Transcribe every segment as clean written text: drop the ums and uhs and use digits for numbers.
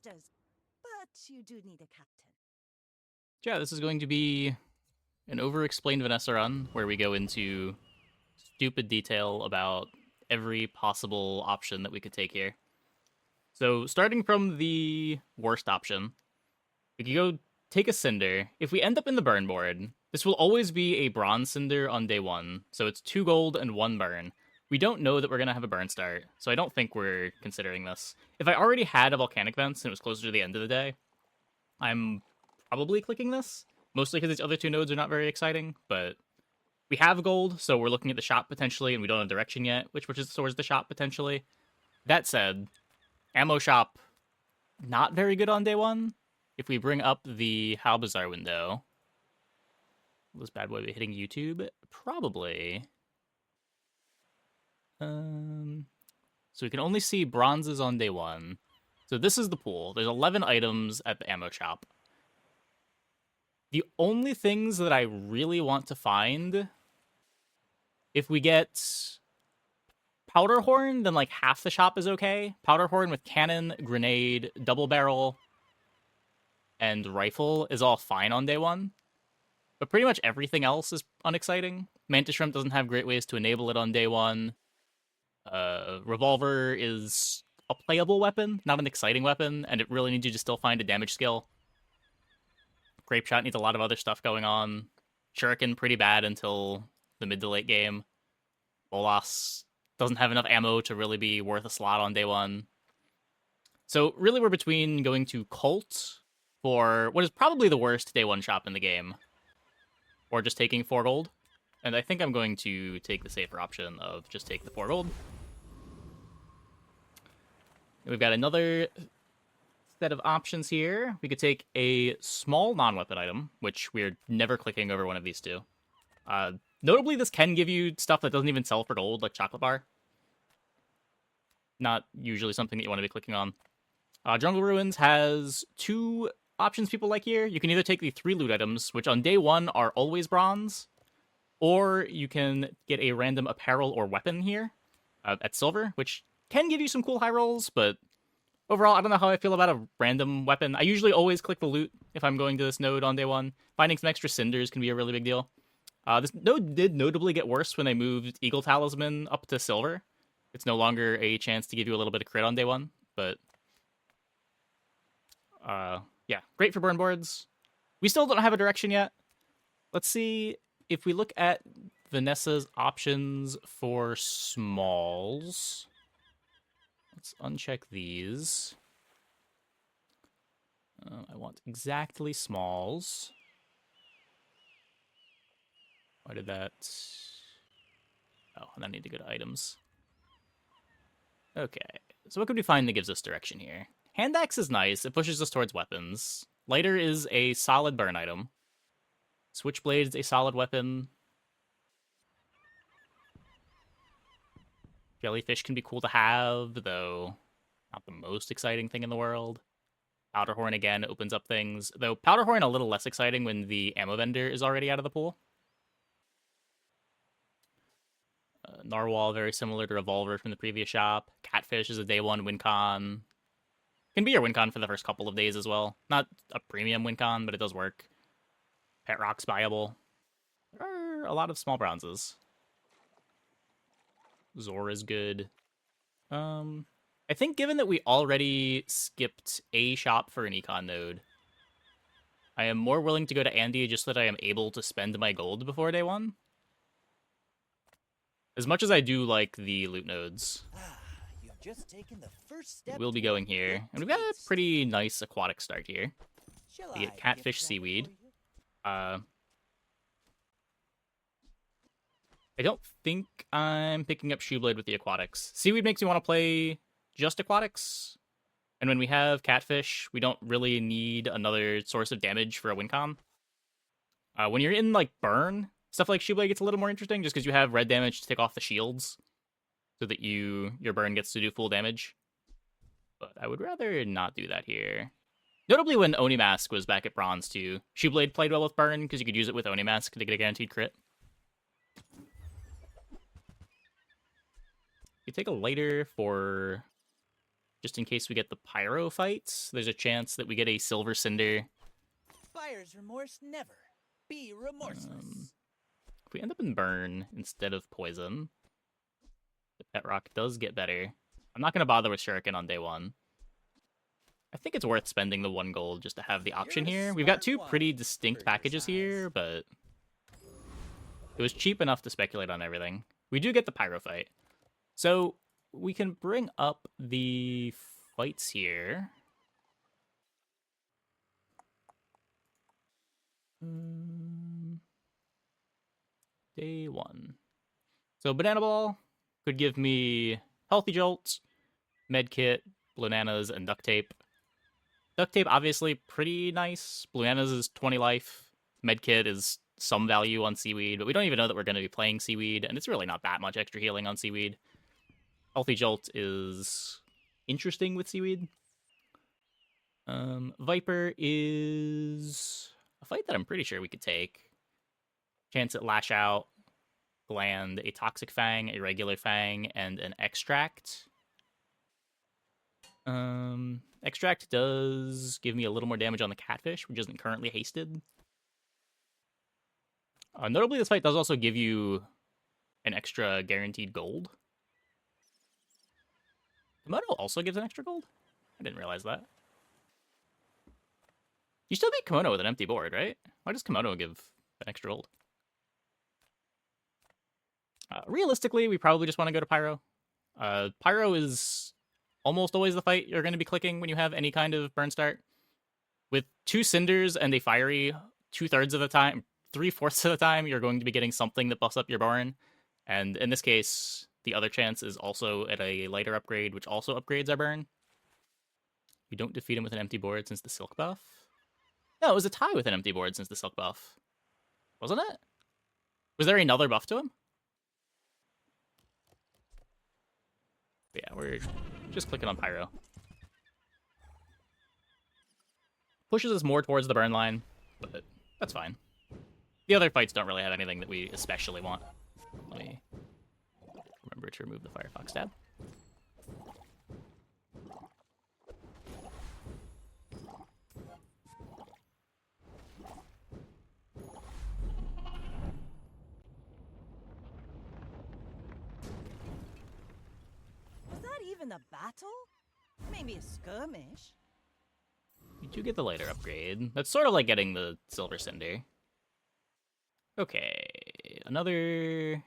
monsters, but you do need a captain. Yeah, this is going to be an over-explained Vanessa run where we go into stupid detail about every possible option that we could take here. So, starting from the worst option, we could go take a Cinder. If we end up in the burn board, this will always be a Bronze Cinder on day one, so it's 2 gold and 1 burn. We don't know that we're going to have a burn start, so I don't think we're considering this. If I already had a Volcanic Vents and it was closer to the end of the day, I'm probably clicking this, mostly because these other 2 nodes are not very exciting, but we have gold, so we're looking at the shop potentially, and we don't have direction yet, which is towards the shop potentially. That said, ammo shop, not very good on day one. If we bring up the Bazaar window, will this bad boy be hitting YouTube? Probably. So we can only see bronzes on day one. So this is the pool. There's 11 items at the ammo shop. The only things that I really want to find, if we get powder horn, then like half the shop is okay. Powder horn with cannon, grenade, double barrel, and rifle is all fine on day one. But pretty much everything else is unexciting. Mantis Shrimp doesn't have great ways to enable it on day one. Revolver is a playable weapon, not an exciting weapon, and it really needs you to still find a damage skill. Grape Shot needs a lot of other stuff going on. Shuriken, pretty bad until the mid to late game. Bolas doesn't have enough ammo to really be worth a slot on day one. So really we're between going to Colt for what is probably the worst day one shop in the game, or just taking 4 gold. And I think I'm going to take the safer option of just take the 4 gold. And we've got another set of options here. We could take a small non-weapon item, which we're never clicking over one of these 2. Notably, this can give you stuff that doesn't even sell for gold, like Chocolate Bar. Not usually something that you want to be clicking on. Jungle Ruins has 2 options people like here. You can either take the 3 loot items, which on day 1 are always bronze, or you can get a random apparel or weapon here at silver, which can give you some cool high rolls, but overall, I don't know how I feel about a random weapon. I usually always click the loot if I'm going to this node on day 1. Finding some extra cinders can be a really big deal. This node did notably get worse when they moved Eagle Talisman up to silver. It's no longer a chance to give you a little bit of crit on day 1, but yeah, great for burn boards. We still don't have a direction yet. Let's see if we look at Vanessa's options for smalls. Let's uncheck these. I want exactly smalls. Why did that... Oh, and I need to go to items. Okay, so what could we find that gives us direction here? Hand axe is nice. It pushes us towards weapons. Lighter is a solid burn item. Switchblade is a solid weapon. Jellyfish can be cool to have, though not the most exciting thing in the world. Powderhorn, again, opens up things, though Powderhorn a little less exciting when the ammo vendor is already out of the pool. Narwhal, very similar to Revolver from the previous shop. Catfish is a day 1 win con. Can be your win con for the first couple of days as well. Not a premium win con, but it does work. Pet Rock's viable. There are a lot of small bronzes. Zor is good. I think given that we already skipped a shop for an econ node, I am more willing to go to Andy just so that I am able to spend my gold before day 1. As much as I do like the loot nodes, You've just taken the first step. we'll be going here. And we've got a pretty nice aquatic start here. We get catfish seaweed. I don't think I'm picking up Shoeblade with the aquatics. Seaweed makes me want to play just aquatics. And when we have catfish, we don't really need another source of damage for a win con. When you're in like burn, stuff like Shoeblade gets a little more interesting just because you have red damage to take off the shields so that your burn gets to do full damage. But I would rather not do that here. Notably when Oni Mask was back at bronze too, Shoeblade played well with burn because you could use it with Oni Mask to get a guaranteed crit. You take a lighter for just in case we get the pyro fights. There's a chance that we get a silver cinder. Buyer's remorse never. Be remorseless. If we end up in burn instead of poison, the pet rock does get better. I'm not going to bother with shuriken on day 1. I think it's worth spending the 1 gold just to have the option here. We've got 2 pretty distinct packages here, but it was cheap enough to speculate on everything. We do get the pyro fight. So we can bring up the fights here. Day 1. So Banana Ball could give me Healthy Jolt, Medkit, Bananas, and Duct Tape. Duct Tape, obviously, pretty nice. Bananas is 20 life. Medkit is some value on Seaweed, but we don't even know that we're going to be playing Seaweed, and it's really not that much extra healing on Seaweed. Healthy Jolt is interesting with Seaweed. Viper is a fight that I'm pretty sure we could take. Chance at Lash Out, Gland, a Toxic Fang, a Regular Fang, and an Extract. Extract does give me a little more damage on the Catfish, which isn't currently hasted. Notably, this fight does also give you an extra guaranteed gold. Komodo also gives an extra gold? I didn't realize that. You still beat Komodo with an empty board, right? Why does Komodo give an extra gold? Realistically, we probably just want to go to Pyro. Pyro is almost always the fight you're going to be clicking when you have any kind of burn start. With 2 Cinders and a Fiery, 2/3 of the time, 3/4 of the time, you're going to be getting something that buffs up your burn. And in this case, the other chance is also at a lighter upgrade, which also upgrades our burn. We don't defeat him with an empty board since the Silk buff. No, it was a tie with an empty board since the Silk buff. Wasn't it? Was there another buff to him? But yeah, we're just clicking on Pyro. Pushes us more towards the burn line, but that's fine. The other fights don't really have anything that we especially want. Let me remember to remove the Firefox tab. Was that even a battle? Maybe a skirmish. You do get the lighter upgrade. That's sort of like getting the Silver Cinder. Okay, another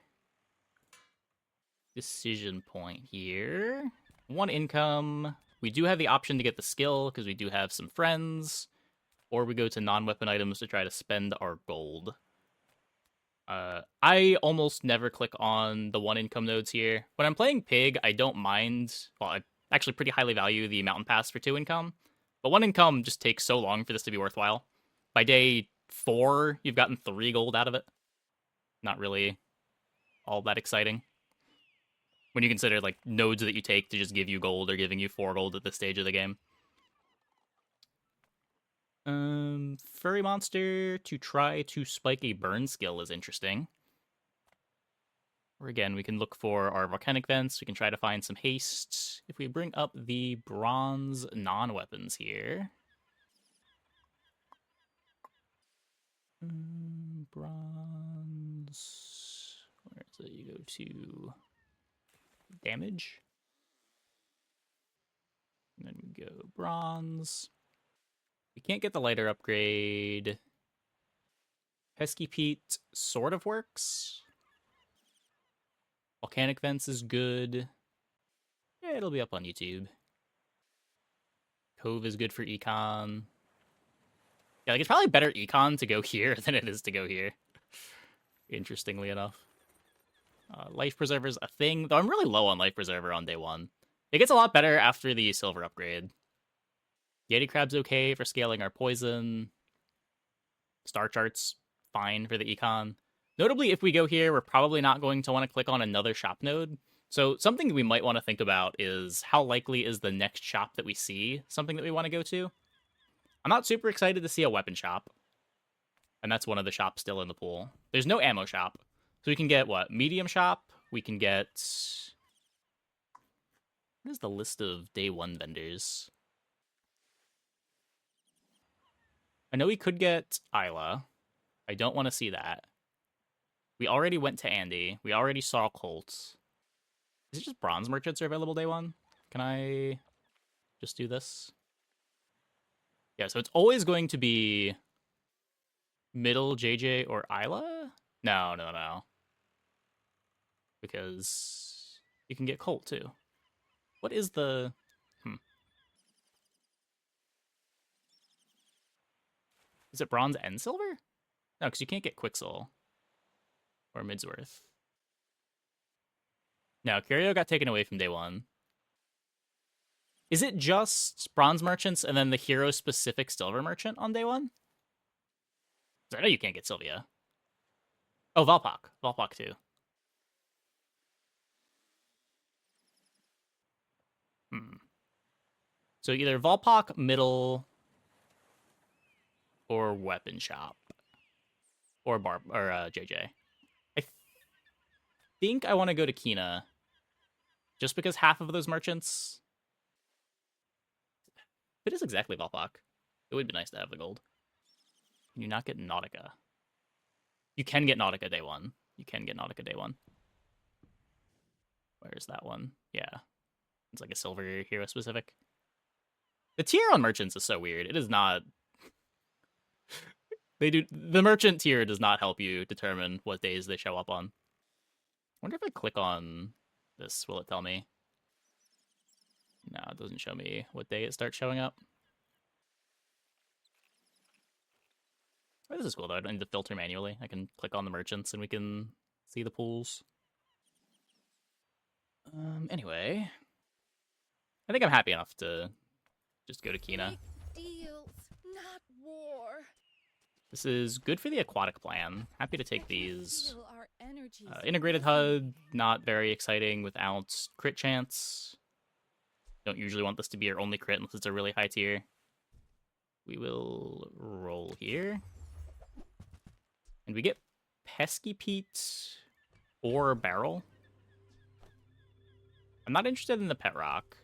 decision point here. 1 income. We do have the option to get the skill because we do have some friends, or we go to non-weapon items to try to spend our gold. I almost never click on the 1 income nodes here. When I'm playing Pig, I don't mind. Well, I actually pretty highly value the Mountain Pass for 2 income, but 1 income just takes so long for this to be worthwhile. By day 4, you've gotten 3 gold out of it. Not really all that exciting. When you consider, like, nodes that you take to just give you gold are giving you 4 gold at this stage of the game. Furry Monster to try to spike a burn skill is interesting. Or again, we can look for our volcanic vents. We can try to find some haste. If we bring up the bronze non-weapons here. Bronze. Where is it? You go to damage. And then we go bronze. We can't get the lighter upgrade. Pesky Pete sort of works. Volcanic Vents is good. Yeah, it'll be up on YouTube. Cove is good for econ. Yeah, like it's probably better econ to go here than it is to go here. Interestingly enough. Life Preserver's a thing, though I'm really low on Life Preserver on day 1. It gets a lot better after the silver upgrade. Yeti Crab's okay for scaling our poison. Star Chart's fine for the econ. Notably, if we go here, we're probably not going to want to click on another shop node. So something we might want to think about is how likely is the next shop that we see something that we want to go to? I'm not super excited to see a weapon shop. And that's one of the shops still in the pool. There's no ammo shop. So we can get, what, medium shop? We can get What is the list of day 1 vendors? I know we could get Isla. I don't want to see that. We already went to Andy. We already saw Colt. Is it just bronze merchants are available day 1? Can I just do this? Yeah, so it's always going to be middle JJ or Isla? No. Because you can get Colt too. What is the... Is it bronze and silver? No, because you can't get Quixel or Midsworth. No, Curio got taken away from day 1. Is it just bronze merchants and then the hero-specific silver merchant on day 1? I know you can't get Sylvia. Oh, Valpak. Valpak too. So either Valpak, middle, or weapon shop, or JJ. I think I want to go to Kina, just because half of those merchants. If it is exactly Valpak, it would be nice to have the gold. Can you not get Nautica? You can get Nautica day 1. You can get Nautica day 1. Where's that one? Yeah. It's like a silver hero specific. The tier on merchants is so weird. It is not... The merchant tier does not help you determine what days they show up on. I wonder if I click on this, will it tell me? No, it doesn't show me what day it starts showing up. Oh, this is cool though. I don't need to filter manually. I can click on the merchants and we can see the pools. Anyway, I think I'm happy enough to just go to Kina. Deals, not war. This is good for the aquatic plan. Happy to take these. Feel our energies. Integrated HUD, not very exciting without crit chance. Don't usually want this to be your only crit unless it's a really high tier. We will roll here. And we get Pesky Pete or Barrel. I'm not interested in the Pet Rock.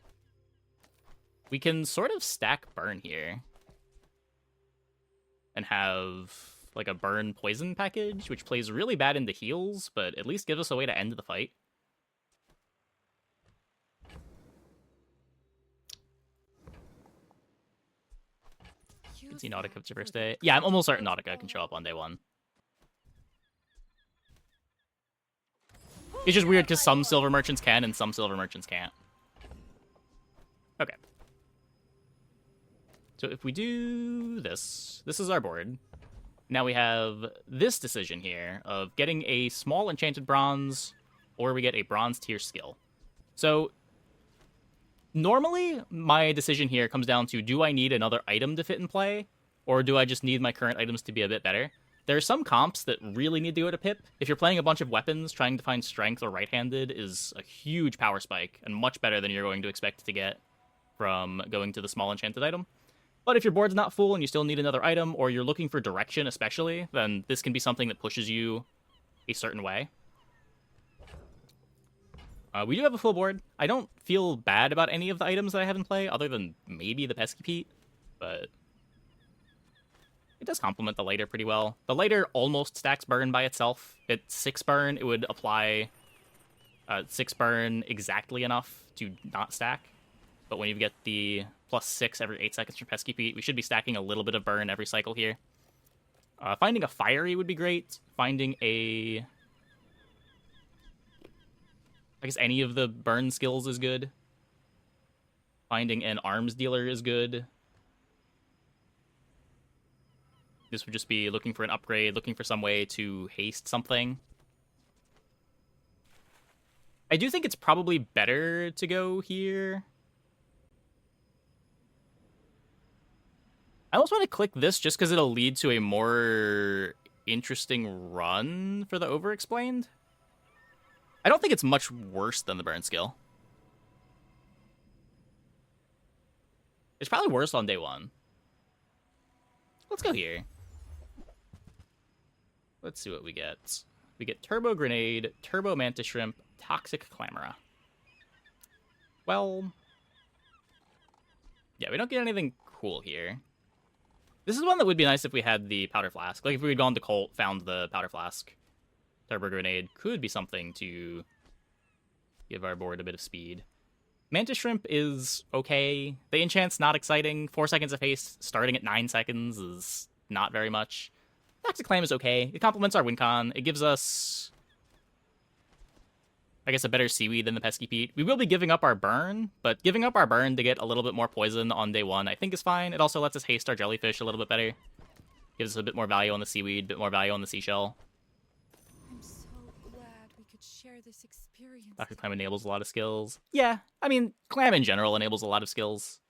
We can sort of stack Burn here. And have like a Burn Poison package, which plays really bad into heals, but at least gives us a way to end the fight. You can see Nautica if it's your first day. Yeah, I'm almost certain Nautica can show up on day 1. It's just weird because some silver merchants can and some silver merchants can't. Okay. So if we do this, this is our board. Now we have this decision here of getting a small enchanted bronze, or we get a bronze tier skill. So normally my decision here comes down to, do I need another item to fit in play, or do I just need my current items to be a bit better? There are some comps that really need to go to pip. If you're playing a bunch of weapons, trying to find strength or right-handed is a huge power spike, and much better than you're going to expect to get from going to the small enchanted item. But if your board's not full and you still need another item, or you're looking for direction especially, then this can be something that pushes you a certain way. We do have a full board. I don't feel bad about any of the items that I have in play, other than maybe the Pesky Pete, but it does complement the lighter pretty well. The lighter almost stacks burn by itself. At 6 burn, it would apply 6 burn exactly enough to not stack. But when you get the +6 every 8 seconds from Pesky Pete, we should be stacking a little bit of burn every cycle here. Finding a fiery would be great. Finding a... I guess any of the burn skills is good. Finding an arms dealer is good. This would just be looking for an upgrade, looking for some way to haste something. I do think it's probably better to go here. I almost want to click this just because it'll lead to a more interesting run for the Overexplained. I don't think it's much worse than the burn skill. It's probably worse on day 1. Let's go here. Let's see what we get. We get Turbo Grenade, Turbo Mantis Shrimp, Toxic Clamora. Well, yeah, we don't get anything cool here. This is one that would be nice if we had the powder flask. Like if we had gone to Colt, found the powder flask. Turbo grenade could be something to give our board a bit of speed. Mantis Shrimp is okay. The enchant's not exciting. 4 seconds of haste starting at 9 seconds is not very much. Toxic Clam is okay. It complements our win con. It gives us, I guess, a better seaweed than the Pesky Pete. We will be giving up our burn, but giving up our burn to get a little bit more poison on day 1 I think is fine. It also lets us haste our jellyfish a little bit better. Gives us a bit more value on the seaweed, a bit more value on the seashell. I'm so glad we could share this experience. Toxic Clam enables a lot of skills. Yeah, I mean, Clam in general enables a lot of skills.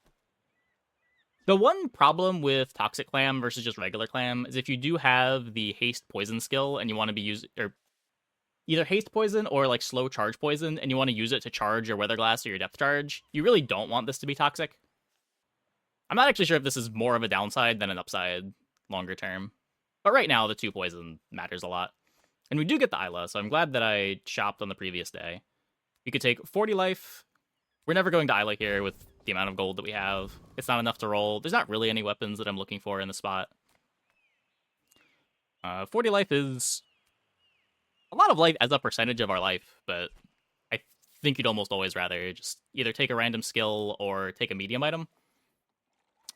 The one problem with Toxic Clam versus just regular Clam is if you do have the haste poison skill and you want to be using, or either haste poison or like slow charge poison, and you want to use it to charge your weather glass or your depth charge, you really don't want this to be toxic. I'm not actually sure if this is more of a downside than an upside longer term, but right now the 2 poison matters a lot. And we do get the Isla, so I'm glad that I shopped on the previous day. You could take 40 life. We're never going to Isla here with the amount of gold that we have. It's not enough to roll. There's not really any weapons that I'm looking for in the spot. 40 life is a lot of life as a percentage of our life, but I think you'd almost always rather just either take a random skill or take a medium item.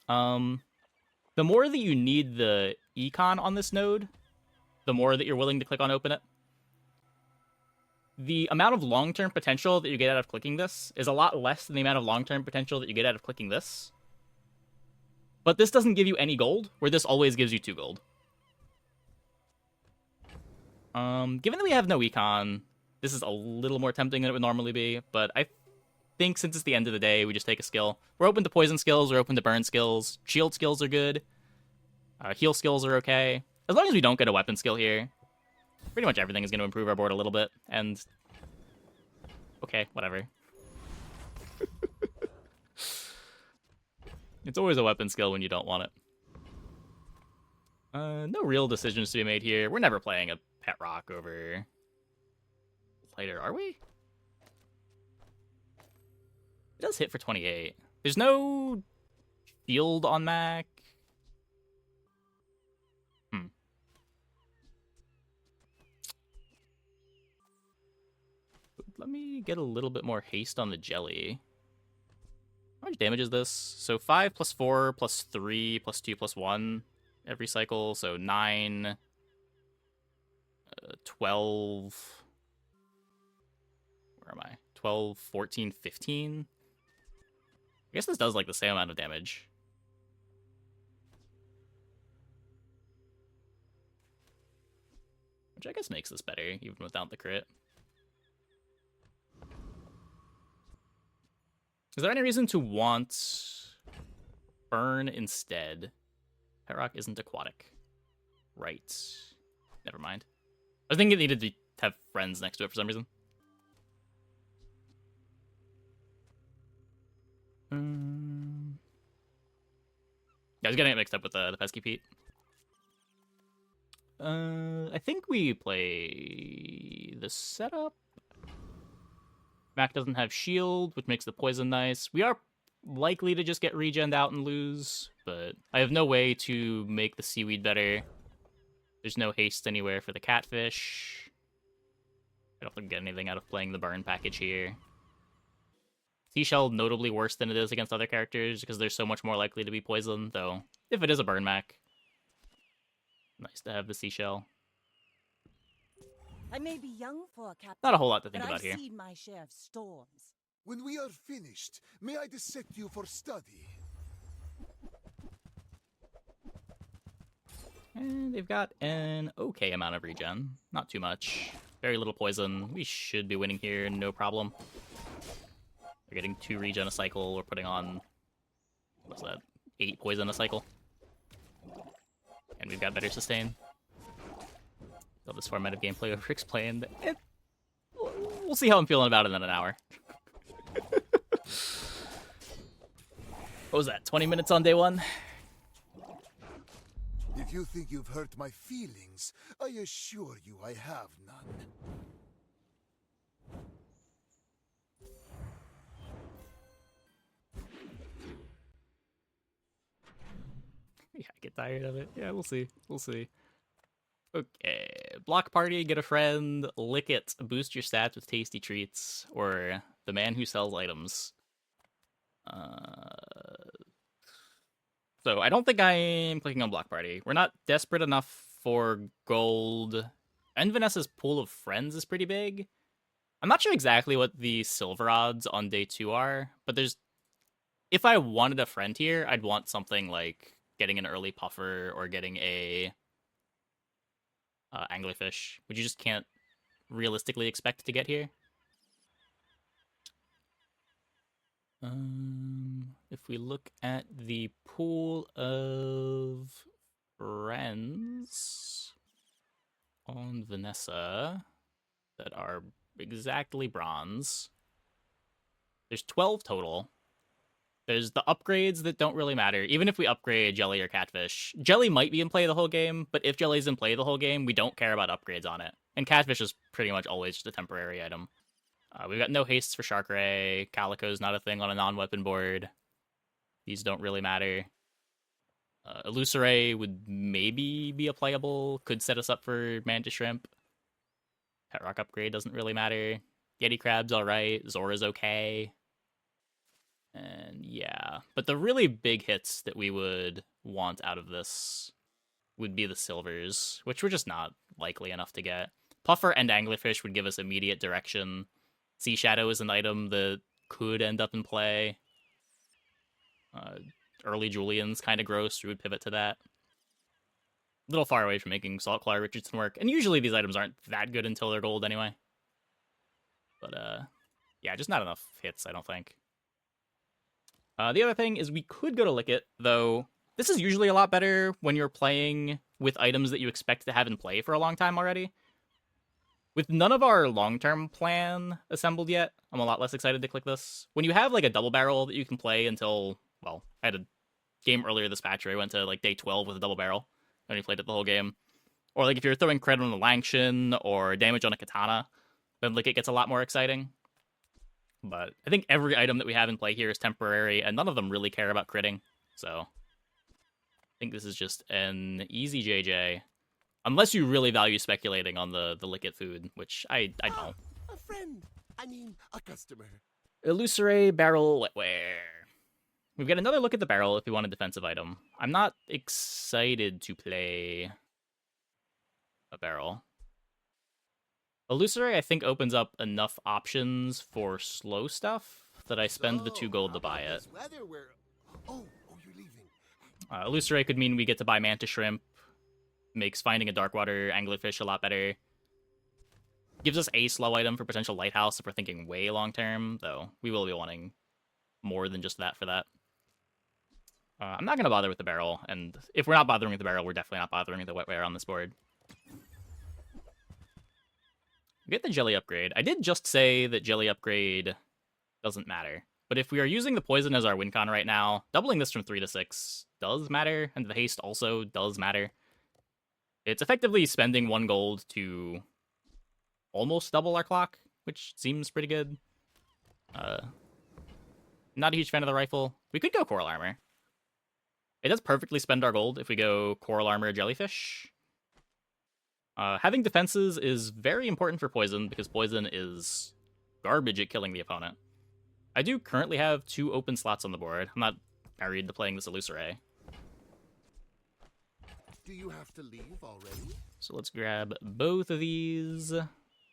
The more that you need the econ on this node, the more that you're willing to click on open it. The amount of long-term potential that you get out of clicking this is a lot less than the amount of long-term potential that you get out of clicking this. But this doesn't give you any gold, where this always gives you 2 gold. Given that we have no econ, this is a little more tempting than it would normally be, but I think since it's the end of the day, we just take a skill. We're open to poison skills, we're open to burn skills, shield skills are good, heal skills are okay. As long as we don't get a weapon skill here, pretty much everything is going to improve our board a little bit, and okay, whatever. It's always a weapon skill when you don't want it. No real decisions to be made here. We're never playing a pet rock over lighter, are we? It does hit for 28. There's no field on Mac. Let me get a little bit more haste on the jelly. How much damage is this? So 5 plus 4 plus 3 plus 2 plus 1 every cycle. So 9, 12. Where am I? 12, 14, 15. I guess this does like the same amount of damage. Which I guess makes this better, even without the crit. Is there any reason to want burn instead? Pet rock isn't aquatic. Right. Never mind. I was thinking it needed to have friends next to it for some reason. Yeah, I was getting it mixed up with the Pesky Pete. I think we play the setup. Mac doesn't have shield, which makes the poison nice. We are likely to just get regened out and lose, but I have no way to make the seaweed better. There's no haste anywhere for the catfish. I don't think we get anything out of playing the burn package here. Seashell notably worse than it is against other characters because they're so much more likely to be poisoned, though if it is a burn Mac, nice to have the seashell. I may be young for a captain, Not a whole lot to think but about I've here. seen my share of storms. When we are finished, may I dissect you for study? And they've got an okay amount of regen. Not too much. Very little poison. We should be winning here, no problem. We're getting 2 regen a cycle. We're putting on, what's that, 8 poison a cycle. And we've got better sustain. So this format of gameplay Overexplained. We'll see how I'm feeling about it in an hour. What was that, 20 minutes on day 1? If you think you've hurt my feelings, I assure you I have none. Yeah, I get tired of it. Yeah, we'll see. We'll see. Okay. Block party, get a friend, lick it, boost your stats with tasty treats, or the man who sells items. So I don't think I'm clicking on block party. We're not desperate enough for gold. And Vanessa's pool of friends is pretty big. I'm not sure exactly what the silver odds on day 2 are, but there's... If I wanted a friend here, I'd want something like getting an early puffer or getting a anglerfish, which you just can't realistically expect to get here. If we look at the pool of friends on Vanessa that are exactly bronze, there's 12 total. There's the upgrades that don't really matter. Even if we upgrade Jelly or Catfish, Jelly might be in play the whole game, but if Jelly's in play the whole game, we don't care about upgrades on it. And Catfish is pretty much always just a temporary item. We've got no hastes for Shark Ray. Calico's not a thing on a non-weapon board. These don't really matter. Illusoray would maybe be a playable, could set us up for Mantis Shrimp. Pet Rock upgrade doesn't really matter. Yeti Crab's alright. Zora's okay. And yeah, but the really big hits that we would want out of this would be the silvers, which we're just not likely enough to get. Puffer and Anglerfish would give us immediate direction. Sea Shadow is an item that could end up in play. Early Julian's kind of gross. We would pivot to that. A little far away from making Saltclaw Richardson work. And usually these items aren't that good until they're gold anyway. But yeah, just not enough hits, I don't think. The other thing is we could go to Lick It, though this is usually a lot better when you're playing with items that you expect to have in play for a long time already. With none of our long-term plan assembled yet, I'm a lot less excited to click this. When you have like a double barrel that you can play until, well, I had a game earlier this patch where I went to like day 12 with a double barrel, and we played it the whole game. Or like if you're throwing credit on a Langshan or damage on a Katana, then Lick It gets a lot more exciting. But I think every item that we have in play here is temporary, and none of them really care about critting. So I think this is just an easy JJ. Unless you really value speculating on the Lick It food, which I don't. A friend. I mean, a customer. Illusory Barrel Wetware. We've got another look at the barrel if we want a defensive item. I'm not excited to play a barrel. Illusory, I think, opens up enough options for slow stuff that I spend the 2 gold to buy it. Oh, you're leaving. Illusory could mean we get to buy Mantis Shrimp. Makes finding a Darkwater Anglerfish a lot better. Gives us a slow item for potential Lighthouse if we're thinking way long term, though we will be wanting more than just that for that. I'm not going to bother with the barrel, and if we're not bothering with the barrel, we're definitely not bothering with the wetware on this board. We get the Jelly upgrade. I did just say that Jelly upgrade doesn't matter, but if we are using the Poison as our win con right now, doubling this from 3 to 6 does matter, and the haste also does matter. It's effectively spending 1 gold to almost double our clock, which seems pretty good. Not a huge fan of the rifle. We could go Coral Armor. It does perfectly spend our gold if we go Coral Armor Jellyfish. Having defenses is very important for Poison, because Poison is garbage at killing the opponent. I do currently have 2 open slots on the board. I'm not married to playing this Illusoray. Do you have to leave already? So let's grab both of these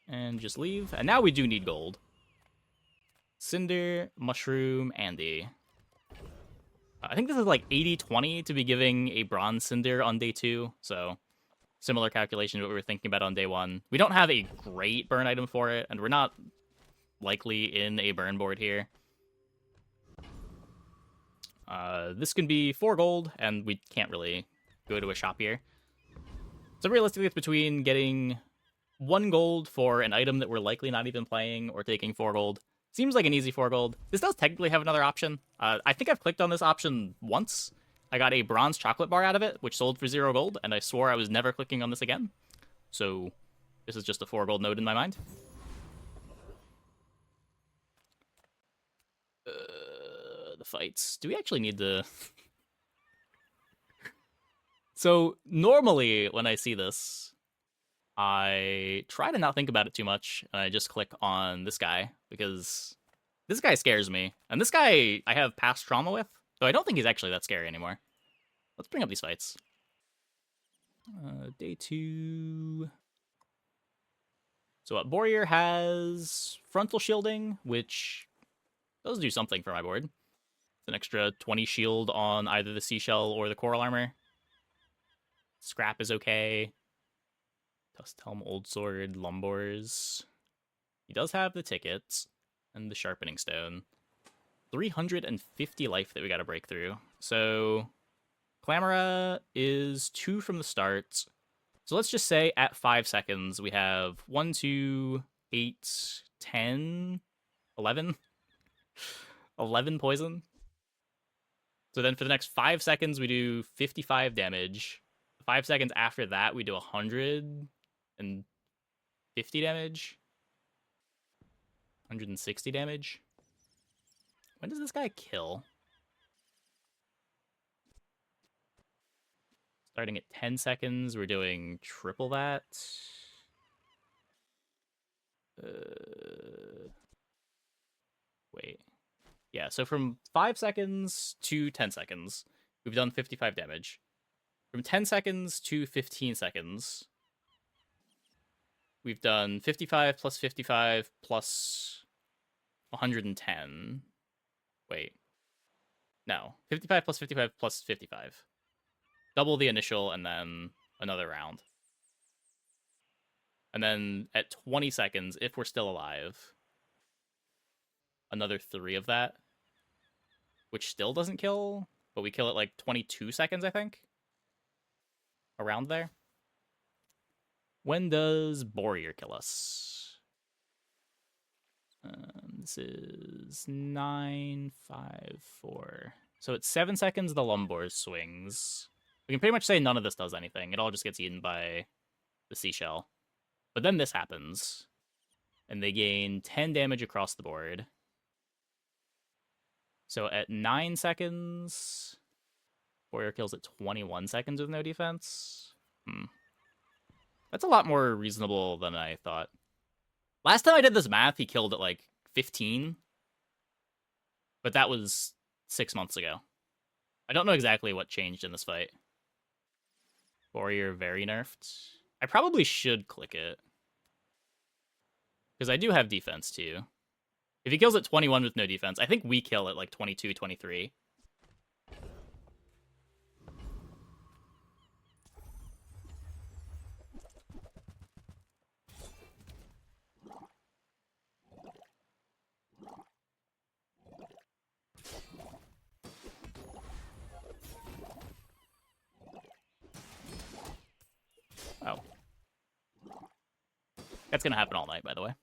and just leave. And now we do need gold. Cinder, Mushroom, Andy. I think this is like 80-20 to be giving a Bronze Cinder on day 2. So similar calculation to what we were thinking about on day 1. We don't have a great burn item for it, and we're not likely in a burn board here. This can be 4 gold, and we can't really go to a shop here. So realistically, it's between getting 1 gold for an item that we're likely not even playing, or taking 4 gold. Seems like an easy 4 gold. This does technically have another option. I think I've clicked on this option once. I got a bronze chocolate bar out of it, which sold for 0 gold, and I swore I was never clicking on this again. So this is just a 4 gold node in my mind. The fights. Do we actually need to... So normally when I see this, I try to not think about it too much, and I just click on this guy, because this guy scares me. And this guy I have past trauma with, so I don't think he's actually that scary anymore. Let's bring up these fights. Day 2. So Warrior has frontal shielding, which does do something for my board. It's an extra 20 shield on either the seashell or the coral armor. Scrap is okay. Tusk Helm, Old Sword, Lumbors. He does have the tickets and the Sharpening Stone. 350 life that we gotta break through. So Clamora is 2 from the start. So let's just say at 5 seconds we have 1, 2, 8, 10, 11. 11 poison. So then for the next 5 seconds we do 55 damage. 5 seconds after that we do 150 damage. 160 damage. When does this guy kill? Starting at 10 seconds, we're doing triple that. Wait. Yeah, so from 5 seconds to 10 seconds, we've done 55 damage. From 10 seconds to 15 seconds, we've done 55 plus 55 plus 110. Wait. No. 55 plus 55 plus 55. Double the initial and then another round. And then at 20 seconds, if we're still alive, another 3 of that, which still doesn't kill, but we kill it like 22 seconds, I think. Around there. When does Warrior kill us? This is 9, 5, 4. So it's 7 seconds the Lumbors swings. We can pretty much say none of this does anything. It all just gets eaten by the seashell. But then this happens. And they gain 10 damage across the board. So at 9 seconds, Warrior kills at 21 seconds with no defense. That's a lot more reasonable than I thought. Last time I did this math, he killed at like 15. But that was 6 months ago. I don't know exactly what changed in this fight. Warrior very nerfed. I probably should click it. Because I do have defense too. If he kills at 21 with no defense, I think we kill at like 22, 23. Oh. That's gonna happen all night, by the way.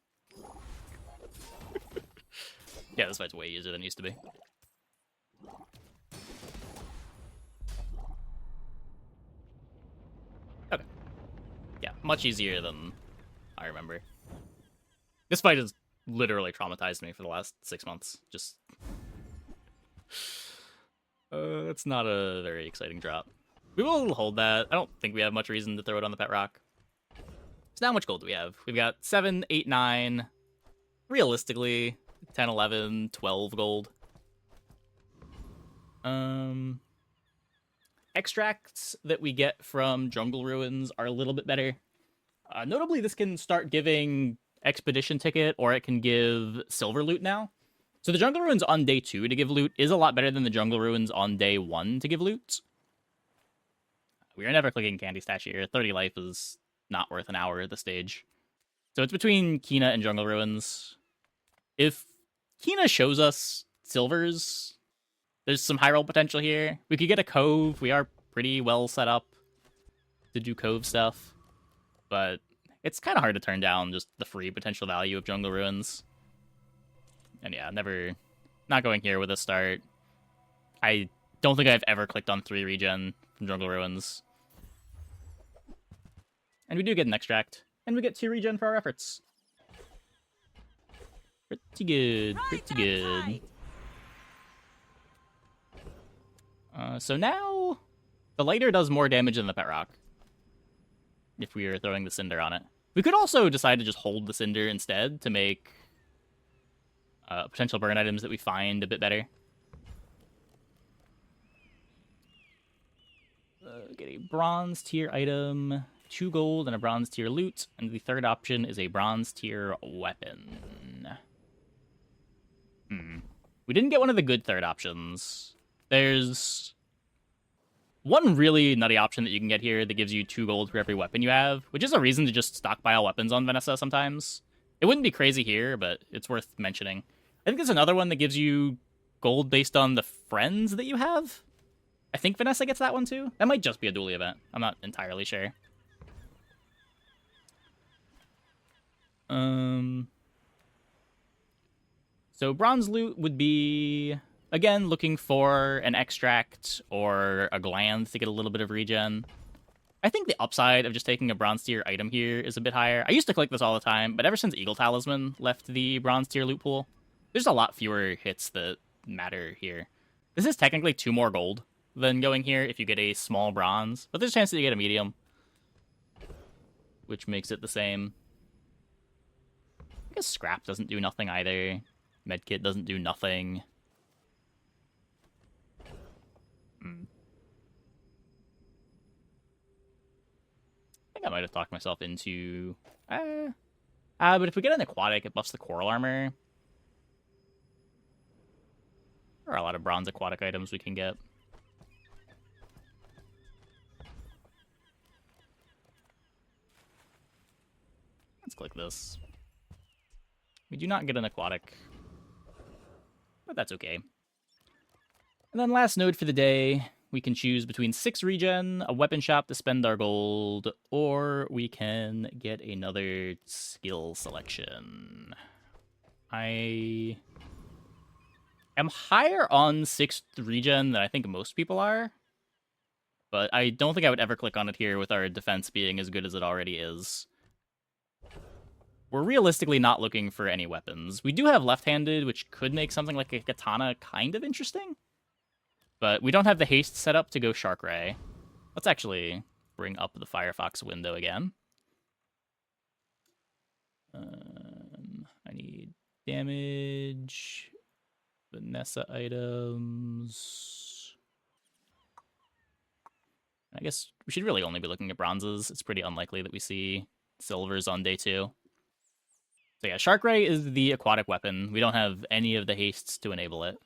Yeah, this fight's way easier than it used to be. Okay. Yeah, much easier than I remember. This fight has literally traumatized me for the last 6 months. Just... it's not a very exciting drop. We will hold that. I don't think we have much reason to throw it on the pet rock. So how much gold do we have? We've got 7, 8, 9. Realistically, 10, 11, 12 gold. Extracts that we get from Jungle Ruins are a little bit better. Notably, this can start giving Expedition Ticket, or it can give Silver Loot now. So the Jungle Ruins on day 2 to give loot is a lot better than the Jungle Ruins on day 1 to give loot. We are never clicking Candy Stash here. 30 life is not worth an hour at this stage. So it's between Kina and Jungle Ruins. If Kina shows us silvers, there's some high roll potential here. We could get a Cove. We are pretty well set up to do Cove stuff. But it's kind of hard to turn down just the free potential value of Jungle Ruins. And yeah, not going here with a start. I don't think I've ever clicked on 3 regen from Jungle Ruins. And we do get an extract. And we get 2 regen for our efforts. Pretty good. Pretty good. So now The lighter does more damage than the pet rock. If we were throwing the cinder on it. We could also decide to just hold the cinder instead to make potential burn items that we find a bit better. Get a bronze tier item, 2 gold, and a bronze tier loot. And the third option is a bronze tier weapon. We didn't get one of the good third options. There's one really nutty option that you can get here that gives you 2 gold for every weapon you have, which is a reason to just stockpile weapons on Vanessa sometimes. It wouldn't be crazy here, but it's worth mentioning. I think there's another one that gives you gold based on the friends that you have. I think Vanessa gets that one too. That might just be a dually event. I'm not entirely sure. So bronze loot would be, again, looking for an extract or a gland to get a little bit of regen. I think the upside of just taking a bronze tier item here is a bit higher. I used to click this all the time, but ever since Eagle Talisman left the bronze tier loot pool, there's a lot fewer hits that matter here. This is technically 2 more gold than going here if you get a small bronze, but there's a chance that you get a medium, which makes it the same. I guess scrap doesn't do nothing either. Medkit doesn't do nothing. I think I might have talked myself into... but if we get an aquatic, it buffs the coral armor. There are a lot of bronze aquatic items we can get. Let's click this. We do not get an aquatic, but that's okay. And then last node for the day, we can choose between 6 regen, a weapon shop to spend our gold, or we can get another skill selection. I am higher on 6th regen than I think most people are, but I don't think I would ever click on it here with our defense being as good as it already is. We're realistically not looking for any weapons. We do have left-handed, which could make something like a katana kind of interesting. But we don't have the haste set up to go Shark Ray. Let's actually bring up the Firefox window again. I need damage, Vanessa items. I guess we should really only be looking at bronzes. It's pretty unlikely that we see silvers on day 2. So yeah, Shark Ray is the aquatic weapon. We don't have any of the hastes to enable it.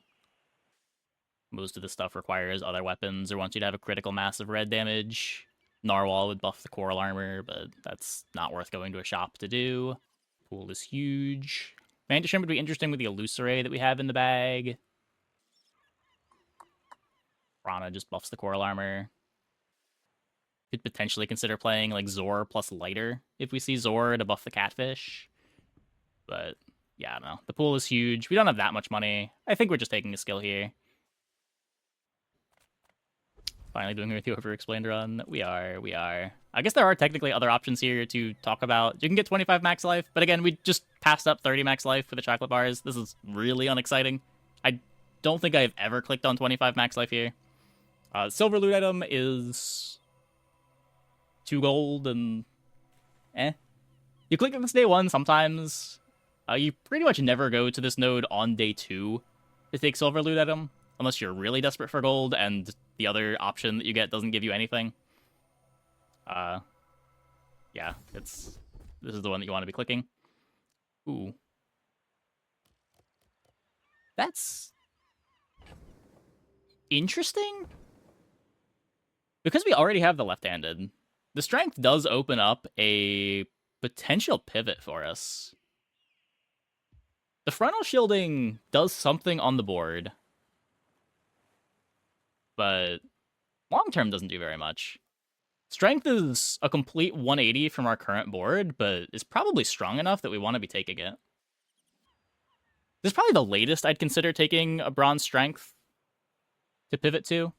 Most of the stuff requires other weapons or wants you to have a critical mass of red damage. Narwhal would buff the coral armor, but that's not worth going to a shop to do. Pool is huge. Manta Shrimp would be interesting with the Illusoray that we have in the bag. Rana just buffs the coral armor. Could potentially consider playing like Zor plus Lighter if we see Zor to buff the catfish. But yeah, I don't know. The pool is huge. We don't have that much money. I think we're just taking a skill here. Finally doing it with the Overexplained run. We are. I guess there are technically other options here to talk about. You can get 25 max life, but again, we just passed up 30 max life for the chocolate bars. This is really unexciting. I don't think I've ever clicked on 25 max life here. Silver loot item is 2 gold and You click on this day 1 sometimes. You pretty much never go to this node on day 2 to take silver loot item, unless you're really desperate for gold and the other option that you get doesn't give you anything. Yeah, this is the one that you want to be clicking. Ooh. That's interesting. Because we already have the left-handed, the strength does open up a potential pivot for us. The frontal shielding does something on the board, but long-term doesn't do very much. Strength is a complete 180 from our current board, but is probably strong enough that we want to be taking it. This is probably the latest I'd consider taking a bronze strength to pivot to.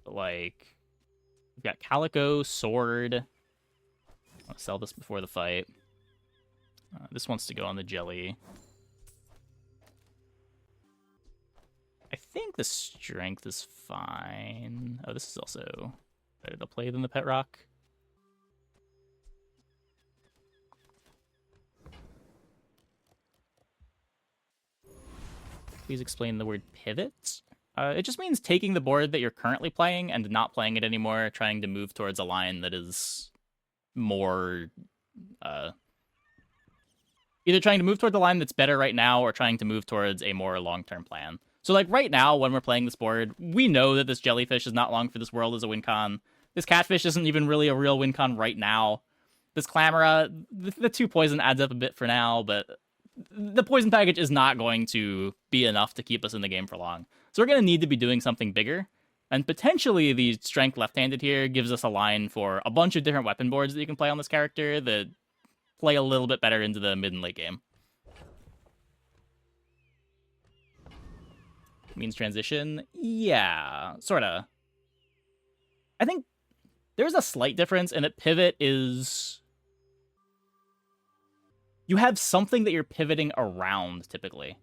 But like, we've got Calico, Sword. I'll sell this before the fight. This wants to go on the jelly. I think the strength is fine. Oh, this is also better to play than the pet rock. Please explain the word pivot. It just means taking the board that you're currently playing and not playing it anymore, trying to move towards a line that is more... either trying to move towards a line that's better right now or trying to move towards a more long-term plan. So, like, right now, when we're playing this board, we know that this jellyfish is not long for this world as a win con. This catfish isn't even really a real win con right now. This Clamora, the 2 poison adds up a bit for now, but the poison package is not going to be enough to keep us in the game for long. So we're going to need to be doing something bigger. And potentially the strength left-handed here gives us a line for a bunch of different weapon boards that you can play on this character that play a little bit better into the mid and late game. Means transition? Yeah, sorta. I think there's a slight difference in that pivot is... you have something that you're pivoting around, typically.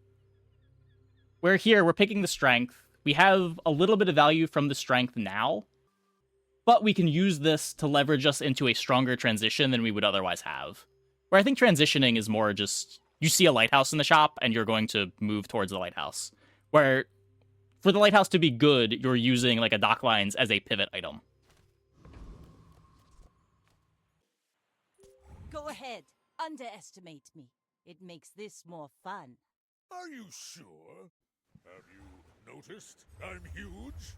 Where here, we're picking the strength. We have a little bit of value from the strength now, but we can use this to leverage us into a stronger transition than we would otherwise have. Where I think transitioning is more just, you see a lighthouse in the shop, and you're going to move towards the lighthouse. Where, for the lighthouse to be good, you're using like a dock lines as a pivot item. Go ahead. Underestimate me. It makes this more fun. Are you sure? Have you noticed I'm huge?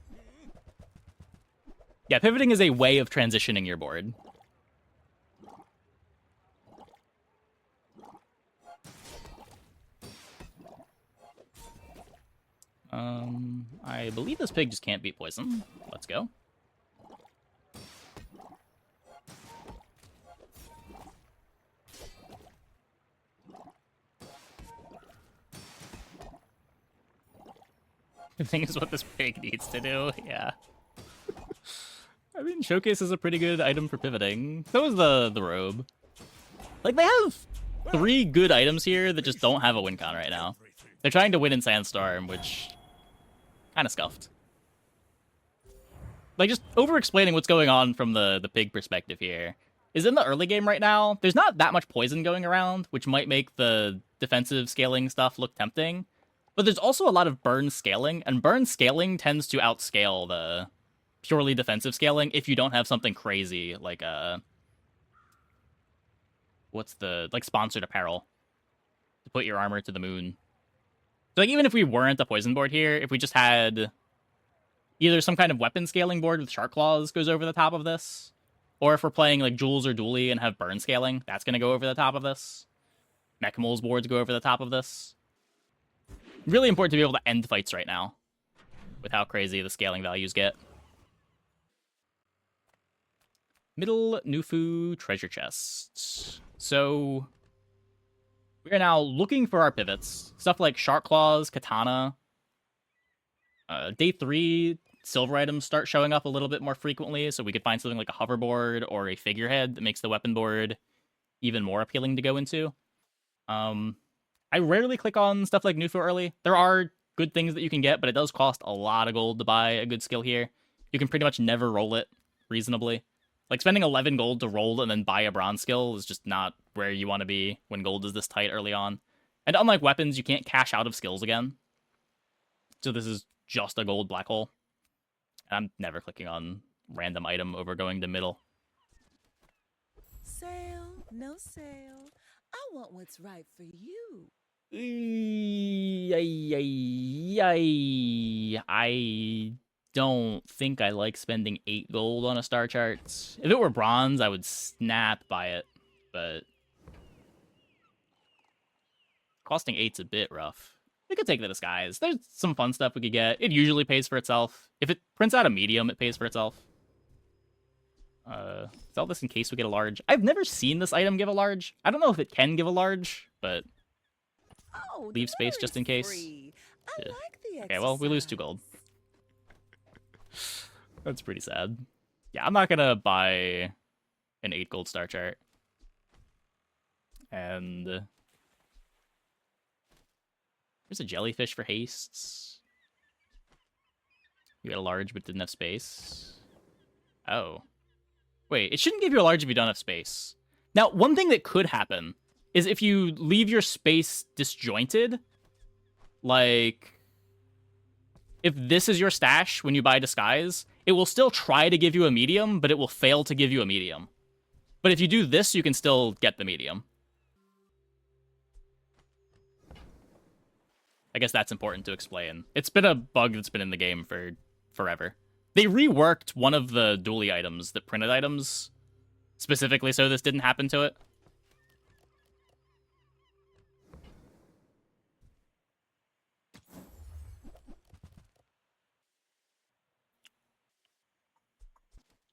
Yeah, pivoting is a way of transitioning your board. I believe this pig just can't beat poison. Let's go. The thing is what this pig needs to do, yeah. I mean, Showcase is a pretty good item for pivoting. So is the robe. Like, they have 3 good items here that just don't have a win con right now. They're trying to win in Sandstorm, which... kind of scuffed. Like, just over-explaining what's going on from the pig perspective here is in the early game right now, there's not that much poison going around, which might make the defensive scaling stuff look tempting. But there's also a lot of burn scaling, and burn scaling tends to outscale the purely defensive scaling if you don't have something crazy like like sponsored apparel to put your armor to the moon. So like even if we weren't a poison board here, if we just had either some kind of weapon scaling board with shark claws goes over the top of this, or if we're playing like Jules or Dooley and have burn scaling, that's going to go over the top of this. Mechmoles boards go over the top of this. Really important to be able to end fights right now with how crazy the scaling values get. Middle Nufu treasure chest. So we are now looking for our pivots. Stuff like Shark Claws, Katana. Day 3, silver items start showing up a little bit more frequently, so we could find something like a hoverboard or a figurehead that makes the weapon board even more appealing to go into. I rarely click on stuff like Nufu early. There are good things that you can get, but it does cost a lot of gold to buy a good skill here. You can pretty much never roll it reasonably. Like, spending 11 gold to roll and then buy a bronze skill is just not where you want to be when gold is this tight early on. And unlike weapons, you can't cash out of skills again. So this is just a gold black hole. And I'm never clicking on random item over going to middle. Sale, no sale. I want what's right for you. I don't think I like spending 8 gold on a star chart. If it were bronze, I would snap by it, but costing 8's a bit rough. We could take the disguise. There's some fun stuff we could get. It usually pays for itself. If it prints out a medium, it pays for itself. Sell this in case we get a large. I've never seen this item give a large. I don't know if it can give a large, but leave space just in case. I Yeah. like the Okay, well, we lose 2 exercise. gold. That's pretty sad. Yeah, I'm not gonna buy an 8 gold star chart. And there's a jellyfish for hastes. You got a large but didn't have space. Oh. Wait, it shouldn't give you a large if you don't have space. Now, one thing that could happen is if you leave your space disjointed, like, if this is your stash when you buy Disguise, it will still try to give you a medium, but it will fail to give you a medium. But if you do this, you can still get the medium. I guess that's important to explain. It's been a bug that's been in the game for forever. They reworked one of the dually items, the printed items, specifically so this didn't happen to it.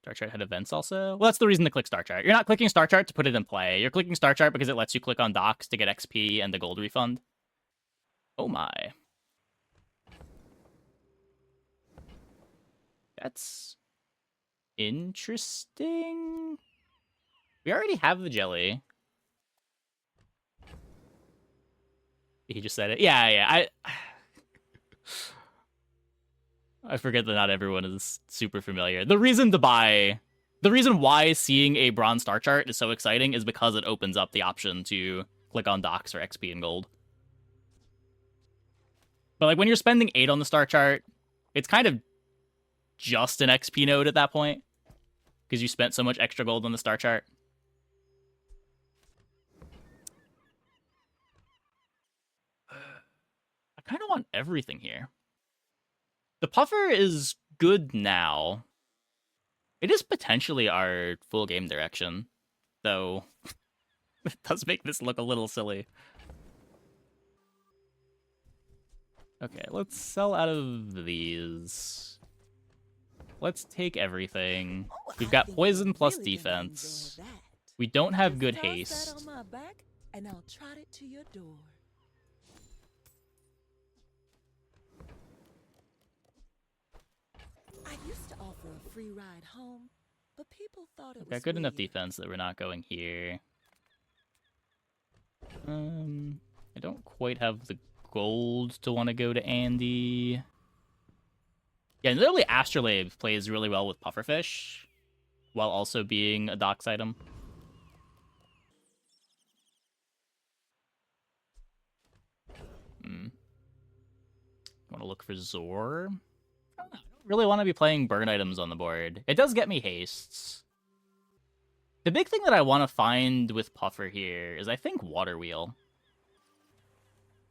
Star Chart had events also? Well, that's the reason to click Star Chart. You're not clicking Star Chart to put it in play. You're clicking Star Chart because it lets you click on docks to get XP and the gold refund. Oh my. That's interesting. We already have the jelly. He just said it. Yeah. I forget that not everyone is super familiar. The reason why seeing a bronze star chart is so exciting is because it opens up the option to click on docks for XP and gold. But like when you're spending 8 on the star chart, it's kind of just an XP node at that point because you spent so much extra gold on the star chart. I kind of want everything here. The puffer is good now. It is potentially our full game direction, though it does make this look a little silly. Okay, let's sell out of these. Let's take everything. Oh, We've I got think poison you're plus really gonna enjoy defense. that. We don't have Just good toss that haste. on my back, and I'll trot it to your door. I used to offer a free ride home, but people thought it We've was got good enough weird. defense that we're not going here. I don't quite have the gold to want to go to Andy. Yeah, literally Astrolabe plays really well with pufferfish, while also being a docks item. Want to look for Zor? I don't really want to be playing burn items on the board. It does get me hastes. The big thing that I want to find with Puffer here is I think Water Wheel.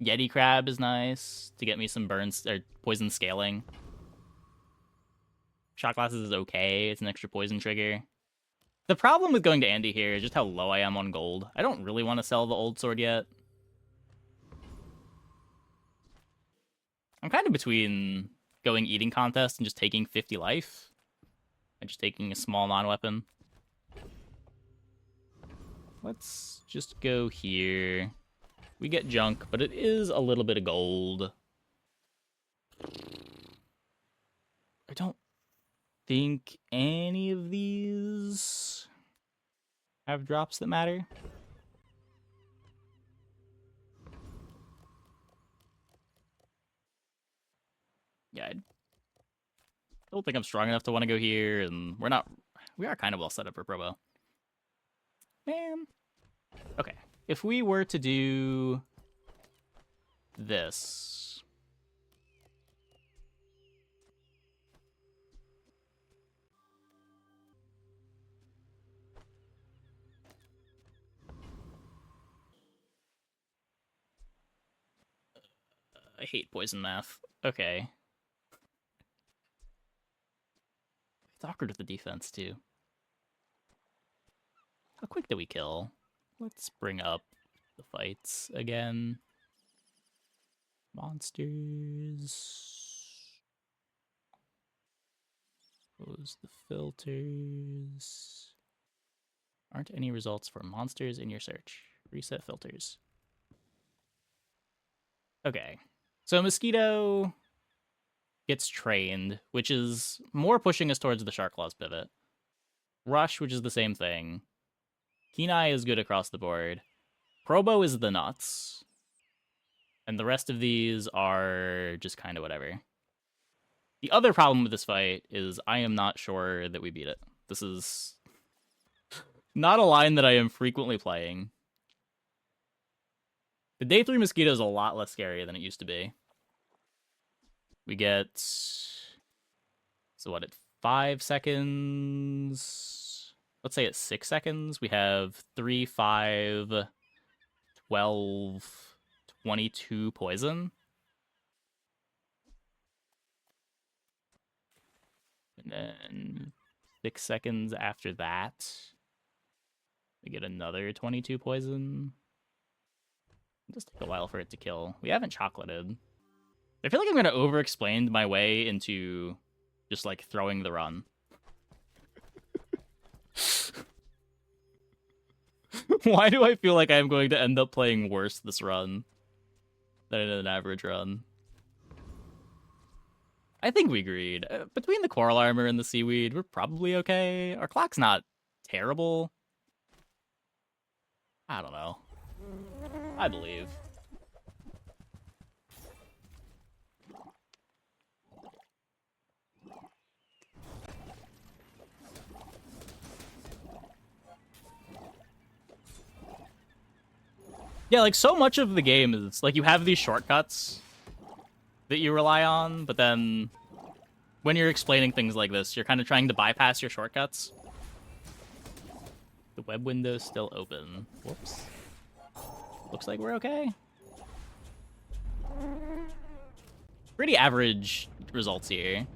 Yeti Crab is nice to get me some burns or poison scaling. Shot Glasses is okay. It's an extra poison trigger. The problem with going to Andy here is just how low I am on gold. I don't really want to sell the old sword yet. I'm kind of between going eating contest and just taking 50 life. And just taking a small non-weapon. Let's just go here. We get junk, but it is a little bit of gold. I don't think any of these have drops that matter. Yeah, I don't think I'm strong enough to want to go here, and we are kind of well set up for Probo. Man. Okay, if we were to do this. I hate poison math. Okay. It's awkward with the defense, too. How quick do we kill? Let's bring up the fights again. Monsters. Close the filters. Aren't any results for monsters in your search. Reset filters. Okay. So Mosquito gets trained, which is more pushing us towards the Shark Claws pivot. Rush, which is the same thing. Keen Eye is good across the board. Probo is the nuts. And the rest of these are just kind of whatever. The other problem with this fight is I am not sure that we beat it. This is not a line that I am frequently playing. The day 3 mosquito is a lot less scary than it used to be. We get... So what, at 5 seconds? Let's say at 6 seconds, we have 3, 5, 12, 22 poison. And then 6 seconds after that, we get another 22 poison. It'll just take a while for it to kill. We haven't chocolated. I feel like I'm going to over-explain my way into just, like, throwing the run. Why do I feel like I'm going to end up playing worse this run than in an average run? I think we agreed. Between the coral armor and the seaweed, we're probably okay. Our clock's not terrible. I don't know. I believe. Yeah, like, so much of the game is, like, you have these shortcuts that you rely on, but then when you're explaining things like this, you're kind of trying to bypass your shortcuts. The web window's still open. Whoops. Looks like we're okay. Pretty average results here.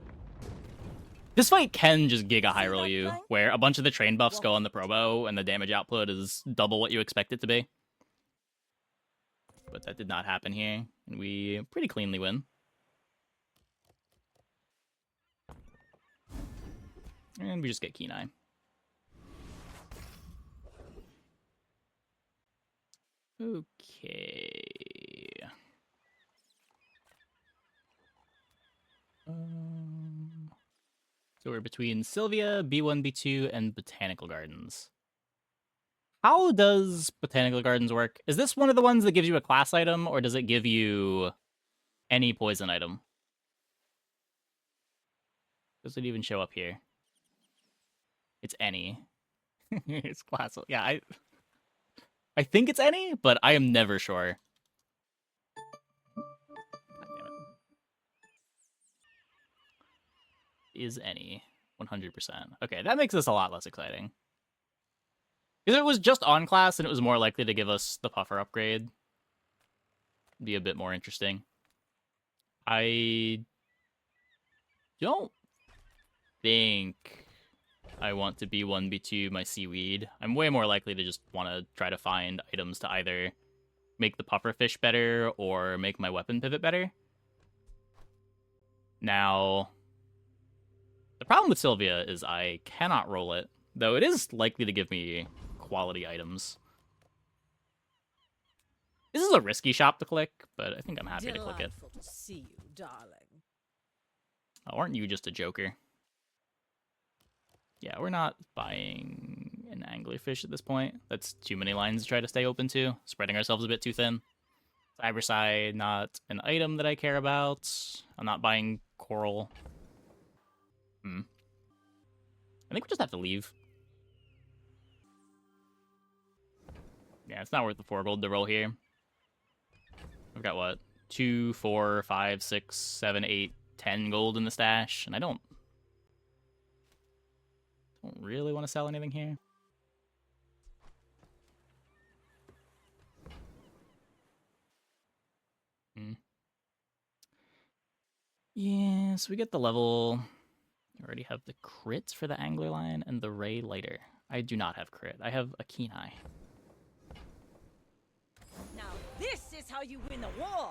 This fight can just Giga High Roll you, where a bunch of the train buffs go on the Probo, and the damage output is double what you expect it to be. But that did not happen here, and we pretty cleanly win. And we just get Kenai. Okay. So we're between Sylvia, B1, B2, and Botanical Gardens. How does Botanical Gardens work? Is this one of the ones that gives you a class item, or does it give you any poison item? Does it even show up here? It's any. It's class. Yeah, I think it's any, but I am never sure. God damn it. Is any 100%. Okay, that makes this a lot less exciting. If it was just on class and it was more likely to give us the puffer upgrade, it'd be a bit more interesting. I don't think I want to B1, B2 my seaweed. I'm way more likely to just want to try to find items to either make the puffer fish better or make my weapon pivot better. Now, the problem with Sylvia is I cannot roll it, though it is likely to give me quality items. This is a risky shop to click, but I think I'm happy to click it. Delightful to see you, darling. Oh, aren't you just a joker? Yeah, we're not buying an anglerfish at this point. That's too many lines to try to stay open to. Spreading ourselves a bit too thin. Cyberside, not an item that I care about. I'm not buying coral. I think we just have to leave. Yeah, it's not worth the 4 gold to roll here. I've got, what, 2, 4, 5, 6, 7, 8, 10 gold in the stash, and I don't really want to sell anything here. Yeah, so we get the level. I already have the crit for the angler line and the ray lighter. I do not have crit. I have a keen eye. Now this is how you win the war.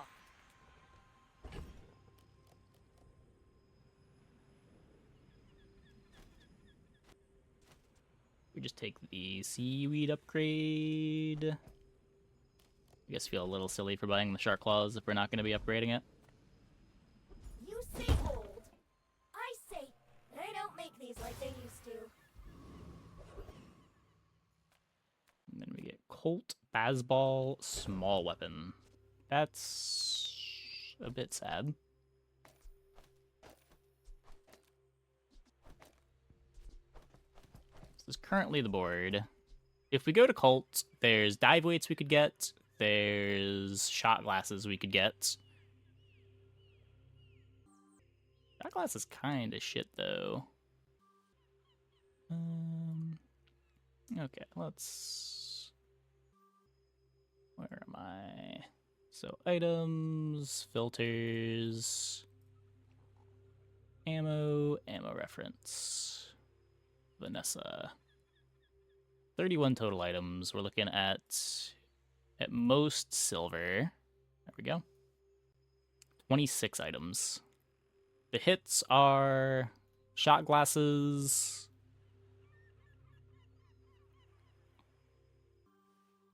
We just take the seaweed upgrade. I guess feel a little silly for buying the shark claws if we're not going to be upgrading it. You say old. I say they don't make these like they used to. And then we get Colt, Bazball, Small Weapon. That's a bit sad. This is currently the board. If we go to cult, there's dive weights we could get. There's shot glasses we could get. Shot glass is kind of shit, though. Okay, let's... Where am I? So, items, filters, ammo reference, Vanessa. 31 total items. We're looking at most silver. There we go. 26 items. The hits are shot glasses,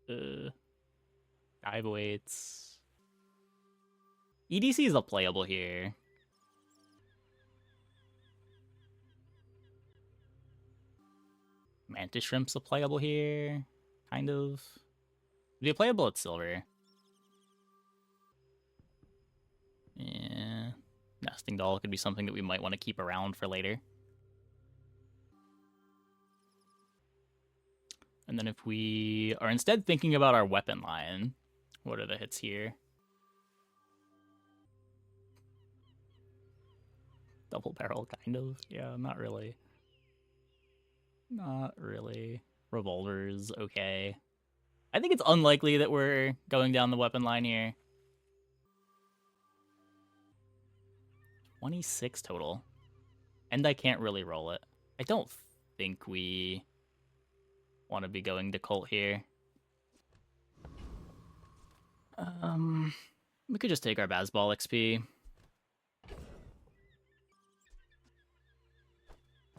dive weights. EDC is a playable here. Mantis Shrimp's a playable here. Kind of. Be a playable at silver. Yeah. Nesting doll could be something that we might want to keep around for later. And then if we are instead thinking about our weapon line, what are the hits here? Double barrel, kind of. Yeah, not really. Not really. Revolver's okay. I think it's unlikely that we're going down the weapon line here. 26 total. And I can't really roll it. I don't think we want to be going to cult here. We could just take our Bazball XP.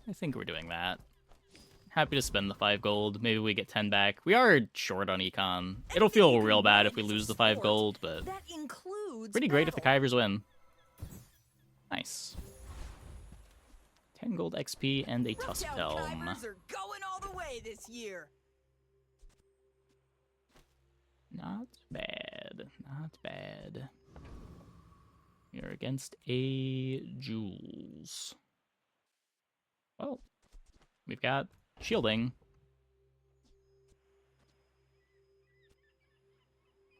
I think we're doing that. Happy to spend the 5 gold. Maybe we get 10 back. We are short on econ. It'll feel real bad if we lose the 5 gold, but That includes pretty great if the battle. Kyvers win. Nice. 10 gold XP and a Tusk Hotel Helm. Kybers are going all the way this year. Not bad. Not bad. We are against a Jules. Well, we've got shielding.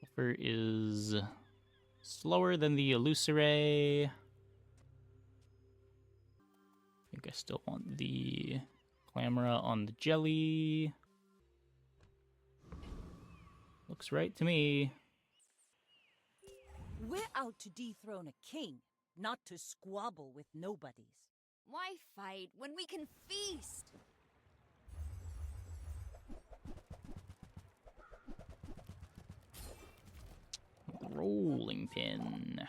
Puffer is slower than the Illusoray. I think I still want the Clamora on the Jelly. Looks right to me. We're out to dethrone a king, not to squabble with nobodies. Why fight when we can feast? Rolling pin.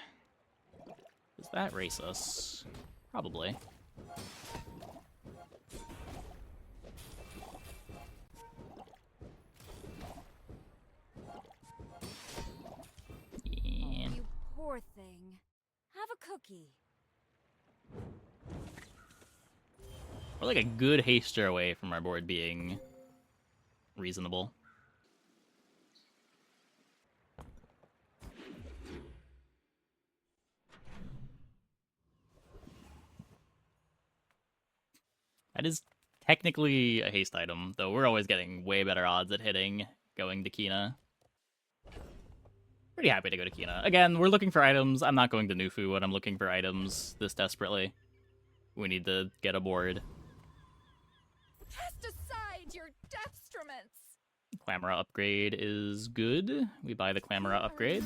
Does that race us? Probably. Yeah. You poor thing. Have a cookie. We're like a good haster away from our board being reasonable. That is technically a haste item, though we're always getting way better odds at hitting going to Kina. Pretty happy to go to Kina. Again, we're looking for items. I'm not going to Nufu when I'm looking for items this desperately. We need to get a board. Cast aside your destruments. Clamora upgrade is good. We buy the Clamora upgrade.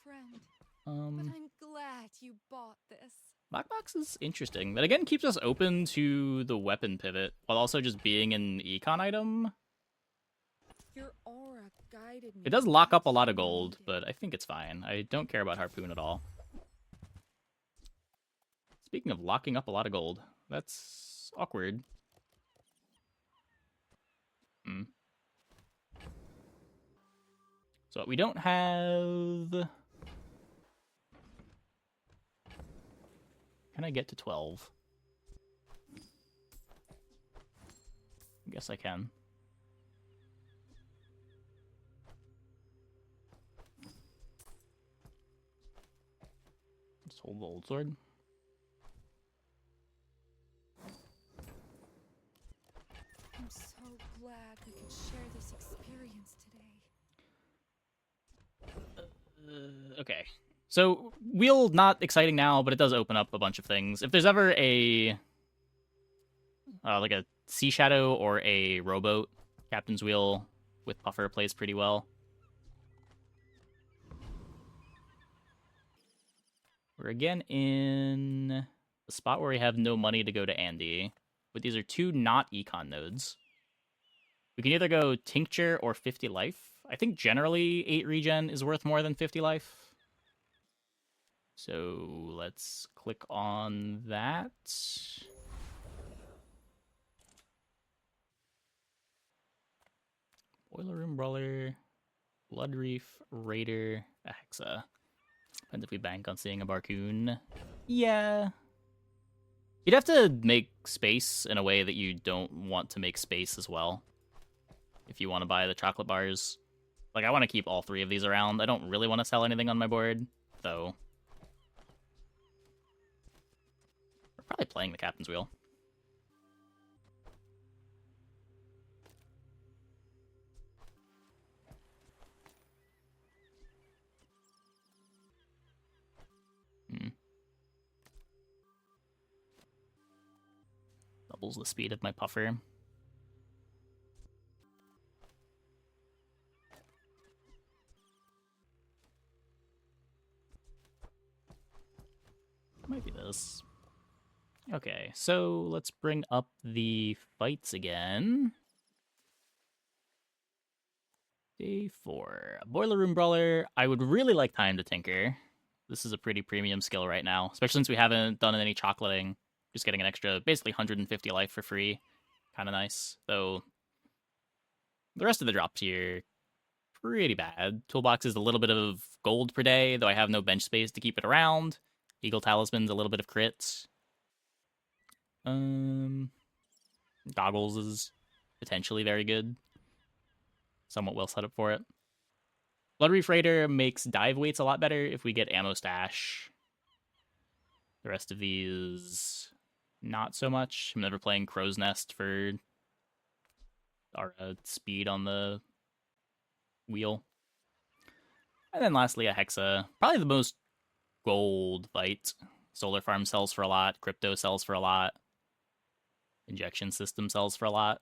Friend, but I'm glad you bought this. Black Box is interesting. That again keeps us open to the weapon pivot while also just being an econ item. Your aura guided me. It does lock up a lot of gold, but I think it's fine. I don't care about Harpoon at all. Speaking of locking up a lot of gold, that's awkward. So we don't have... Can I get to 12? I guess I can. Just hold the old sword. I'm glad we could share this experience today. Okay. So, wheel not exciting now, but it does open up a bunch of things. If there's ever a like a sea shadow or a rowboat, captain's wheel with puffer plays pretty well. We're again in a spot where we have no money to go to Andy, but these are two not econ nodes. We can either go tincture or 50 life. I think generally 8 regen is worth more than 50 life. So let's click on that. Boiler Room Brawler, Blood Reef, Raider, a Hexa. Depends if we bank on seeing a Barcoon. Yeah. You'd have to make space in a way that you don't want to make space as well. If you want to buy the chocolate bars. Like, I want to keep all 3 of these around. I don't really want to sell anything on my board, though. We're probably playing the captain's wheel. Doubles the speed of my puffer. Might be this. Okay, so let's bring up the fights again. Day 4. Boiler Room Brawler. I would really like Time to Tinker. This is a pretty premium skill right now, especially since we haven't done any chocolating. Just getting an extra, basically 150 life for free. Kind of nice. Though, the rest of the drops here, pretty bad. Toolbox is a little bit of gold per day, though I have no bench space to keep it around. Eagle Talisman's a little bit of crits. Goggles is potentially very good. Somewhat well set up for it. Blood Reef Raider makes dive weights a lot better if we get ammo stash. The rest of these, not so much. I'm never playing Crow's Nest for our speed on the wheel. And then lastly, a Hexa. Probably the most gold fight. Solar Farm sells for a lot. Crypto sells for a lot. Injection System sells for a lot.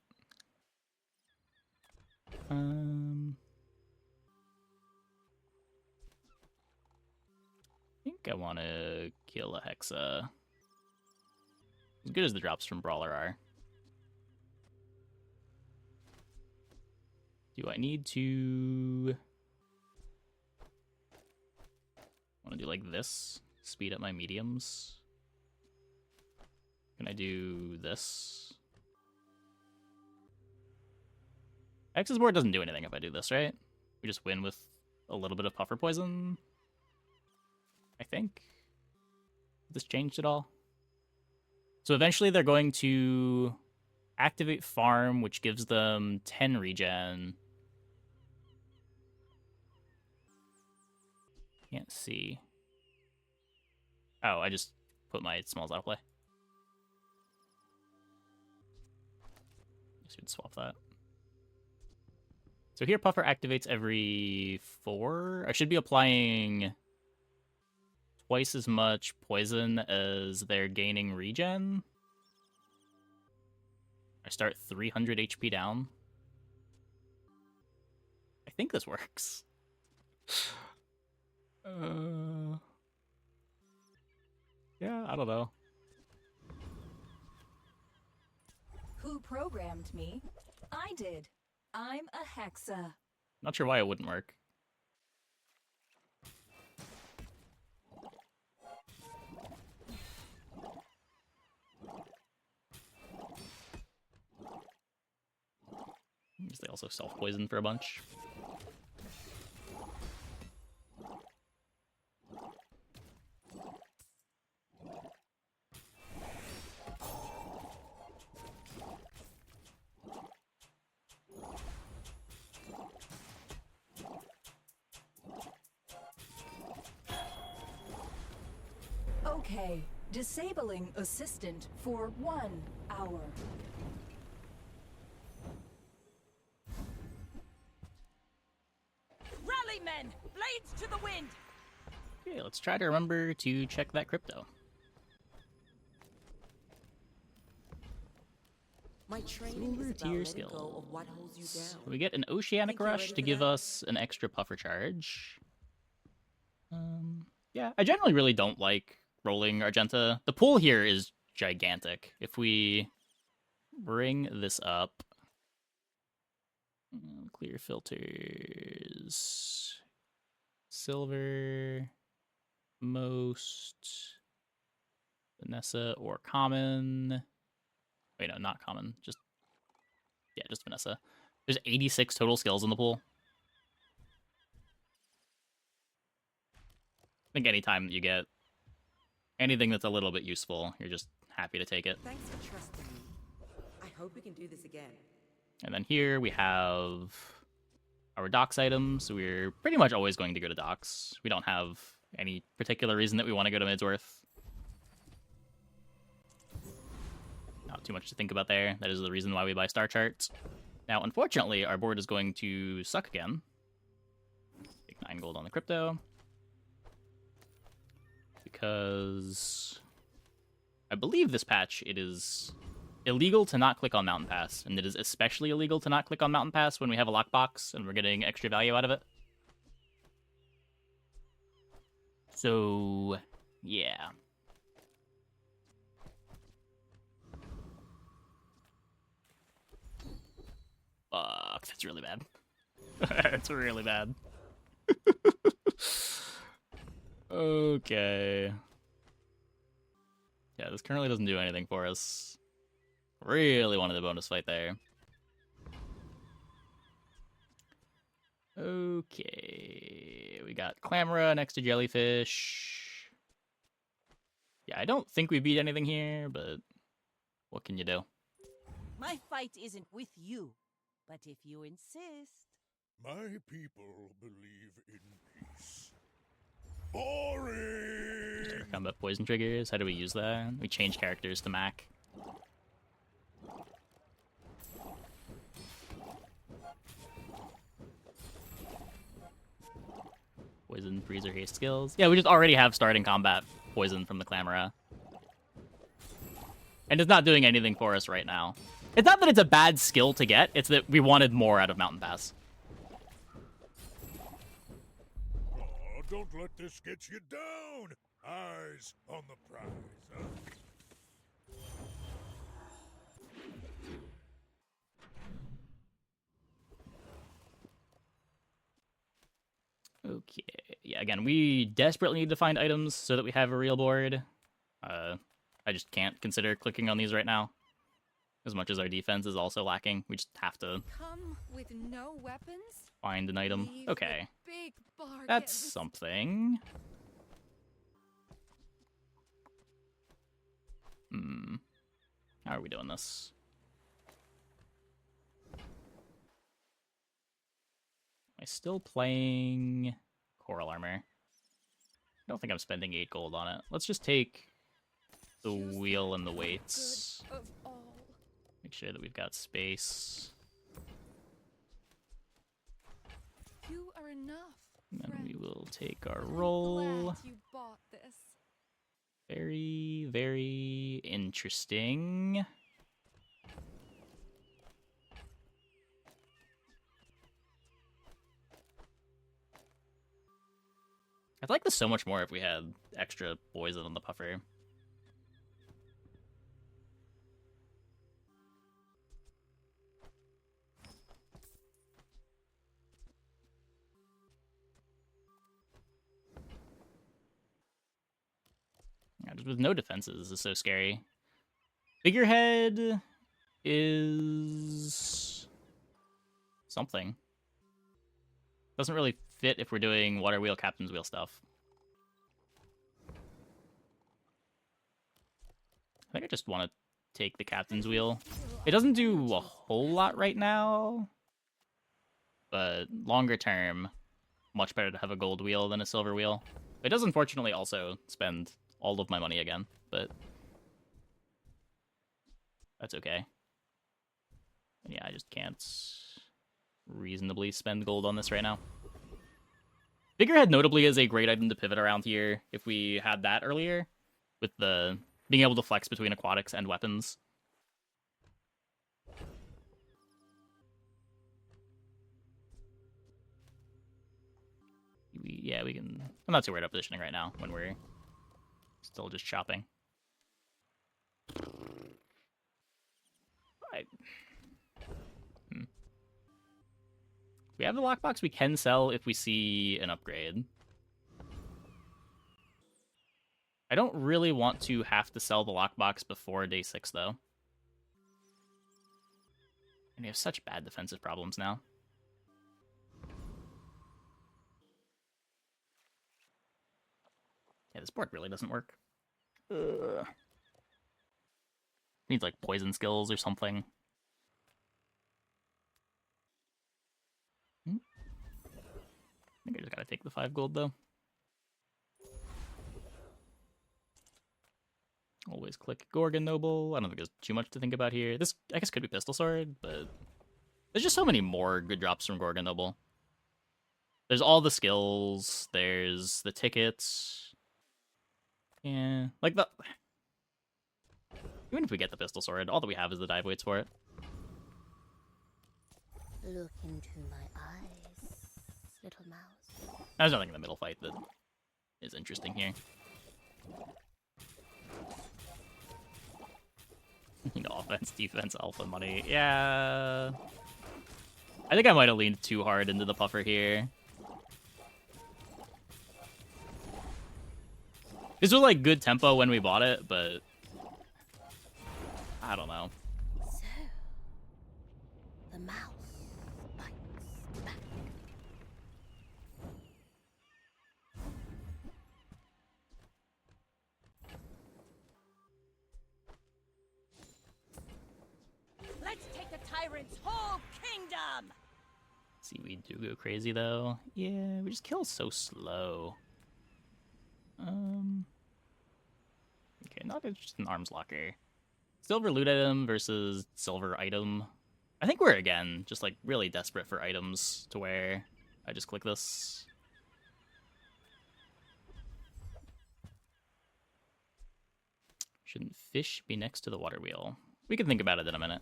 I think I want to kill a Hexa. As good as the drops from Brawler are. Do I need to... want to do like this? Speed up my mediums? Can I do this? Hex's board doesn't do anything if I do this, right? We just win with a little bit of puffer poison. I think. This changed at all? So eventually they're going to activate farm, which gives them 10 regen. Can't see. Oh, I just put my smalls out of play. I should swap that. So here Puffer activates every 4. I should be applying twice as much poison as they're gaining regen. I start 300 HP down. I think this works. Yeah, I don't know. Who programmed me? I did. I'm a Hexa. Not sure why it wouldn't work. They also self-poison for a bunch. Okay, disabling assistant for 1 hour. Ready, men! Blades to the wind! Okay, let's try to remember to check that crypto. My training Silver is about tier letting go skill. of what holds you down. We get an Oceanic Think you're Rush ready to for give that? us an extra puffer charge. Yeah, I generally really don't like rolling Argenta. The pool here is gigantic. If we bring this up, clear filters, silver, most, Vanessa or common. Wait, no, not common. Just Vanessa. There's 86 total skills in the pool. I think anytime you get anything that's a little bit useful, you're just happy to take it. Thanks for trusting me. I hope we can do this again. And then here we have our docks items. We're pretty much always going to go to docks. We don't have any particular reason that we want to go to Midsworth. Not too much to think about there. That is the reason why we buy star charts. Now, unfortunately, our board is going to suck again. Take 9 gold on the crypto. Because I believe this patch, it is illegal to not click on Mountain Pass, and it is especially illegal to not click on Mountain Pass when we have a lockbox and we're getting extra value out of it. So, yeah. Fuck, that's really bad. That's really bad. Okay. Yeah, this currently doesn't do anything for us. Really wanted a bonus fight there. Okay. We got Clamora next to Jellyfish. Yeah, I don't think we beat anything here, but what can you do? My fight isn't with you, but if you insist. My people believe in peace. Boring! Start combat poison triggers. How do we use that? We change characters to Mac. Poison, freezer, haste skills. Yeah, we just already have starting combat poison from the Clamora. And it's not doing anything for us right now. It's not that it's a bad skill to get, it's that we wanted more out of Mountain Pass. Oh, don't let this get you down! Eyes on the prize, huh? Okay, yeah, again, we desperately need to find items so that we have a real board. I just can't consider clicking on these right now. As much as our defense is also lacking, we just have to Come with no weapons? find an item. Leave Okay, with big bargains. that's something. How are we doing this? Am I still playing Coral Armor? I don't think I'm spending 8 gold on it. Let's just take the Choose wheel and the good weights. of all. Make sure that we've got space. You are enough. And then we friend. will take our I'm roll. glad you bought this. Very, very interesting. I'd like this so much more if we had extra poison on the puffer. Yeah, just with no defenses, this is so scary. Figurehead is something. Doesn't really fit if we're doing water wheel, captain's wheel stuff. I think I just want to take the captain's wheel. It doesn't do a whole lot right now, but longer term, much better to have a gold wheel than a silver wheel. It does unfortunately also spend all of my money again, but that's okay. And yeah, I just can't reasonably spend gold on this right now. Figurehead notably is a great item to pivot around here if we had that earlier, with the being able to flex between aquatics and weapons. Yeah, we can... I'm not too worried about positioning right now when we're still just chopping. We have the lockbox we can sell if we see an upgrade. I don't really want to have to sell the lockbox before day 6, though. And we have such bad defensive problems now. Yeah, this board really doesn't work. Needs, like, poison skills or something. I think I just gotta take the 5 gold, though. Always click Gorgon Noble. I don't think there's too much to think about here. This, I guess, could be Pistol Sword, but there's just so many more good drops from Gorgon Noble. There's all the skills. There's the tickets. Yeah, like the... Even if we get the Pistol Sword, all that we have is the dive weights for it. Look into my eyes, little mouse. There's nothing in the middle fight that is interesting here. You know, offense, defense, alpha money. Yeah. I think I might have leaned too hard into the puffer here. This was like good tempo when we bought it, but I don't know. So, the mouse bites back. Let's take the tyrant's whole kingdom! See, we do go crazy though. Yeah, we just kill so slow. Okay, not just an arms locker. Silver loot item versus silver item. I think we're, again, just like really desperate for items to where I just click this. Shouldn't fish be next to the water wheel? We can think about it in a minute.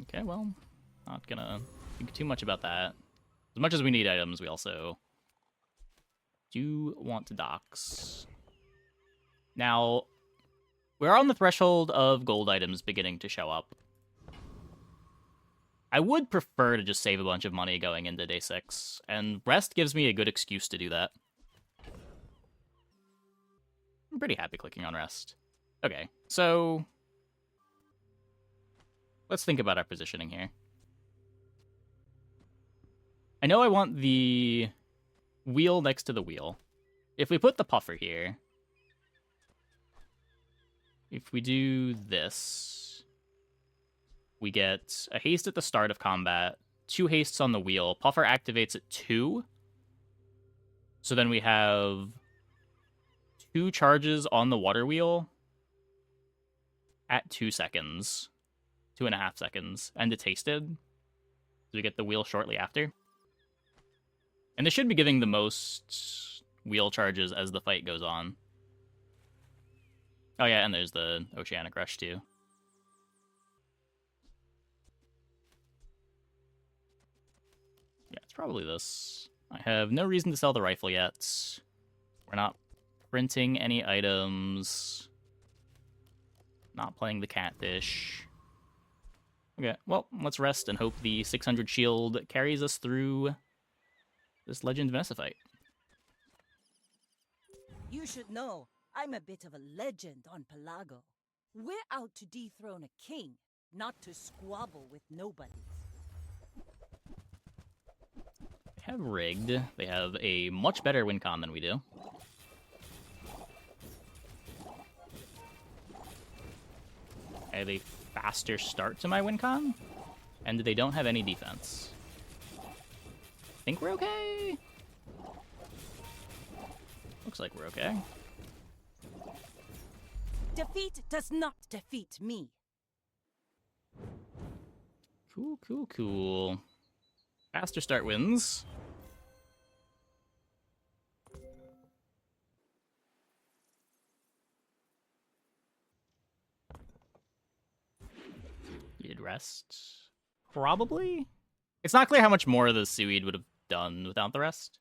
Okay, well, not gonna think too much about that. As much as we need items, we also do want to dox. Now, we're on the threshold of gold items beginning to show up. I would prefer to just save a bunch of money going into day 6, and rest gives me a good excuse to do that. I'm pretty happy clicking on rest. Okay, so let's think about our positioning here. I know I want the wheel next to the wheel. If we put the puffer here, if we do this, we get a haste at the start of combat, 2 hastes on the wheel. Puffer activates at 2. So then we have 2 charges on the water wheel at 2 seconds. 2.5 seconds. And it's hasted. So we get the wheel shortly after. And this should be giving the most wheel charges as the fight goes on. Oh yeah, and there's the Oceanic Rush too. Yeah, it's probably this. I have no reason to sell the rifle yet. We're not printing any items. Not playing the catfish. Okay, well, let's rest and hope the 600 shield carries us through this Legend Vanessa fight. You should know, I'm a bit of a legend on Pelago. We're out to dethrone a king, not to squabble with nobodies. They have rigged. They have a much better win con than we do. I have a faster start to my win con, and they don't have any defense. I think we're okay. Looks like we're okay. Defeat does not defeat me. Cool. Faster start wins. Needed rest. Probably? It's not clear how much more the seaweed would have done without the rest.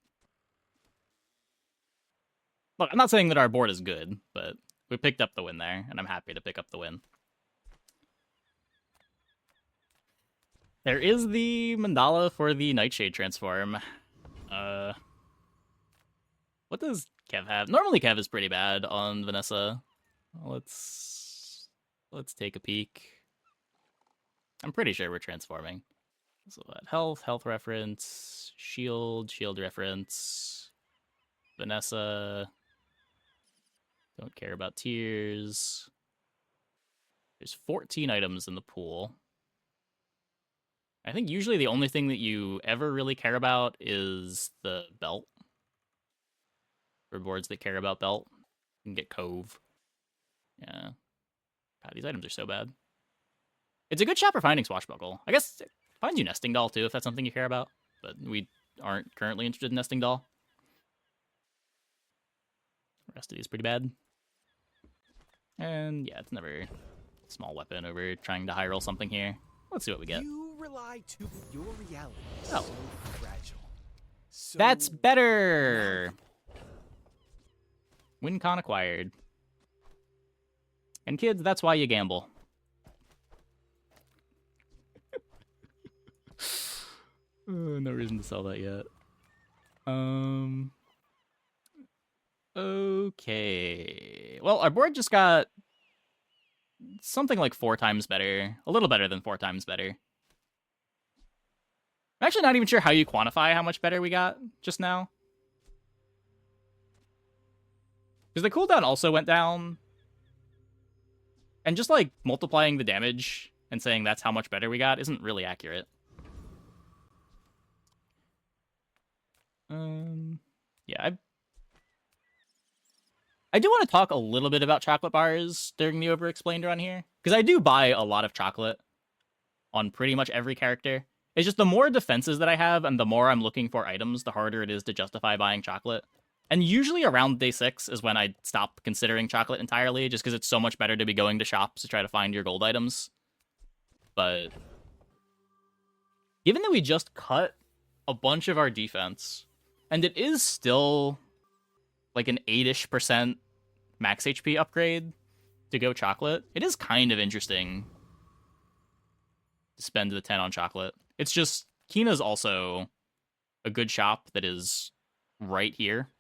Look, I'm not saying that our board is good, but we picked up the win there, and I'm happy to pick up the win. There is the mandala for the Nightshade transform. What does Kev have? Normally Kev is pretty bad on Vanessa. Let's take a peek. I'm pretty sure we're transforming. So that health reference, shield reference. Vanessa. Don't care about tears. There's 14 items in the pool. I think usually the only thing that you ever really care about is the belt. For boards that care about belt, you can get Cove. Yeah. God, these items are so bad. It's a good shop for finding Swashbuckle. I guess it finds you Nesting Doll too, if that's something you care about. But we aren't currently interested in Nesting Doll. The rest of these pretty bad. And yeah, it's never a small weapon over trying to high roll something here. Let's see what we get. You rely too. Your reality is Oh. so fragile. So That's better! Win con acquired. And kids, that's why you gamble. No reason to sell that yet. Okay. Well, our board just got something like 4 times better. A little better than 4 times better. I'm actually not even sure how you quantify how much better we got just now. Because the cooldown also went down. And just like multiplying the damage and saying that's how much better we got isn't really accurate. Yeah, I do want to talk a little bit about chocolate bars during the Overexplained run here. Because I do buy a lot of chocolate on pretty much every character. It's just the more defenses that I have and the more I'm looking for items, the harder it is to justify buying chocolate. And usually around day 6 is when I stop considering chocolate entirely, just because it's so much better to be going to shops to try to find your gold items. But given that we just cut a bunch of our defense, and it is still like an 8-ish% max HP upgrade to go chocolate, it is kind of interesting to spend the 10 on chocolate. It's just, Kina's also a good shop that is right here.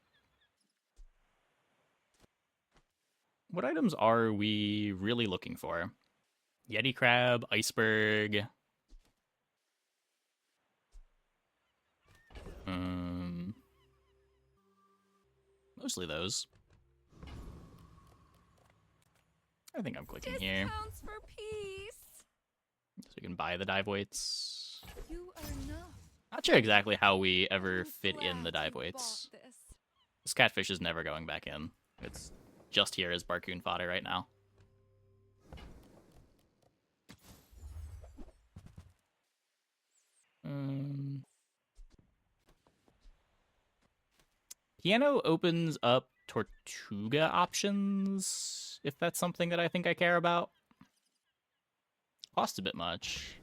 What items are we really looking for? Yeti Crab, Iceberg. Mostly those. I think I'm clicking here. Discounts for peace. So we can buy the dive weights. You are enough. Not sure exactly how we ever I'm fit in the glad dive you weights. bought this. This catfish is never going back in. It's just here as Barcoon fodder right now. Piano opens up Tortuga options, if that's something that I think I care about. Cost a bit much.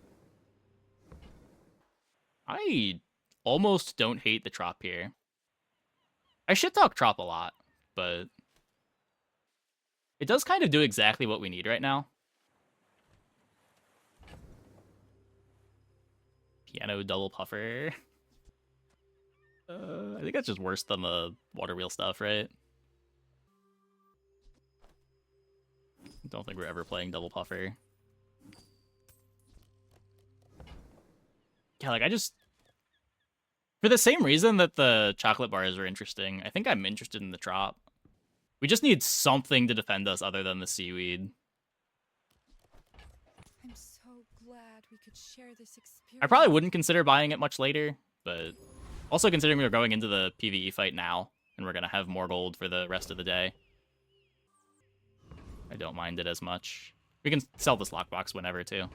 I almost don't hate the Trop here. I shit talk Trop a lot, but it does kind of do exactly what we need right now. Piano double puffer. I think that's just worse than the water wheel stuff, right? Don't think we're ever playing double puffer. Yeah, like I just... For the same reason that the chocolate bars are interesting, I think I'm interested in the Trop. We just need something to defend us other than the seaweed. I'm so glad we could share this experience. I probably wouldn't consider buying it much later, but also considering we're going into the PvE fight now, and we're going to have more gold for the rest of the day, I don't mind it as much. We can sell this lockbox whenever, too.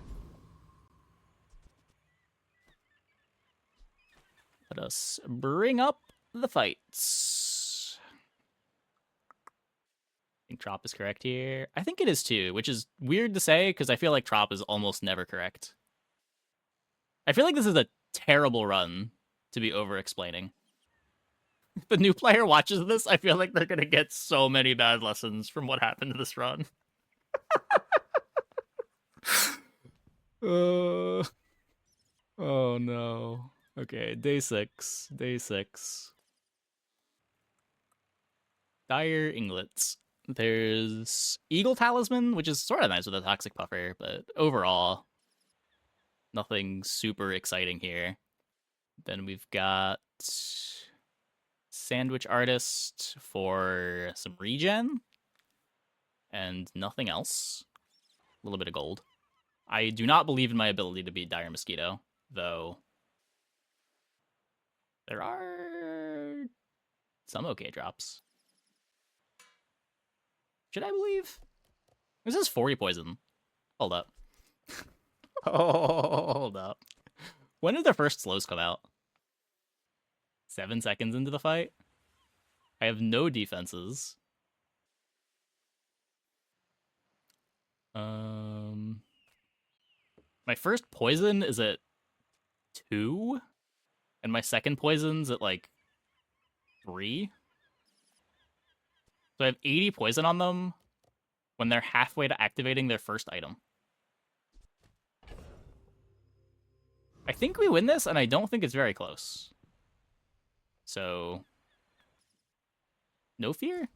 Let us bring up the fights. I think Trop is correct here. I think it is too, which is weird to say because I feel like Trop is almost never correct. I feel like this is a terrible run to be over-explaining. If the new player watches this, I feel like they're going to get so many bad lessons from what happened to this run. Oh no. Okay, day 6. Day 6. Dire Inglets. There's Eagle Talisman, which is sort of nice with a Toxic Puffer, but overall, nothing super exciting here. Then we've got Sandwich Artist for some regen, and nothing else. A little bit of gold. I do not believe in my ability to beat Dire Mosquito, though there are some okay drops. Should I believe? This is 40 poison. Hold up. Hold up. When did the first slows come out? 7 seconds into the fight? I have no defenses. My first poison is at 2, and my second poison's at like 3. So I have 80 poison on them when they're halfway to activating their first item. I think we win this, and I don't think it's very close. So, no fear?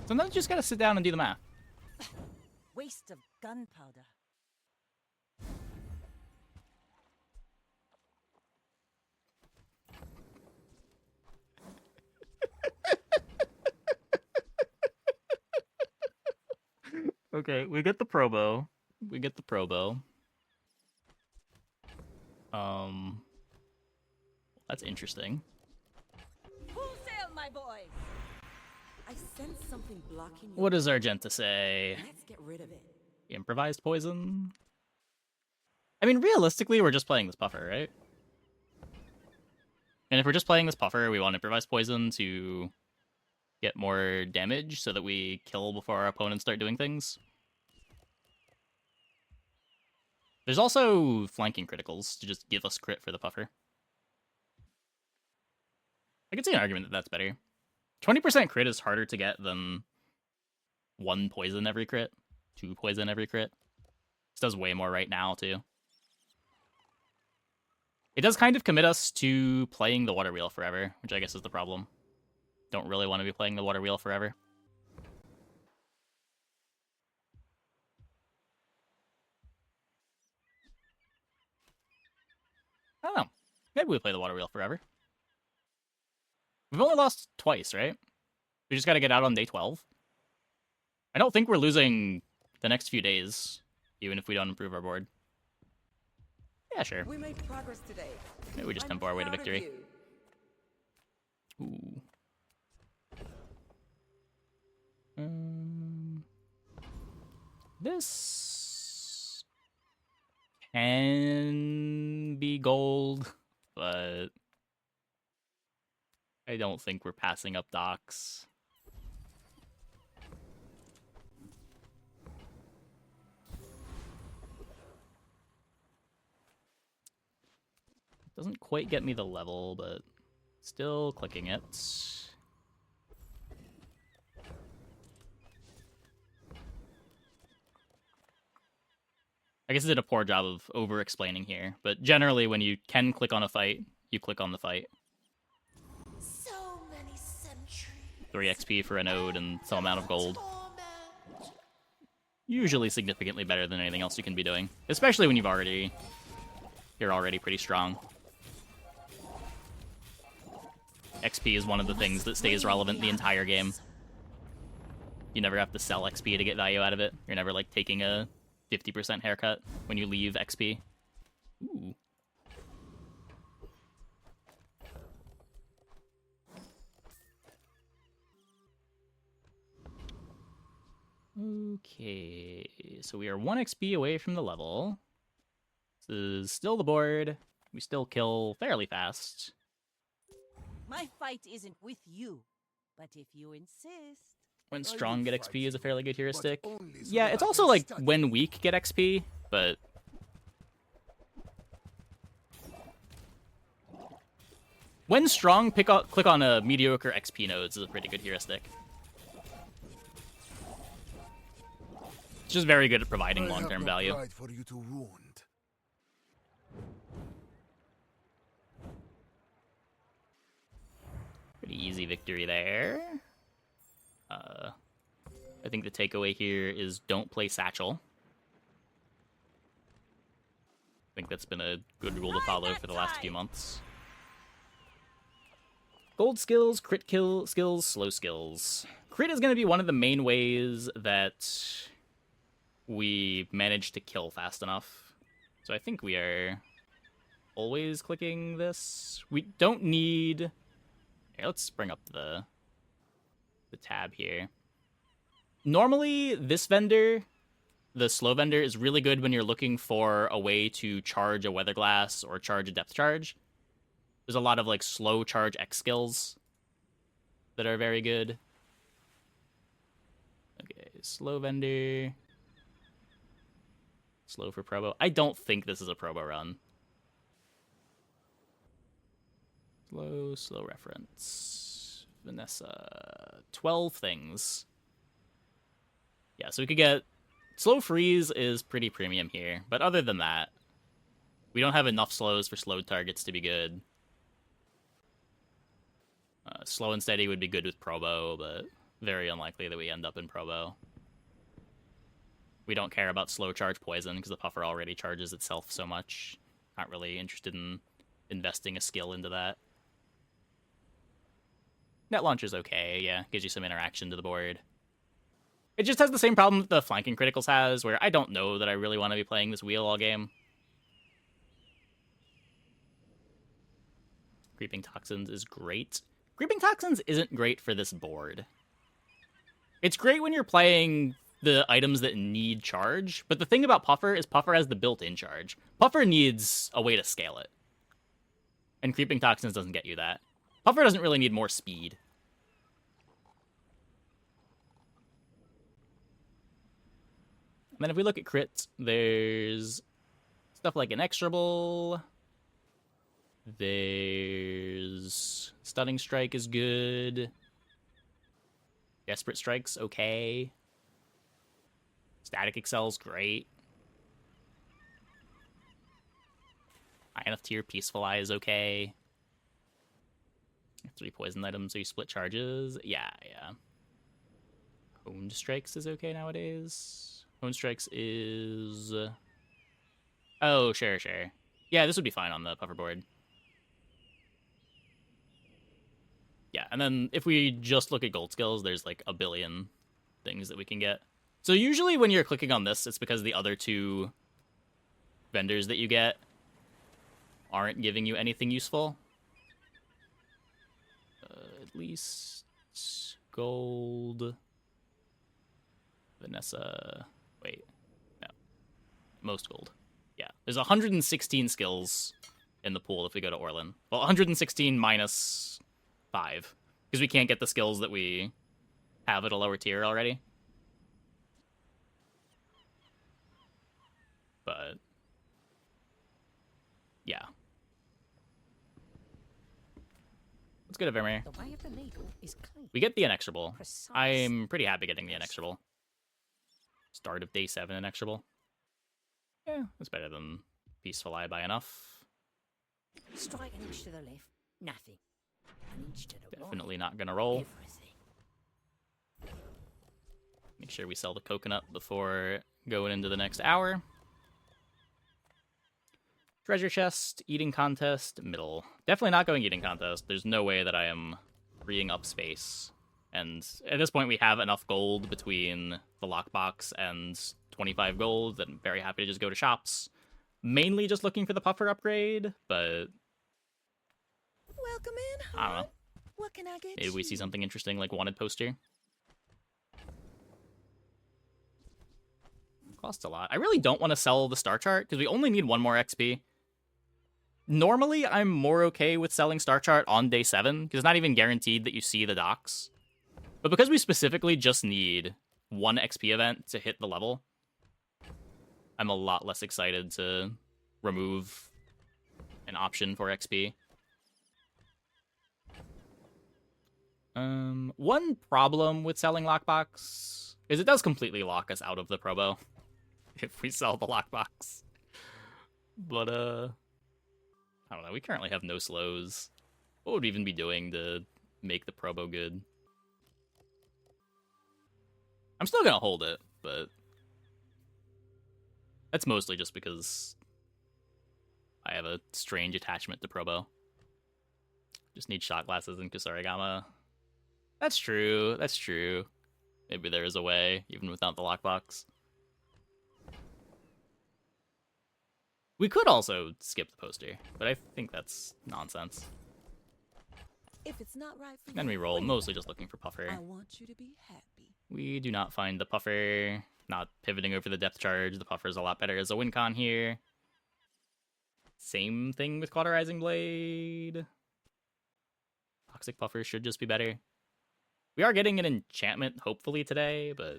Sometimes you just gotta sit down and do the math. Waste of gunpowder. Okay, we get the Pro Bow. We get the Pro Bow. That's interesting. Full sail, my boys! I sense something blocking you. What does Argenta say? Let's get rid of it. Improvised poison? I mean, realistically, we're just playing this puffer, right? And if we're just playing this puffer, we want improvised poison to get more damage so that we kill before our opponents start doing things. There's also flanking criticals to just give us crit for the puffer. I could see an argument that that's better. 20% crit is harder to get than 1 poison every crit, 2 poison every crit. This does way more right now, too. It does kind of commit us to playing the water wheel forever, which I guess is the problem. Don't really want to be playing the water wheel forever. I don't know. Maybe we play the water wheel forever. We've only lost twice, right? We just got to get out on day 12. I don't think we're losing the next few days, even if we don't improve our board. Yeah, sure. We made progress today. Maybe we just I'm tempo our way to proud of victory. you. Ooh. This can be gold, but I don't think we're passing up docks. Doesn't quite get me the level, but still clicking it. I guess I did a poor job of over-explaining here, but generally when you can click on a fight, you click on the fight. So many centuries. 3 XP for a node and some amount of gold. Usually significantly better than anything else you can be doing, especially when you're already pretty strong. XP is one of the things that stays relevant the entire game. You never have to sell XP to get value out of it. You're never like taking a 50% haircut when you leave XP. Ooh. Okay, so we are 1 XP away from the level. This is still the board. We still kill fairly fast. My fight isn't with you, but if you insist. When I strong will get fight XP is a you, fairly good heuristic. only so Yeah, that it's I also can like study. when weak get XP, but when strong, click on a mediocre XP nodes is a pretty good heuristic. It's just very good at providing I have long-term no value. pride for you to wound. Pretty easy victory there. I think the takeaway here is don't play Satchel. I think that's been a good rule to follow for the last few months. Gold skills, crit kill skills, slow skills. Crit is going to be one of the main ways that we manage to kill fast enough. So I think we are always clicking this. We don't need... Here, let's bring up the tab here. Normally, this vendor, the slow vendor, is really good when you're looking for a way to charge a weather glass or charge a depth charge. There's a lot of like slow charge X skills that are very good. Okay, slow vendor. Slow for Probo. I don't think this is a Probo run. Slow reference. Vanessa. 12 things. Yeah, so we could get... Slow freeze is pretty premium here, but other than that, we don't have enough slows for slowed targets to be good. Slow and steady would be good with Probo, but very unlikely that we end up in Probo. We don't care about slow charge poison because the puffer already charges itself so much. Not really interested in investing a skill into that. Net launcher's okay, yeah, gives you some interaction to the board. It just has the same problem that the flanking criticals has, where I don't know that I really want to be playing this wheel all game. Creeping Toxins is great. Creeping Toxins isn't great for this board. It's great when you're playing the items that need charge, but the thing about Puffer is Puffer has the built-in charge. Puffer needs a way to scale it. And Creeping Toxins doesn't get you that. Puffer doesn't really need more speed. And then if we look at crits, there's stuff like Inexorable. There's Stunning Strike is good. Desperate Strike's okay. Static Excel's great. High enough tier Peaceful Eye is okay. 3 poison items, so you split charges. Yeah. Honed Strikes is okay nowadays. Honed Strikes is... Oh, sure. Yeah, this would be fine on the puffer board. Yeah, and then if we just look at gold skills, there's like a billion things that we can get. So usually when you're clicking on this, it's because the other 2 vendors that you get aren't giving you anything useful. At least gold. Vanessa. Wait. No. Most gold. Yeah. There's 116 skills in the pool if we go to Orlin. Well, 116 minus 5. Because we can't get the skills that we have at a lower tier already. But... yeah. Let's go to Vermeer. The way of the needle is clean. We get the Inexorable. Precise. I'm pretty happy getting the Inexorable. Start of day 7 Inexorable. Yeah, that's better than Peaceful Eye by enough. Strike an inch to the left, nothing. An inch to the Definitely not gonna roll. right, everything. Make sure we sell the coconut before going into the next hour. Treasure chest, eating contest, middle. Definitely not going eating contest. There's no way that I am freeing up space. And at this point, we have enough gold between the lockbox and 25 gold, then I'm very happy to just go to shops. Mainly just looking for the puffer upgrade, but Welcome in, I don't know. What can I get Maybe we see something interesting like wanted poster. Costs a lot. I really don't want to sell the star chart because we only need 1 more XP. Normally, I'm more okay with selling star chart on day 7 because it's not even guaranteed that you see the docks. But because we specifically just need 1 XP event to hit the level, I'm a lot less excited to remove an option for XP. One problem with selling lockbox is it does completely lock us out of the probo if we sell the lockbox. But, I don't know, we currently have no slows. What would we even be doing to make the probo good? I'm still gonna hold it, but that's mostly just because I have a strange attachment to probo. Just need shot glasses and Kusarigama. That's true, that's true. Maybe there is a way, even without the lockbox. We could also skip the poster, but I think that's nonsense. If it's not right for Then we roll, mostly just looking for puffer. I want you to be happy. We do not find the puffer. Not pivoting over the depth charge. The puffer is a lot better as a win con here. Same thing with Cauterizing Blade. Toxic puffer should just be better. We are getting an enchantment, hopefully, today, but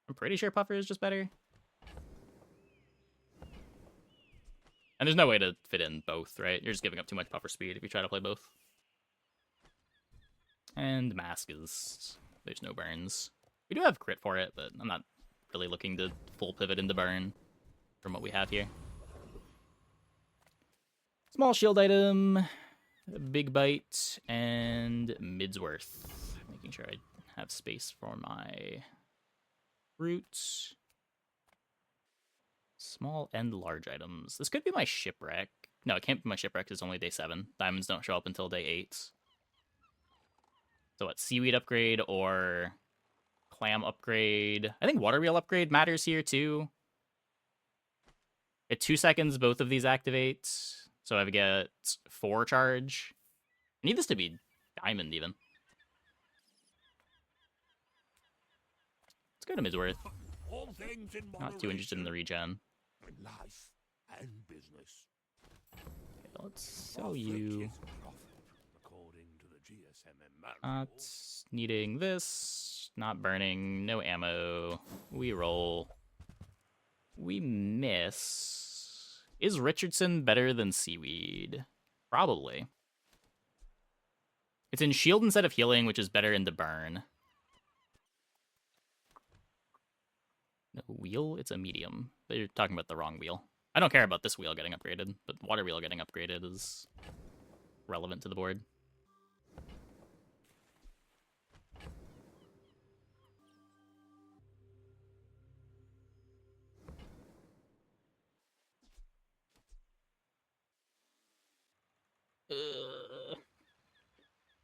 I'm pretty sure puffer is just better. And there's no way to fit in both, right? You're just giving up too much puffer speed if you try to play both. And mask is... there's no burns. We do have crit for it, but I'm not really looking to full pivot into burn from what we have here. Small shield item, big bite, and Midsworth. Making sure I have space for my roots. Small and large items. This could be my Shipwreck. No, it can't be my Shipwreck. It's only day 7. Diamonds don't show up until day 8. So what, seaweed upgrade or clam upgrade? I think water wheel upgrade matters here too. At 2 seconds, both of these activate. So I get 4 charge. I need this to be diamond even. Let's go to Midsworth. All things in Not too interested in the regen. life and business. Okay, let's sell you. According to the GSMM Not manual. needing this. Not burning. No ammo. We roll. We miss. Is Richardson better than Seaweed? Probably. It's in shield instead of healing, which is better into burn. No wheel? It's a medium. But you're talking about the wrong wheel. I don't care about this wheel getting upgraded, but water wheel getting upgraded is relevant to the board.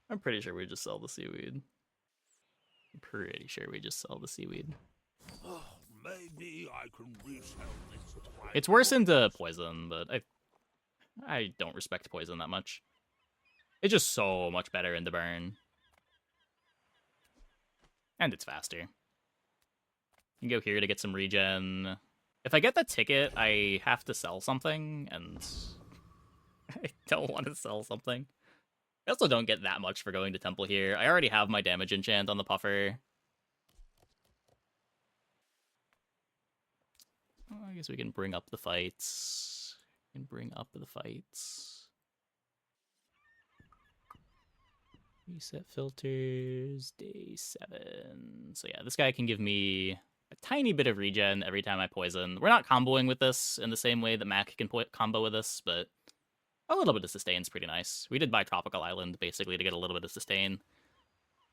I'm pretty sure we just sell the seaweed. I'm pretty sure we just sell the seaweed. Oh, maybe I can resell this time. It's worse into poison, but I don't respect poison that much. It's just so much better into burn. And it's faster. You can go here to get some regen. If I get the ticket, I have to sell something, and I don't want to sell something. I also don't get that much for going to temple here. I already have my damage enchant on the puffer. Well, I guess we can bring up the fights. Reset filters, day 7. So yeah, this guy can give me a tiny bit of regen every time I poison. We're not comboing with this in the same way that Mac can combo with us, but a little bit of sustain's pretty nice. We did buy Tropical Island, basically, to get a little bit of sustain.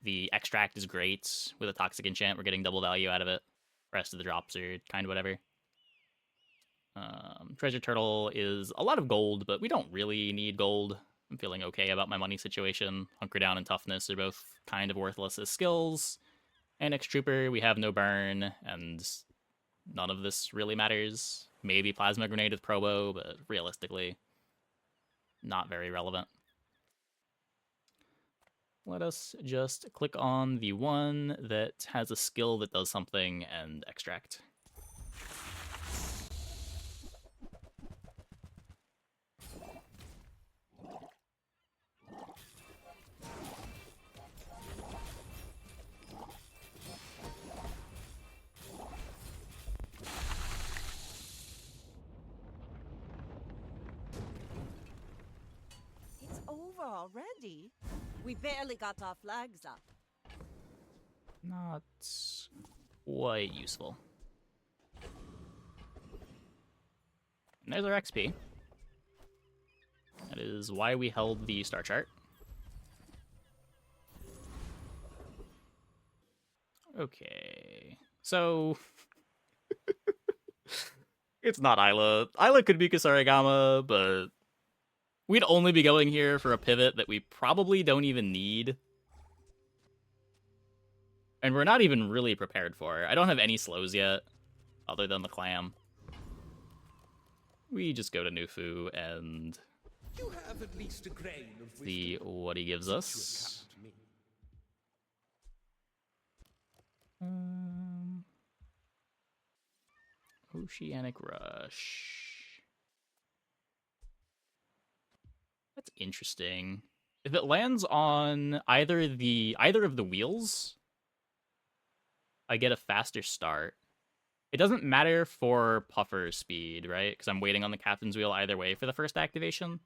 The extract is great. With a Toxic Enchant, we're getting double value out of it. The rest of the drops are kind of whatever. Treasure Turtle is a lot of gold, but we don't really need gold. I'm feeling okay about my money situation. Hunker Down and Toughness are both kind of worthless as skills. Annex Trooper, we have no burn, and none of this really matters. Maybe Plasma Grenade with Probo, but realistically, not very relevant. Let us just click on the one that has a skill that does something and extract. It's over already. We barely got our flags up. Not quite useful. And there's our XP. That is why we held the star chart. Okay. So... it's not Isla. Isla could be Kusarigama, but... we'd only be going here for a pivot that we probably don't even need. And we're not even really prepared for. I don't have any slows yet, other than the clam. We just go to Nufu and You have at least a grain of see wisdom. what he gives us. Oceanic Rush. That's interesting. If it lands on either of the wheels, I get a faster start. It doesn't matter for puffer speed, right? Because I'm waiting on the captain's wheel either way for the first activation.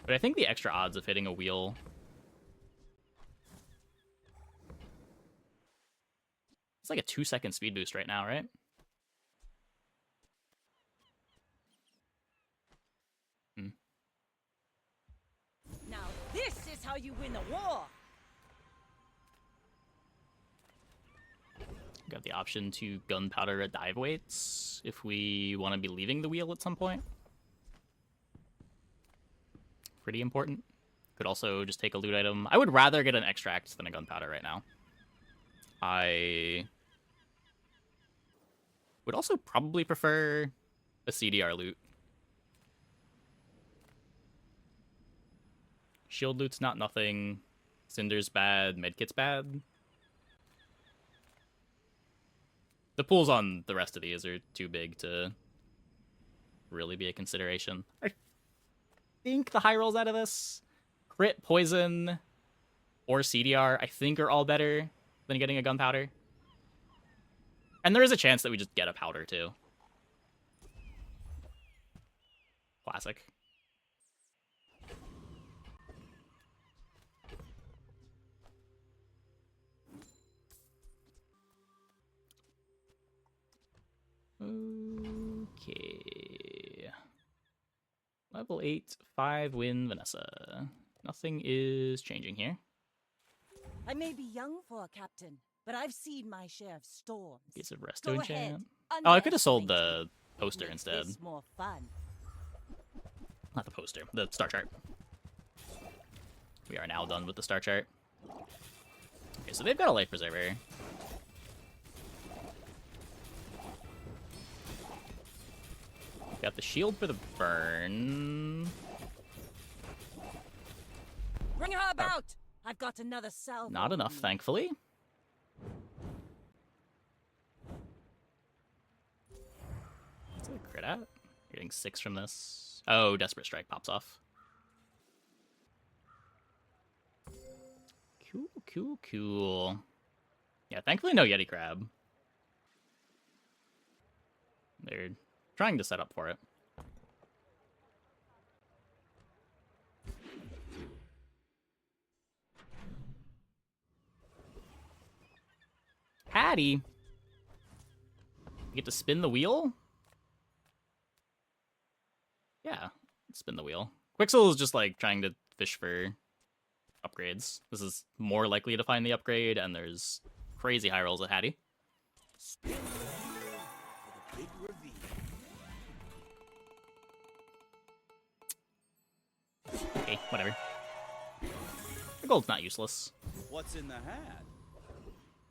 But I think the extra odds of hitting a wheel... it's like a 2-second speed boost right now, right? Now this is how you win a war. Got the option to gunpowder at dive weights if we want to be leaving the wheel at some point. Pretty important. Could also just take a loot item. I would rather get an extract than a gunpowder right now. I would also probably prefer a CDR loot. Shield loot's not nothing. Cinder's bad. Medkit's bad. The pools on the rest of these are too big to really be a consideration. I think the high rolls out of this, crit, poison, or CDR, I think are all better than getting a gunpowder. And there is a chance that we just get a powder too. Classic. Okay. Level 8, 5 win Vanessa. Nothing is changing here. I may be young for a captain, but I've seen my share of storms. Piece of resto Go enchant. ahead, Oh, I could have sold underestimate the poster Make instead. this more fun. Not the poster, the star chart. We are now done with the star chart. Okay, so they've got a life preserver. Got the shield for the burn. Bring her about! I've got another salvo. Not enough, thankfully. What's the crit at? You're getting 6 from this. Oh, Desperate Strike pops off. Cool, cool, cool. Yeah, thankfully no Yeti Crab. They're trying to set up for it. Hattie! You get to spin the wheel? Yeah, spin the wheel. Quixel is just like trying to fish for upgrades. This is more likely to find the upgrade, and there's crazy high rolls at Hattie. Spin the wheel for the big reveal. Okay, whatever. gold's not useless. What's in the hat?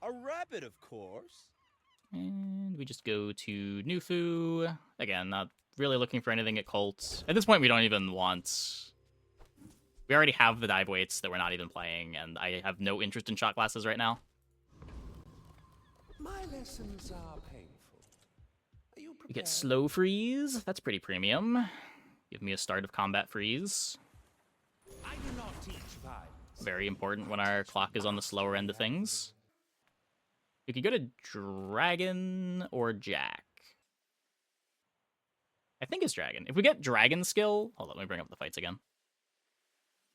A rabbit, of course. And we just go to Nufu. Again, not really looking for anything at Colt. At this point, we don't even want... We already have the dive weights that we're not even playing, and I have no interest in shot glasses right now. My lessons are painful. Are you We prepared? get slow freeze. That's pretty premium. Give me a start of combat freeze. I do not teach violence. Very important when our clock is on the slower end of things. We could go to Dragon or Jack. I think it's Dragon. If we get Dragon skill... Hold on, let me bring up the fights again.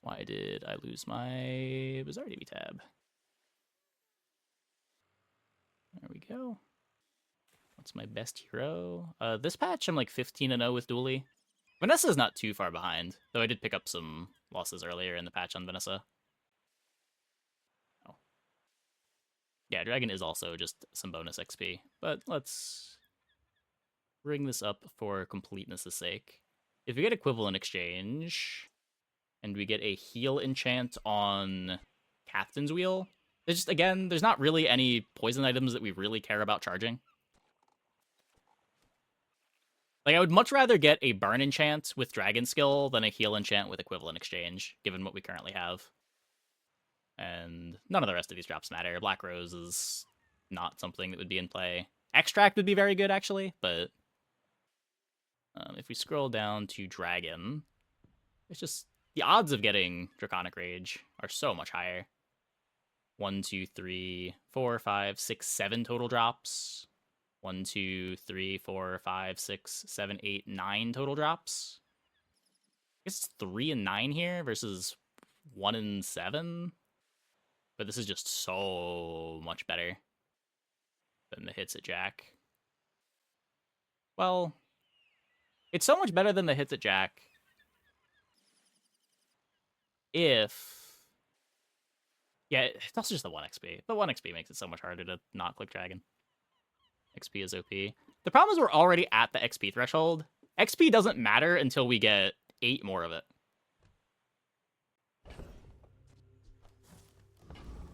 Why did I lose my Bazaar DB tab? There we go. What's my best hero? This patch, I'm like 15-0 with Dooley. Vanessa's not too far behind, though I did pick up some losses earlier in the patch on Vanessa. Oh. Yeah, Dragon is also just some bonus XP, but let's bring this up for completeness' sake. If we get Equivalent Exchange, and we get a heal enchant on Captain's Wheel, there's just, again, there's not really any poison items that we really care about charging. Like, I would much rather get a burn enchant with dragon skill than a heal enchant with equivalent exchange, given what we currently have. And none of the rest of these drops matter. Black Rose is not something that would be in play. Extract would be very good, actually, but if we scroll down to dragon, it's just the odds of getting Draconic Rage are so much higher. 1, 2, 3, 4, 5, 6, 7 total drops. 1, 2, 3, 4, 5, 6, 7, 8, 9 total drops. I guess it's 3 and 9 here versus 1 and 7. But this is just so much better than the hits at Jack. Well, it's so much better than the hits at Jack if... Yeah, it's also just the 1 XP. The 1 XP makes it so much harder to not click Dragon. XP is OP. The problem is we're already at the XP threshold. XP doesn't matter until we get 8 more of it.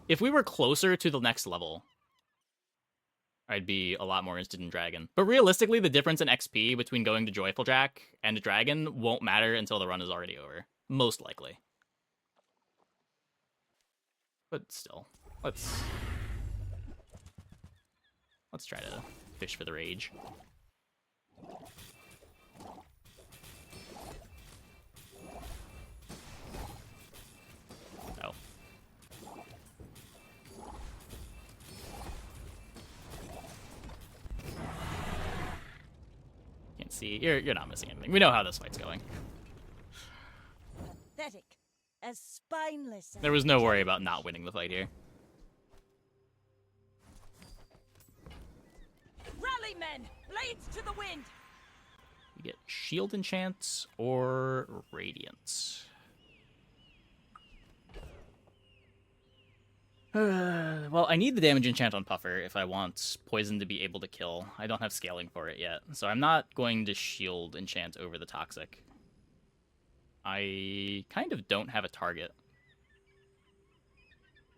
If we were closer to the next level, I'd be a lot more interested in Dragon. But realistically, the difference in XP between going to Joyful Jack and Dragon won't matter until the run is already over. Most likely. But still, let's try to fish for the rage. Oh. Can't see. You're not missing anything. We know how this fight's going. Pathetic. As spineless as There was no worry about not winning the fight here. Rally, men! Blades to the wind! We get Shield Enchant or Radiance. Well, I need the damage enchant on Puffer if I want Poison to be able to kill. I don't have scaling for it yet, so I'm not going to Shield Enchant over the Toxic. I kind of don't have a target.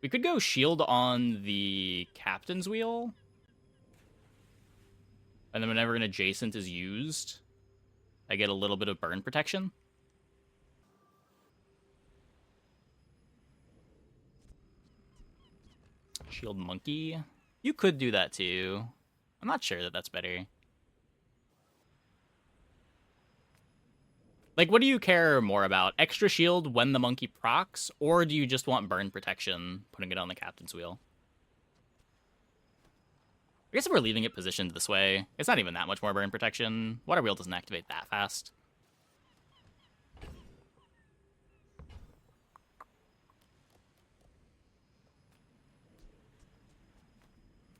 We could go Shield on the Captain's Wheel. And then whenever an adjacent is used, I get a little bit of burn protection. Shield Monkey. You could do that too. I'm not sure that that's better. Like, what do you care more about? Extra shield when the monkey procs, or do you just want burn protection, putting it on the Captain's Wheel? I guess if we're leaving it positioned this way, it's not even that much more burn protection. Water Wheel doesn't activate that fast.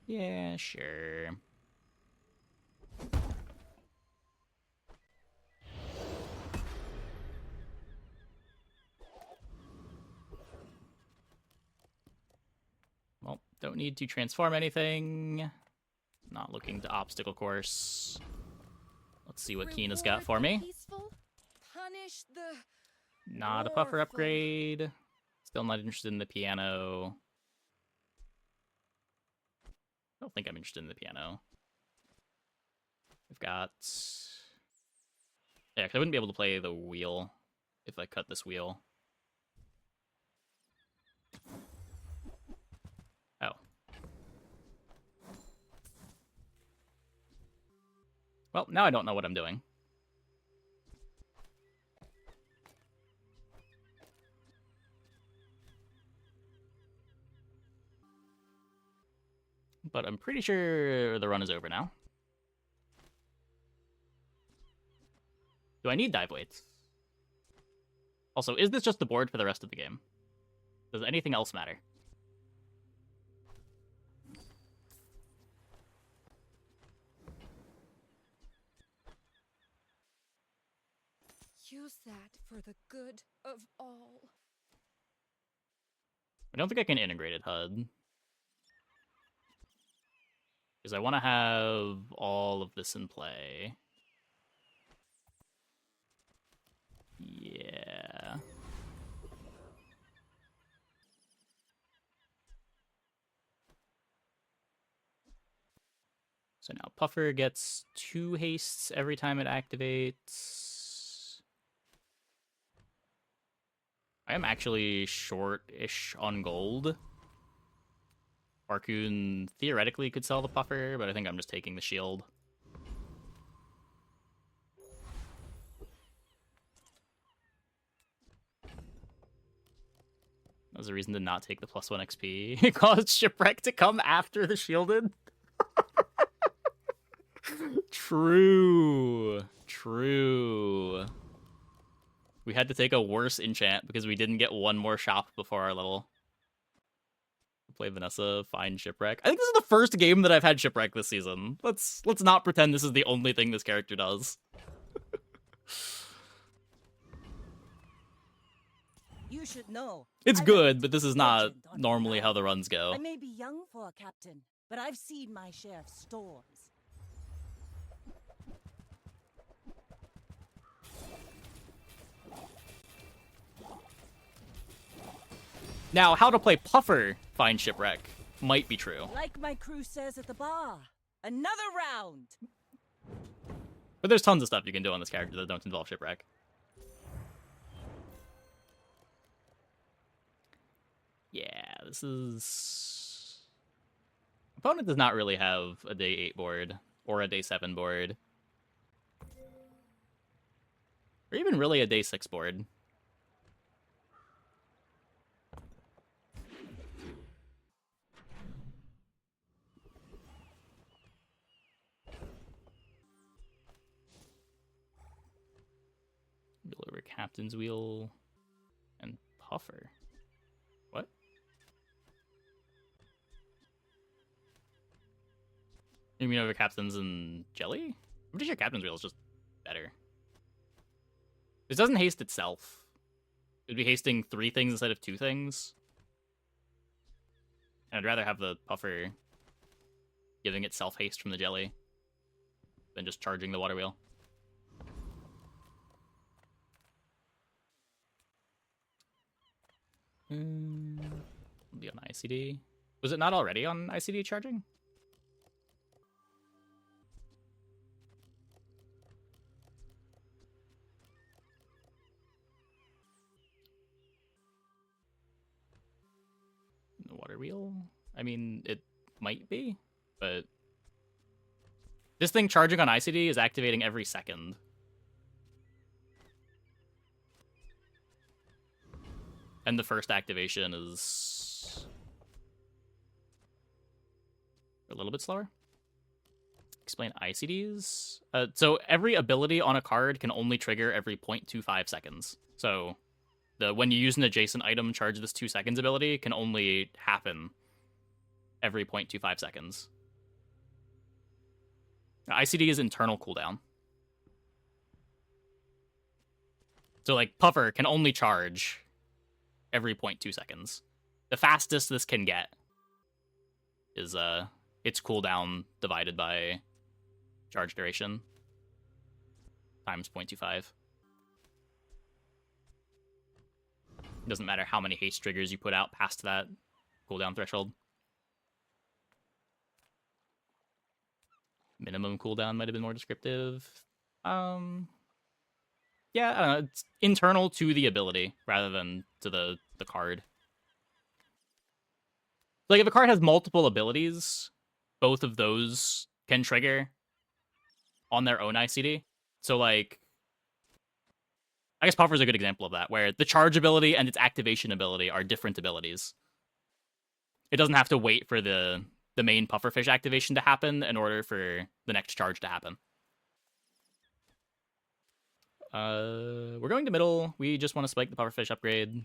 Yeah, sure. Well, don't need to transform anything. Not looking to obstacle course. Let's see what Keena's got for me. Peaceful, punish the Not a puffer upgrade. Still not interested in the piano. I don't think I'm interested in the piano. We've got... Yeah, 'cause I wouldn't be able to play the wheel if I cut this wheel. Oh. Well, now I don't know what I'm doing. But I'm pretty sure the run is over now. Do I need dive weights? Also, is this just the board for the rest of the game? Does anything else matter? Use that for the good of all. I don't think I can integrate it, HUD. Because I want to have all of this in play. Yeah. So now Puffer gets 2 hastes every time it activates. I am actually short-ish on gold. Barcoon theoretically could sell the Puffer, but I think I'm just taking the shield. That was a reason to not take the +1 XP. It caused Shipwreck to come after the shielded. True. True. We had to take a worse enchant because we didn't get one more shop before our level. Play Vanessa, find Shipwreck. I think this is the first game that I've had Shipwreck this season. Let's not pretend this is the only thing this character does. You should know. It's I'm a good, but this is not legend on normally how Bazaar. the runs go. I may be young for a captain, but I've seen my share of storms. Now, how to play Puffer, find Shipwreck, might be true. Like my crew says at the bar, another round. But there's tons of stuff you can do on this character that don't involve Shipwreck. Yeah, this is... Opponent does not really have a day 8 board, or a day 7 board. Or even really a day 6 board. Deliver Captain's Wheel and Puffer. What? You mean over Captains and Jelly? I'm pretty sure Captain's Wheel is just better. This doesn't haste itself. It'd be hasting 3 things instead of 2 things. And I'd rather have the Puffer giving itself haste from the Jelly than just charging the Water Wheel. It'll be on ICD. Was it not already on ICD charging? The water wheel? I mean, it might be, but this thing charging on ICD is activating every second. And the first activation is a little bit slower. Explain ICDs. So every ability on a card can only trigger every 0.25 seconds. So when you use an adjacent item, charge this 2 seconds ability can only happen every 0.25 seconds. Now, ICD is internal cooldown. So like Puffer can only charge every 0.2 seconds. The fastest this can get is its cooldown divided by charge duration times 0.25. It doesn't matter how many haste triggers you put out past that cooldown threshold. Minimum cooldown might have been more descriptive. Yeah, I don't know. It's internal to the ability rather than to the card. Like, if a card has multiple abilities, both of those can trigger on their own ICD. So, like, I guess Puffer's a good example of that, where the charge ability and its activation ability are different abilities. It doesn't have to wait for the main Pufferfish activation to happen in order for the next charge to happen. We're going to middle. We just want to spike the Pufferfish upgrade.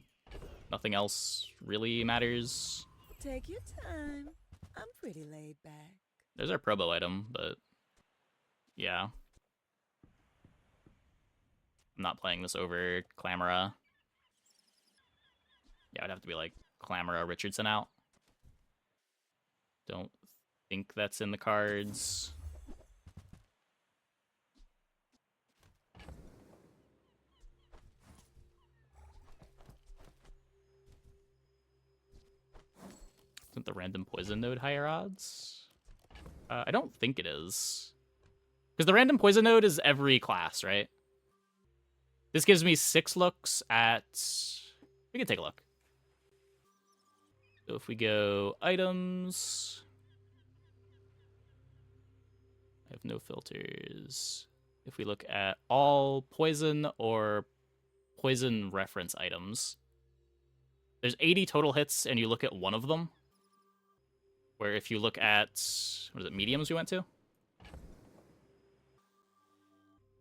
Nothing else really matters. Take your time. I'm pretty laid back. There's our Probo item, but yeah. I'm not playing this over Clamora. Yeah, it'd have to be like Clamora Richardson out. Don't think that's in the cards. Isn't the random poison node higher odds? I don't think it is. Because the random poison node is every class, right? This gives me 6 looks at... We can take a look. So if we go items... I have no filters. If we look at all poison or poison reference items, there's 80 total hits and you look at one of them. Where if you look at, what is it, mediums we went to?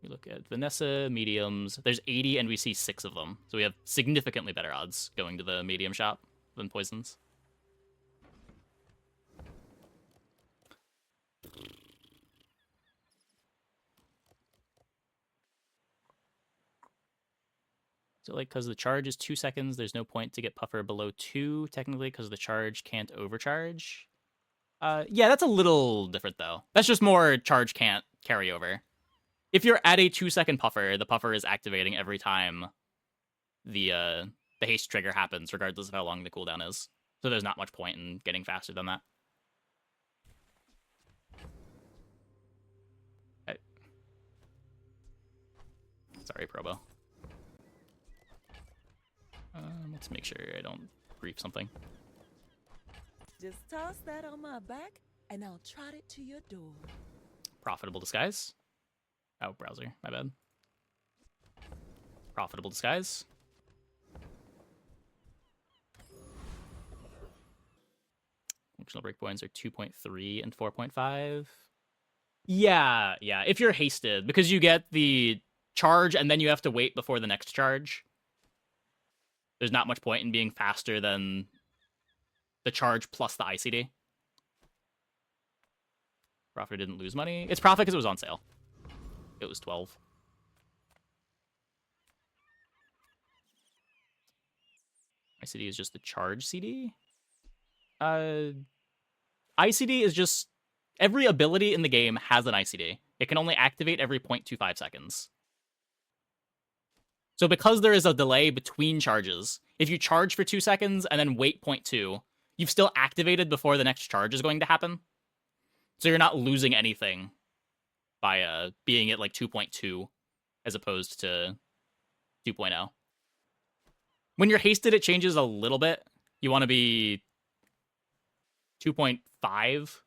We look at Vanessa, mediums. There's 80 and we see 6 of them. So we have significantly better odds going to the medium shop than poisons. So, like, because the charge is 2 seconds, there's no point to get Puffer below 2, technically, because the charge can't overcharge. Yeah, that's a little different, though. That's just more charge can't carry over. If you're at a 2-second Puffer, the Puffer is activating every time the haste trigger happens, regardless of how long the cooldown is. So there's not much point in getting faster than that. Sorry, Probo. Let's make sure I don't grief something. Just toss that on my back, and I'll trot it to your door. Profitable Disguise. Oh, browser. My bad. Profitable Disguise. Functional breakpoints are 2.3 and 4.5. Yeah. If you're hasted, because you get the charge and then you have to wait before the next charge, there's not much point in being faster than the charge plus the ICD. Profit didn't lose money. It's profit because it was on sale. It was 12. ICD is just the charge CD. ICD is just... Every ability in the game has an ICD. It can only activate every 0.25 seconds. So because there is a delay between charges, if you charge for 2 seconds and then wait 0.2, you've still activated before the next charge is going to happen. So you're not losing anything by being at like 2.2 as opposed to 2.0. When you're hasted, it changes a little bit. You want to be 2.5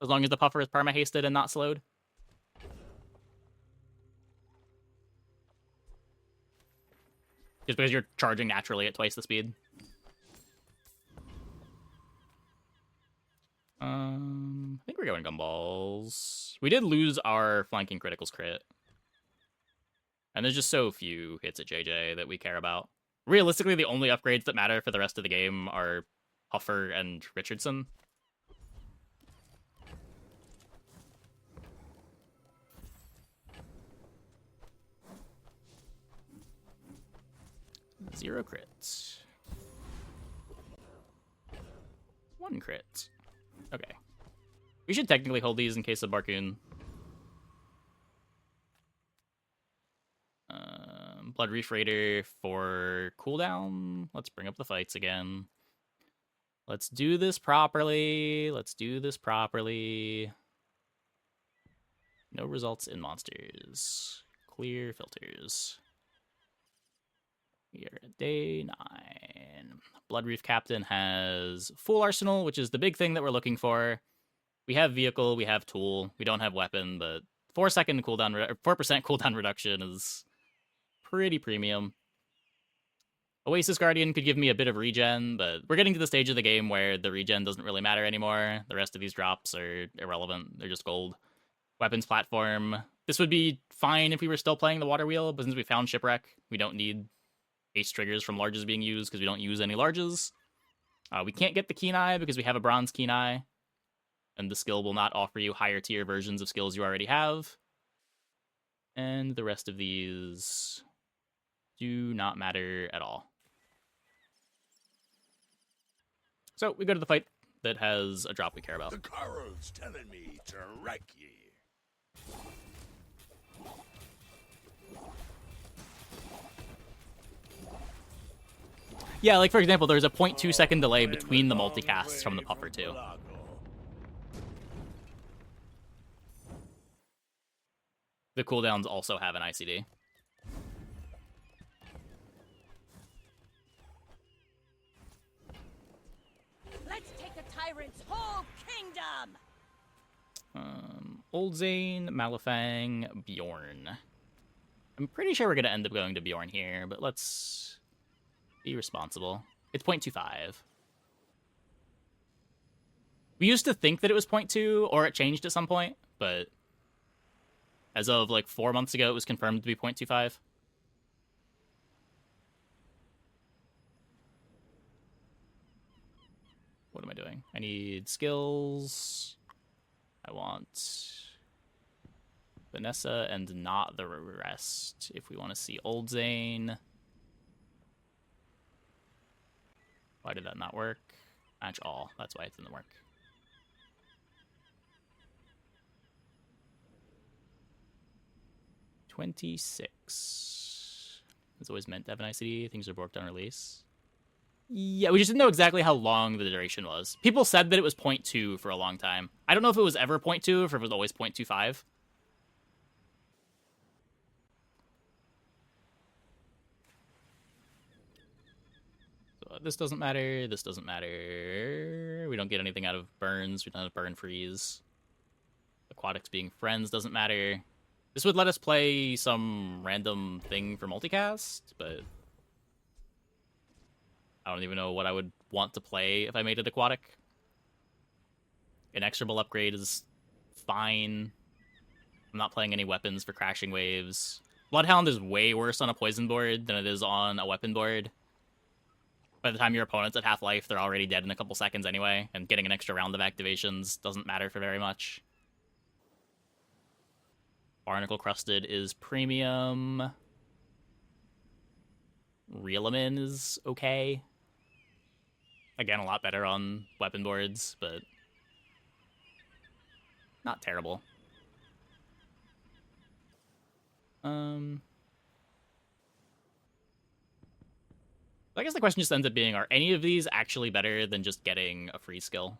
as long as the Puffer is perma-hasted and not slowed. Just because you're charging naturally at twice the speed. I think we're going gumballs. We did lose our flanking criticals crit. And there's just so few hits at JJ that we care about. Realistically, the only upgrades that matter for the rest of the game are Puffer and Richardson. Zero crits. 1 crit. Okay. We should technically hold these in case of Barcoon. Blood Reef Raider for cooldown. Let's bring up the fights again. Let's do this properly. Let's do this properly. No results in monsters. Clear filters. We are at day 9. Blood Reef Captain has full arsenal, which is the big thing that we're looking for. We have vehicle, we have tool, we don't have weapon, but 4% cooldown reduction is pretty premium. Oasis Guardian could give me a bit of regen, but we're getting to the stage of the game where the regen doesn't really matter anymore. The rest of these drops are irrelevant. They're just gold. Weapons platform. This would be fine if we were still playing the water wheel, but since we found Shipwreck, we don't need haste triggers from larges being used because we don't use any larges. We can't get the keen eye because we have a bronze keen eye, and the skill will not offer you higher tier versions of skills you already have. And the rest of these do not matter at all. So we go to the fight that has a drop we care about. The coral's telling me to wreck ye. Yeah, like for example, there's a 0.2 second delay between the multicasts from the puffer too. The cooldowns also have an ICD. Let's take the tyrant's whole kingdom! Old Zane, Malifang, Bjorn. I'm pretty sure we're going to end up going to Bjorn here, but let's be responsible. It's 0.25. We used to think that it was 0.2, or it changed at some point, but as of like 4 months ago, it was confirmed to be 0.25. What am I doing? I need skills. I want Vanessa and not the rest if we want to see Old Zane. Why did that not work? Match all. That's why it didn't work. $26. It's always meant to have an ICD. Things are borked on release. Yeah, we just didn't know exactly how long the duration was. People said that it was 0.2 for a long time. I don't know if it was ever 0.2 or if it was always 0.25. So this doesn't matter. This doesn't matter. We don't get anything out of burns. We don't have burn freeze. Aquatics being friends doesn't matter. This would let us play some random thing for multicast, but I don't even know what I would want to play if I made it aquatic. Inexorable upgrade is fine. I'm not playing any weapons for crashing waves. Bloodhound is way worse on a poison board than it is on a weapon board. By the time your opponent's at half life, they're already dead in a couple seconds anyway, and getting an extra round of activations doesn't matter for very much. Barnacle Crusted is premium. Reelamin is okay. Again, a lot better on weapon boards, but not terrible. I guess the question just ends up being, are any of these actually better than just getting a free skill?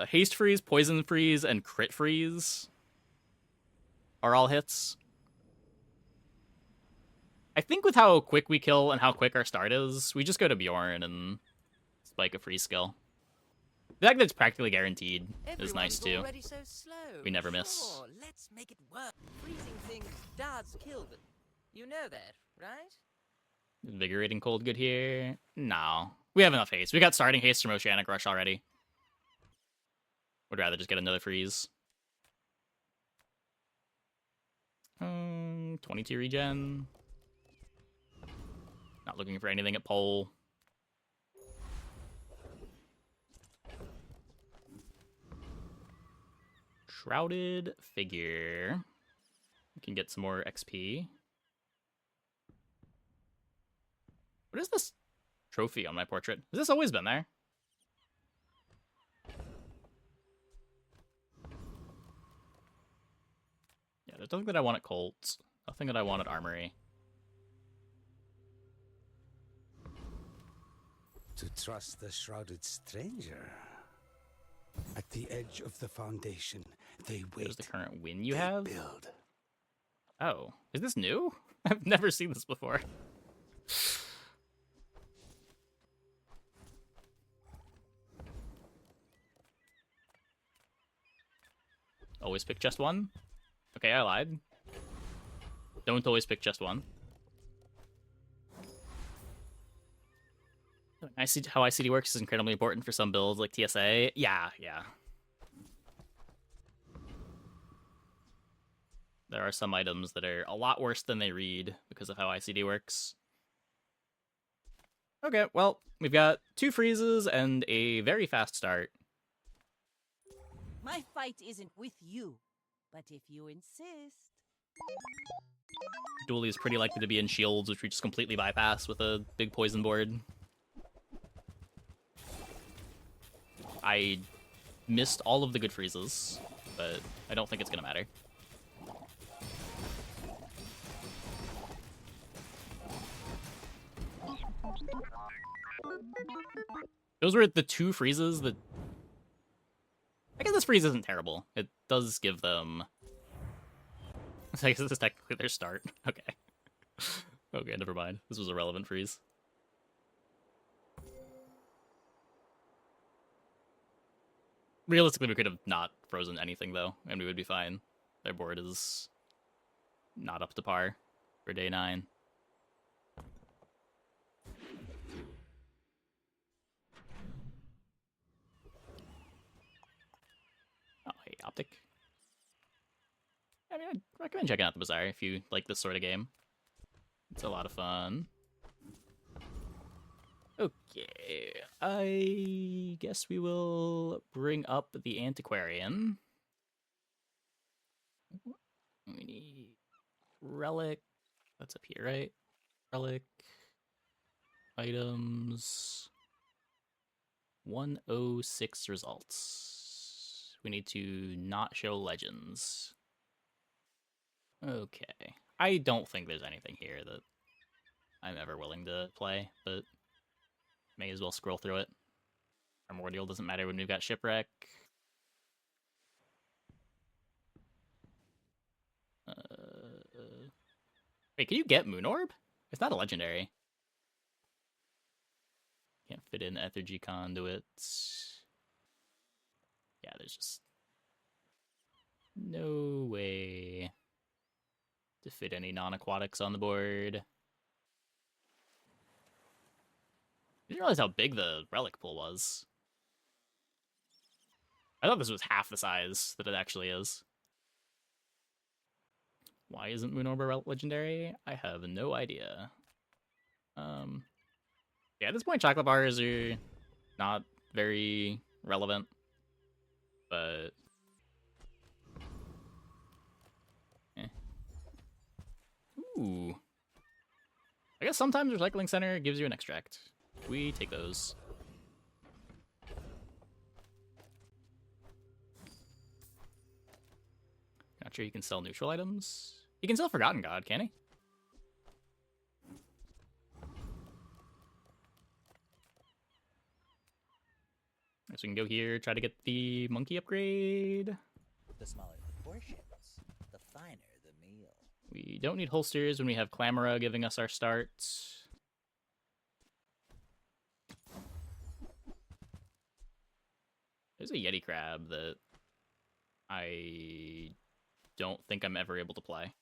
Haste freeze, poison freeze, and crit freeze are all hits. I think with how quick we kill and how quick our start is, we just go to Bjorn and spike a free skill. The fact that it's practically guaranteed is nice too. So slow. We never miss. Sure, let's make it work. Freezing things does kill them. You know that, right? Invigorating cold good here? No. We have enough haste. We got starting haste from Oceanic Rush already. Would rather just get another freeze. 22 regen. Not looking for anything at pole. Shrouded figure. We can get some more XP. What is this trophy on my portrait? Has this always been there? Yeah, there's nothing that I want at Colt. Nothing that I want at Armory. To trust the shrouded stranger. At the edge of the foundation, they wait. There's the current win you they have? build. Oh, is this new? I've never seen this before. Always pick just one? Okay, I lied. Don't always pick just one. I see how ICD works is incredibly important for some builds like TSA. Yeah. There are some items that are a lot worse than they read because of how ICD works. Okay, well, we've got 2 freezes and a very fast start. My fight isn't with you, but if you insist. Dooley is pretty likely to be in shields, which we just completely bypass with a big poison board. I missed all of the good freezes, but I don't think it's gonna matter. Those were the 2 freezes that... I guess this freeze isn't terrible. It does give them... I guess this is technically their start. Okay. Okay, never mind. This was a relevant freeze. Realistically, we could have not frozen anything, though, and we would be fine. Their board is not up to par for day 9. Oh, hey, Optic. I mean, I'd recommend checking out the Bazaar if you like this sort of game. It's a lot of fun. Okay, I guess we will bring up the Antiquarian. We need relic. That's up here, right? Relic. Items. 106 results. We need to not show legends. Okay. I don't think there's anything here that I'm ever willing to play, but may as well scroll through it. Primordial doesn't matter when we've got Shipwreck. Wait, can you get Moon Orb? It's not a legendary. Can't fit in Ethergy conduits. Yeah, there's just no way to fit any non-aquatics on the board. I didn't realize how big the relic pool was. I thought this was half the size that it actually is. Why isn't Moon Orb a legendary? I have no idea. Yeah, at this point, chocolate bars are not very relevant, but ooh. I guess sometimes Recycling Center gives you an extract. We take those. Not sure you can sell neutral items. You can sell Forgotten God, can he? So we can go here, try to get the monkey upgrade. The smaller the portions, the finer the meal. We don't need holsters when we have Clamora giving us our start. There's a Yeti crab that I don't think I'm ever able to play.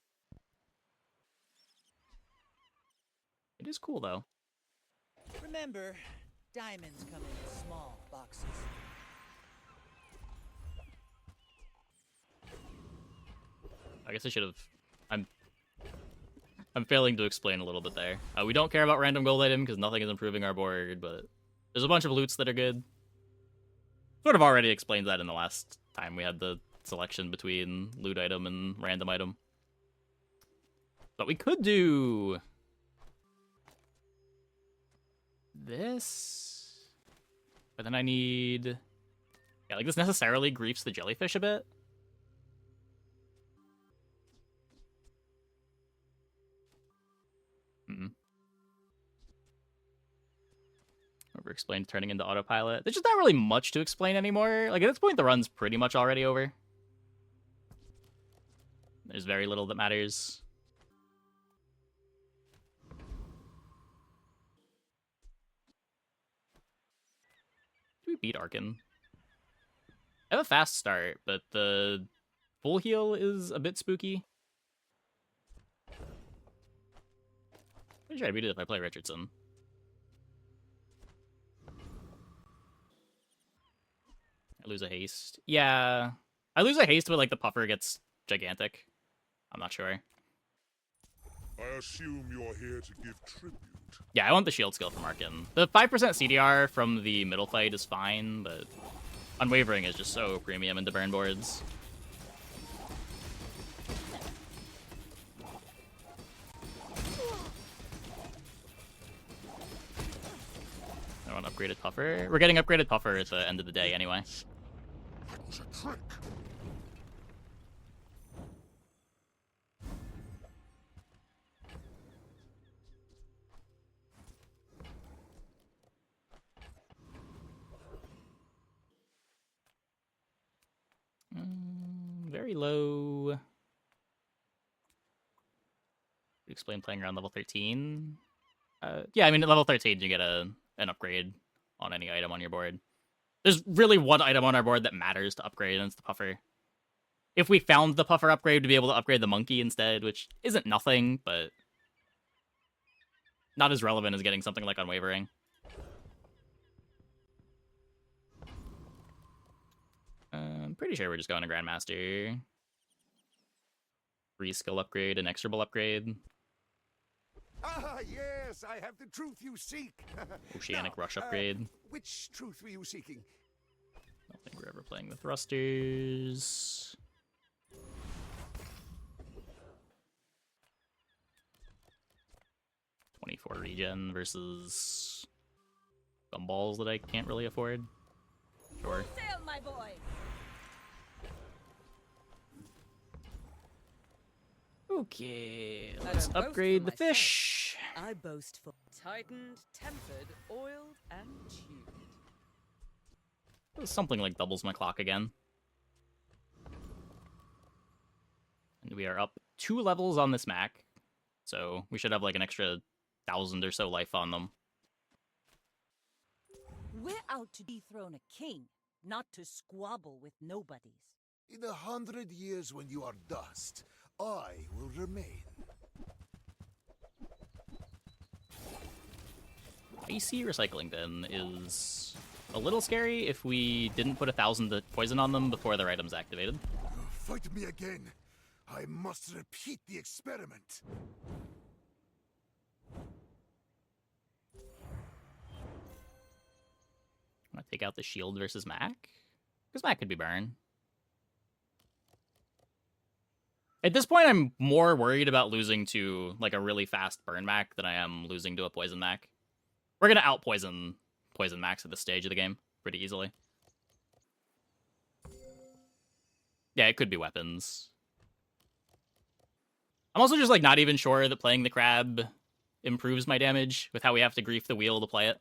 It is cool, though. Remember, diamonds come in small boxes. I guess I should have... I'm failing to explain a little bit there. We don't care about random gold item because nothing is improving our board, but there's a bunch of loots that are good. Sort of already explained that in the last time we had the selection between loot item and random item. But we could do this, but then I need, yeah, like this necessarily griefs the jellyfish a bit. Overexplained turning into autopilot. There's just not really much to explain anymore. Like, at this point, the run's pretty much already over. There's very little that matters. Do we beat Arkin? I have a fast start, but the full heal is a bit spooky. Pretty sure I beat it if I play Richardson. I lose a haste. Yeah. I lose a haste, but like the puffer gets gigantic. I'm not sure. I assume you're here to give tribute. Yeah, I want the shield skill from Arkin. The 5% CDR from the middle fight is fine, but Unwavering is just so premium into burn boards. I want upgraded puffer. We're getting upgraded puffer at the end of the day anyway. That was a trick. Very low. Explain playing around level 13. Yeah, I mean at level 13 you get an upgrade on any item on your board. There's really one item on our board that matters to upgrade, and it's the puffer. If we found the puffer upgrade to be able to upgrade the monkey instead, which isn't nothing, but not as relevant as getting something like Unwavering. I'm pretty sure we're just going to Grandmaster. Free skill upgrade, an extrable upgrade. Ah, yes, I have the truth you seek. Oceanic Now, rush upgrade. Which truth were you seeking? I don't think we're ever playing the thrusters. $24 regen versus gumballs that I can't really afford. Sure. Sail, my boy. Okay, I let's don't boast upgrade for the myself. fish. I boast for tightened, tempered, oiled, and tuned. Something like doubles my clock again. And we are up 2 levels on this Mac. So we should have like an extra 1,000 or so life on them. We're out to dethrone a king, not to squabble with nobodies. In 100 years when you are dust, I will remain. Icy recycling bin is a little scary if we didn't put 1,000 poison on them before their items activated. Fight me again. I must repeat the experiment. I'm gonna take out the shield versus Mac, because Mac could be burn. At this point, I'm more worried about losing to like a really fast burn Mac than I am losing to a poison Mac. We're gonna out poison Macs at this stage of the game pretty easily. Yeah, it could be weapons. I'm also just like not even sure that playing the crab improves my damage with how we have to grief the wheel to play it.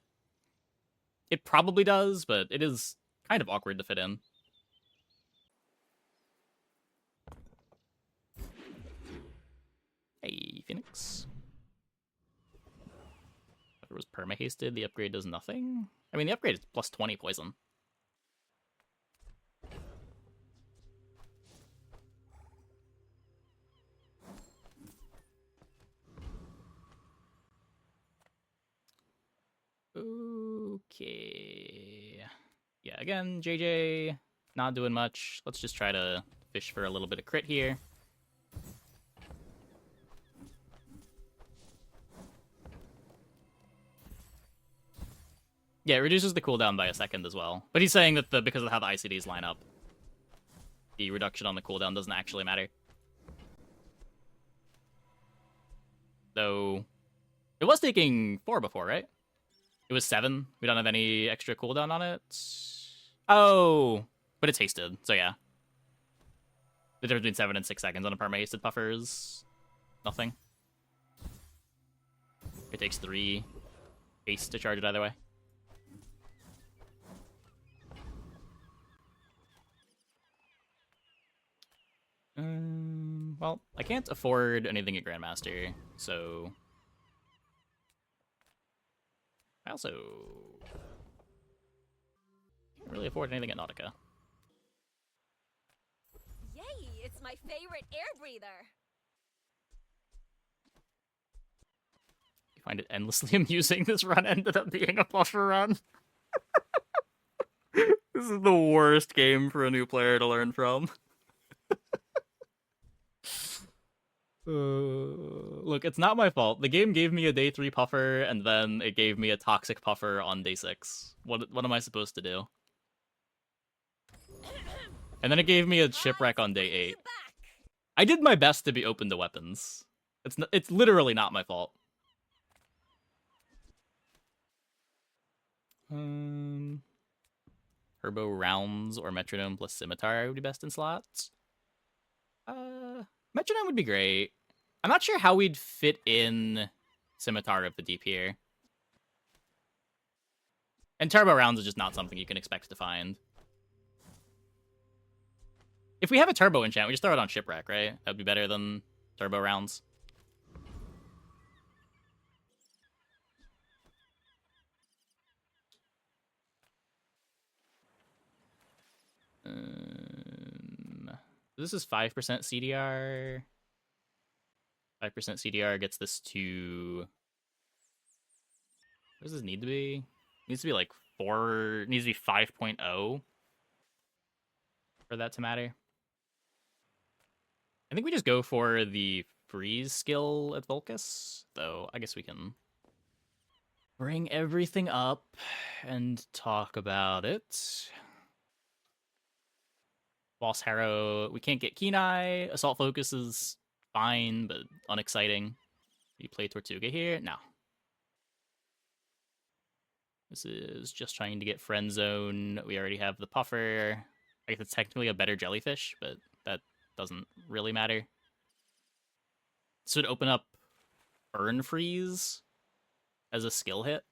It probably does, but it is kind of awkward to fit in. Hey, Phoenix. If it was perma-hasted, the upgrade does nothing? I mean, the upgrade is plus 20 poison. Okay. Yeah, again, JJ, not doing much. Let's just try to fish for a little bit of crit here. Yeah, it reduces the cooldown by a second as well. But he's saying that because of how the ICDs line up, the reduction on the cooldown doesn't actually matter. Though, it was taking 4 before, right? It was 7. We don't have any extra cooldown on it. Oh, but it's hasted, so yeah. The difference between 7 and 6 seconds on a perma-hasted puffer is nothing. It takes 3 haste to charge it either way. Well, I can't afford anything at Grandmaster, so... I also... can't really afford anything at Nautica. Yay! It's my favorite air breather. You find it endlessly amusing this run ended up being a buffer run. This is the worst game for a new player to learn from. Look, it's not my fault. The game gave me a day 3 puffer, and then it gave me a toxic puffer on day 6. What am I supposed to do? And then it gave me a shipwreck on day 8. I did my best to be open to weapons. It's literally not my fault. Turbo rounds or metronome plus scimitar would be best in slots. Metronome would be great. I'm not sure how we'd fit in scimitar of the deep here. And turbo rounds is just not something you can expect to find. If we have a turbo enchant, we just throw it on Shipwreck, right? That would be better than turbo rounds. This is 5% CDR. 5% CDR gets this to... What does this need to be? It needs to be like 4... It needs to be 5.0 for that to matter. I think we just go for the freeze skill at Volcus, though I guess we can bring everything up and talk about it. Boss Harrow, we can't get Keen Eye. Assault Focus is fine, but unexciting. You play Tortuga here? No. This is just trying to get Friend Zone. We already have the Puffer. I guess it's technically a better Jellyfish, but that doesn't really matter. This would open up Burn Freeze as a skill hit.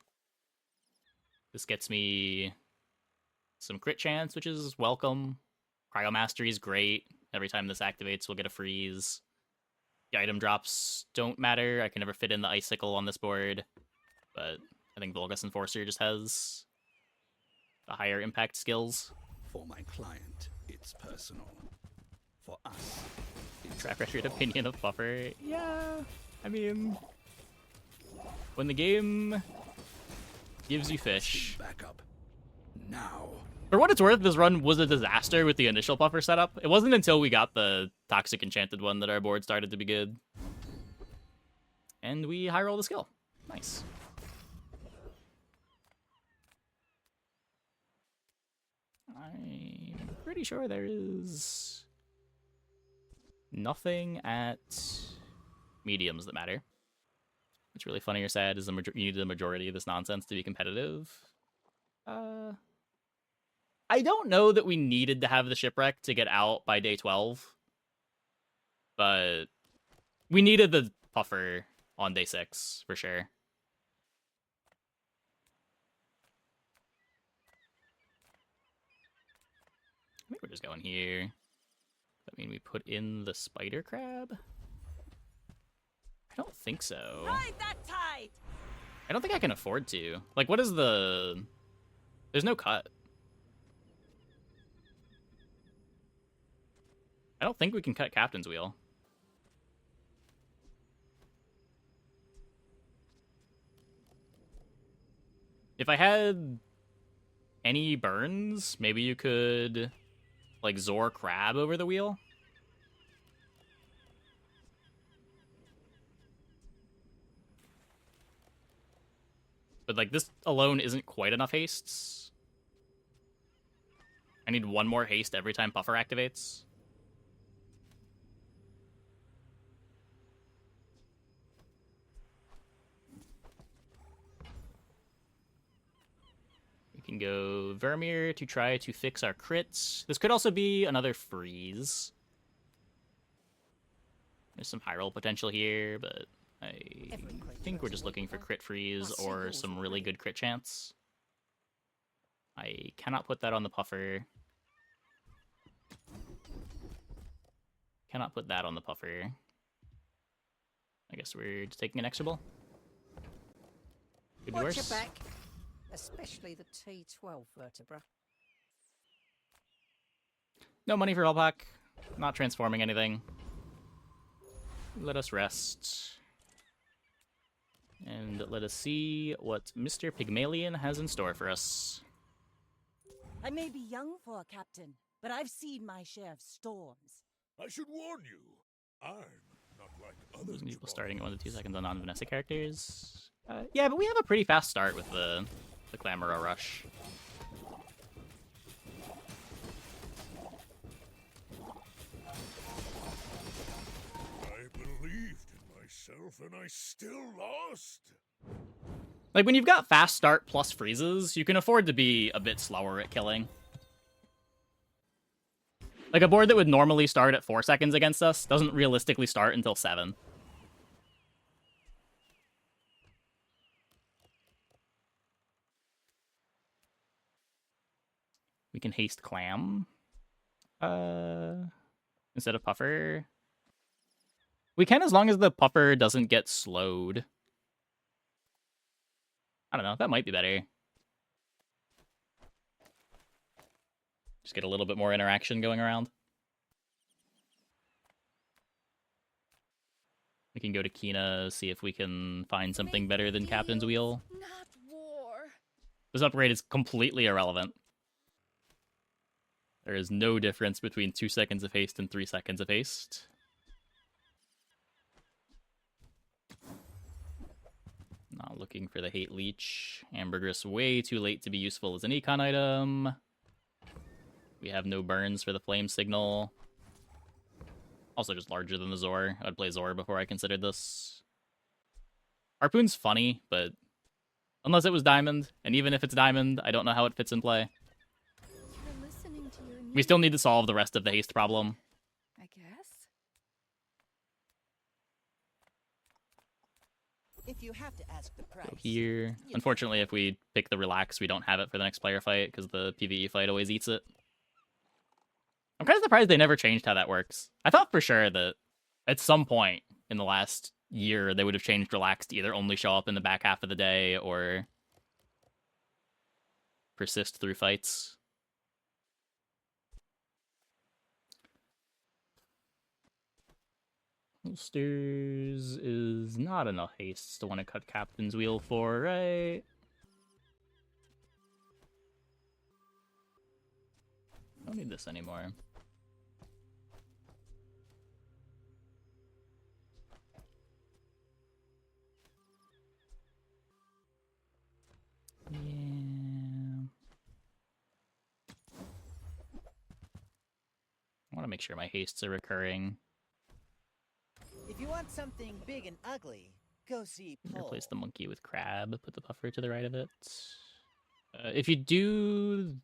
This gets me some crit chance, which is welcome. Cryo Mastery is great. Every time this activates, we'll get a freeze. The item drops don't matter. I can never fit in the Icicle on this board. But I think Volgus Enforcer just has the higher impact skills. For my client, it's personal. For us, it's Track record opinion of Buffer. Yeah, I mean, when the game gives you fish. back up now. For what it's worth, this run was a disaster with the initial Puffer setup. It wasn't until we got the Toxic Enchanted one that our board started to be good. And we high roll the skill. Nice. I'm pretty sure there is nothing at mediums that matter. What's really funny or sad is you need the majority of this nonsense to be competitive. I don't know that we needed to have the Shipwreck to get out by day 12. But we needed the Puffer on day 6, for sure. I think we're just going here. Does that mean we put in the Spider Crab? I don't think so. Ride that tide! I don't think I can afford to. Like, what is the... There's no cut. I don't think we can cut Captain's Wheel. If I had any burns, maybe you could, like, Zor Crab over the wheel. But, like, this alone isn't quite enough hastes. I need one more haste every time Puffer activates. We can go Vermeer to try to fix our crits. This could also be another freeze. There's some high roll potential here, but I think we're just looking for crit freeze or some really good crit chance. I cannot put that on the Puffer. Cannot put that on the puffer. I guess we're just taking an extra ball. Could be Watch worse. your back, especially the T12 vertebra. No money for Alpac. Not transforming anything. Let us rest. And let us see what Mr. Pygmalion has in store for us. I may be young for a captain, but I've seen my share of storms. I should warn you, I'm not like other Losing people Jabari. starting at 1 to 2 seconds on non-Vanessa characters. Yeah, but we have a pretty fast start with the Clamora Rush. I believed in myself and I still lost. Like, when you've got fast start plus freezes, you can afford to be a bit slower at killing. Like, a board that would normally start at 4 seconds against us doesn't realistically start until 7. We can haste Clam. Instead of Puffer. We can as long as the Puffer doesn't get slowed. I don't know, that might be better. Just get a little bit more interaction going around. We can go to Kina, see if we can find something better than Captain's Wheel. Not war. This upgrade is completely irrelevant. There is no difference between 2 seconds of haste and 3 seconds of haste. Not looking for the Hate Leech. Ambergris way too late to be useful as an econ item. We have no burns for the Flame Signal. Also just larger than the Zor. I'd play Zor before I considered this. Harpoon's funny, but unless it was Diamond, and even if it's Diamond, I don't know how it fits in play. You're listening to your We still need to solve the rest of the haste problem. I guess. If you have to ask the price. Go here. Unfortunately, if we pick the Relax, we don't have it for the next player fight, because the PvE fight always eats it. I'm kind of surprised they never changed how that works. I thought for sure that at some point in the last year, they would have changed Relax to either only show up in the back half of the day, or persist through fights. Holsters is not enough haste to want to cut Captain's Wheel for, right? Don't need this anymore. Yeah. I want to make sure my hastes are recurring. If you want something big and ugly, go see Paul. Replace the monkey with crab. Put the puffer to the right of it. If you do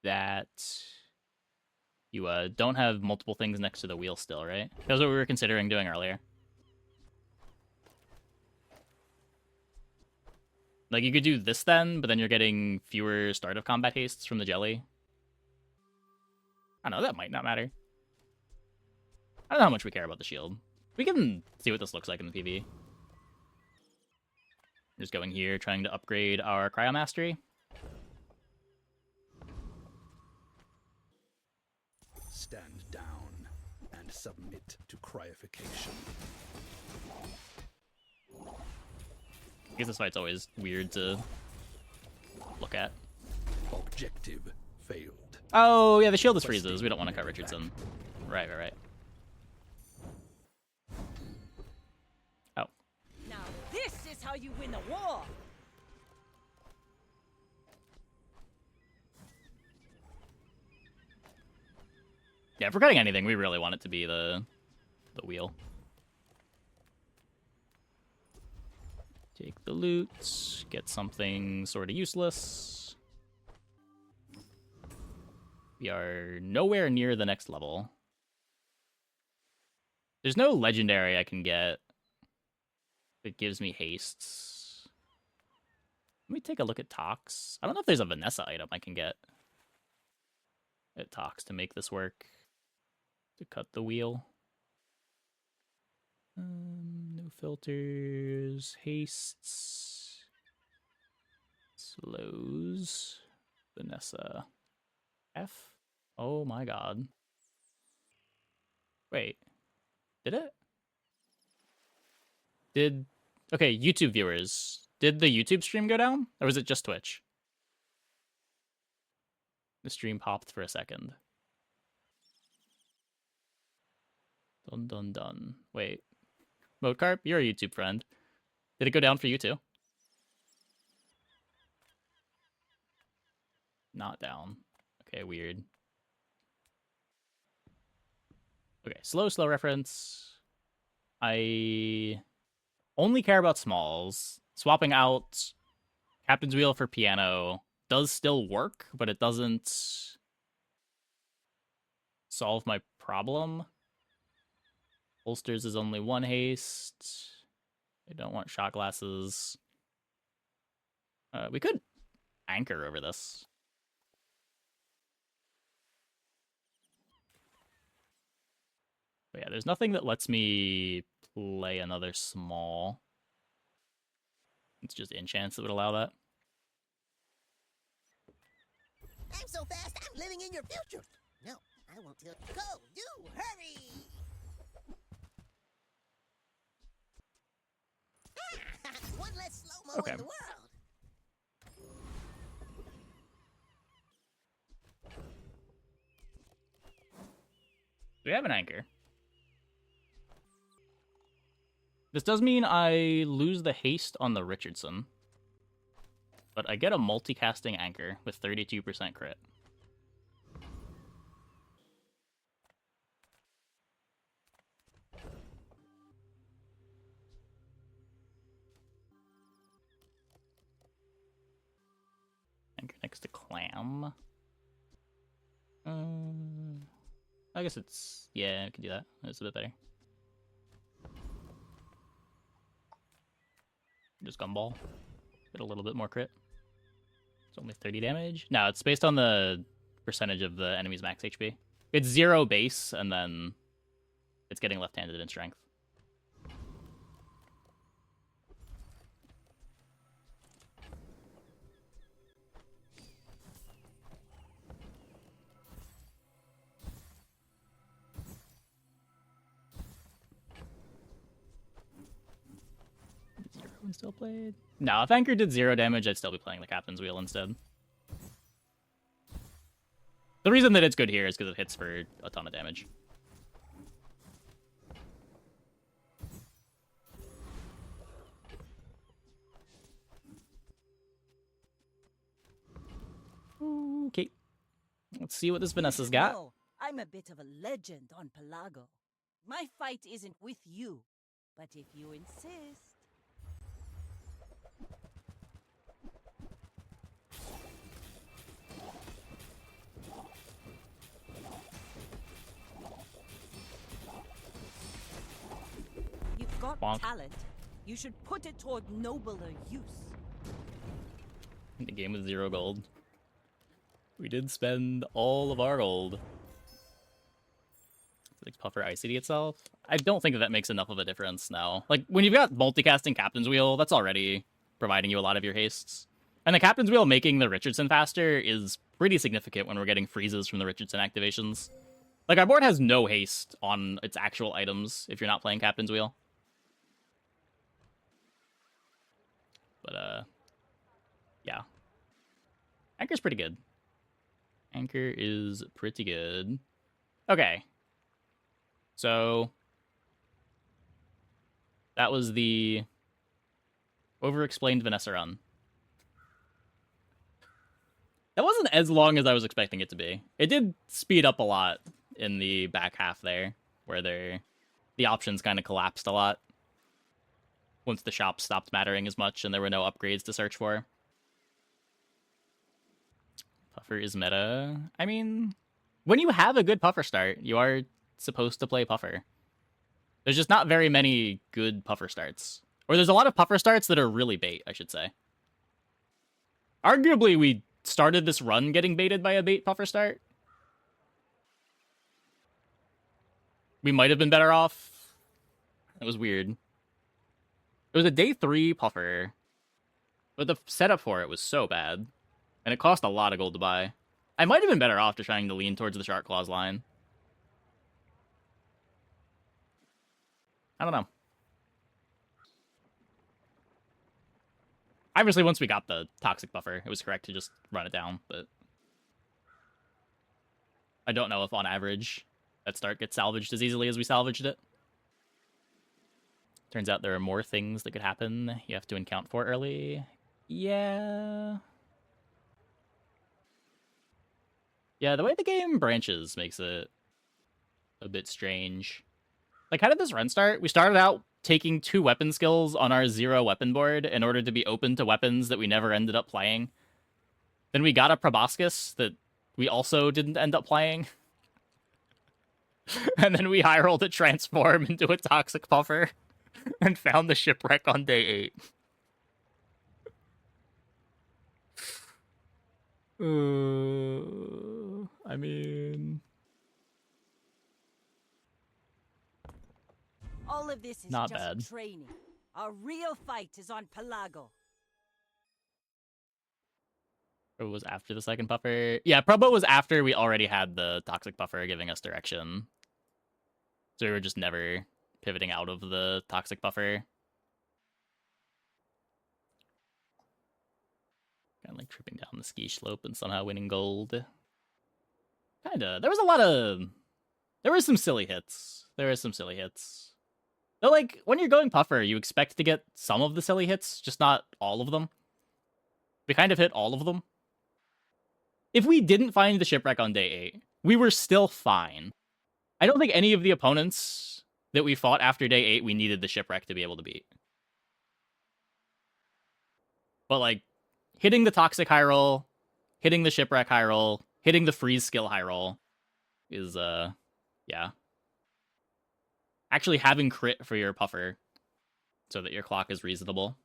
that, you don't have multiple things next to the wheel still, right? That was what we were considering doing earlier. Like, you could do this then, but then you're getting fewer start of combat hastes from the jelly. I don't know, that might not matter. I don't know how much we care about the shield. We can see what this looks like in the PvE. Just going here, trying to upgrade our Cryo Mastery. Stand down and submit to cryification. I guess this fight's always weird to look at. Objective failed. Oh, yeah, the shield is freezes. We don't want to cut Richardson. Right. Oh. Now this is how you win a war! Yeah, if we're cutting anything, we really want it to be the wheel. Take the loot, get something sort of useless. We are nowhere near the next level. There's no legendary I can get that gives me hastes. Let me take a look at Tox. I don't know if there's a Vanessa item I can get at Tox to make this work. to cut the wheel. No filters, hastes, slows, Vanessa, F. Oh my god. Wait, did it? Okay, YouTube viewers, did the YouTube stream go down? Or was it just Twitch? The stream popped for a second. Dun dun dun. Wait. Modecarp, you're a YouTube friend. Did it go down for you too? Not down. Okay, weird. Okay, slow reference. I only care about smalls. Swapping out Captain's Wheel for piano does still work, but it doesn't solve my problem. Holsters is only 1 haste. I don't want shot glasses. We could anchor over this. But yeah, there's nothing that lets me play another small. It's just enchants that would allow that. I'm so fast, I'm living in your future. No, I won't tell. Go, do, hurry! One less slow-mo Okay. in the world. We have an anchor. This does mean I lose the haste on the Richardson. But I get a multicasting anchor with 32% crit. Anchor next to Clam. I guess it's... yeah, I can do that. That's a bit better. Just Gumball. Get a little bit more crit. It's only 30 damage. No, it's based on the percentage of the enemy's max HP. It's 0 base, and then it's getting left-handed in strength. Still played. No, if Anchor did 0 damage, I'd still be playing the Captain's Wheel instead. The reason that it's good here is because it hits for a ton of damage. Okay. Let's see what this Vanessa's got. No, I'm a bit of a legend on Pelago. My fight isn't with you, but if you insist... You've got Bonk. talent. You should put it toward nobler use. In the game with 0 gold. We did spend all of our gold. Makes Puffer ICD itself. I don't think that makes enough of a difference now. Like, when you've got multicasting Captain's Wheel, that's already providing you a lot of your hastes. And the Captain's Wheel making the Richardson faster is pretty significant when we're getting freezes from the Richardson activations. Like, our board has no haste on its actual items if you're not playing Captain's Wheel. But, yeah. Anchor's pretty good. Anchor is pretty good. Okay. So, that was the Overexplained Vanessa run. That wasn't as long as I was expecting it to be. It did speed up a lot in the back half there, where the options kind of collapsed a lot. Once the shop stopped mattering as much and there were no upgrades to search for. Puffer is meta. I mean, when you have a good Puffer start, you are supposed to play Puffer. There's just not very many good Puffer starts. Or there's a lot of Puffer starts that are really bait, I should say. Arguably, we started this run getting baited by a bait Puffer start. We might have been better off. It was weird. It was a day 3 puffer, but the setup for it was so bad, and it cost a lot of gold to buy. I might have been better off just trying to lean towards the Shark Claws line. I don't know. Obviously, once we got the Toxic buffer, it was correct to just run it down, but I don't know if on average that start gets salvaged as easily as we salvaged it. Turns out there are more things that could happen you have to account for early. Yeah. Yeah, the way the game branches makes it a bit strange. Like, how did this run start? We started out taking 2 weapon skills on our 0 weapon board in order to be open to weapons that we never ended up playing. Then we got a proboscis that we also didn't end up playing. And then we high rolled a transform into a toxic puffer and found the shipwreck on day 8. I mean, All of this is Not just bad. training. Our real fight is on Pelago. it was after the second buffer. Yeah, Probo was after we already had the toxic buffer giving us direction. So we were just never pivoting out of the toxic buffer. Kind of like tripping down the ski slope and somehow winning gold. Kinda. There were some silly hits. Though, like, when you're going puffer, you expect to get some of the silly hits, just not all of them. We kind of hit all of them. If we didn't find the shipwreck on day 8, we were still fine. I don't think any of the opponents that we fought after day 8 we needed the shipwreck to be able to beat. But, like, hitting the toxic high roll, hitting the shipwreck high roll, hitting the freeze skill high roll is, yeah. Actually having crit for your puffer so that your clock is reasonable.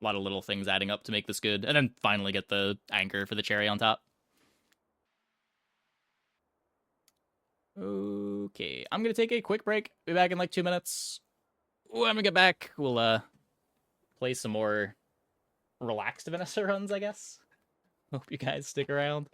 A lot of little things adding up to make this good. And then finally get the anchor for the cherry on top. Okay, I'm going to take a quick break. Be back in like 2 minutes. When we get back, we'll play some more relaxed Vanessa runs, I guess. Hope you guys stick around.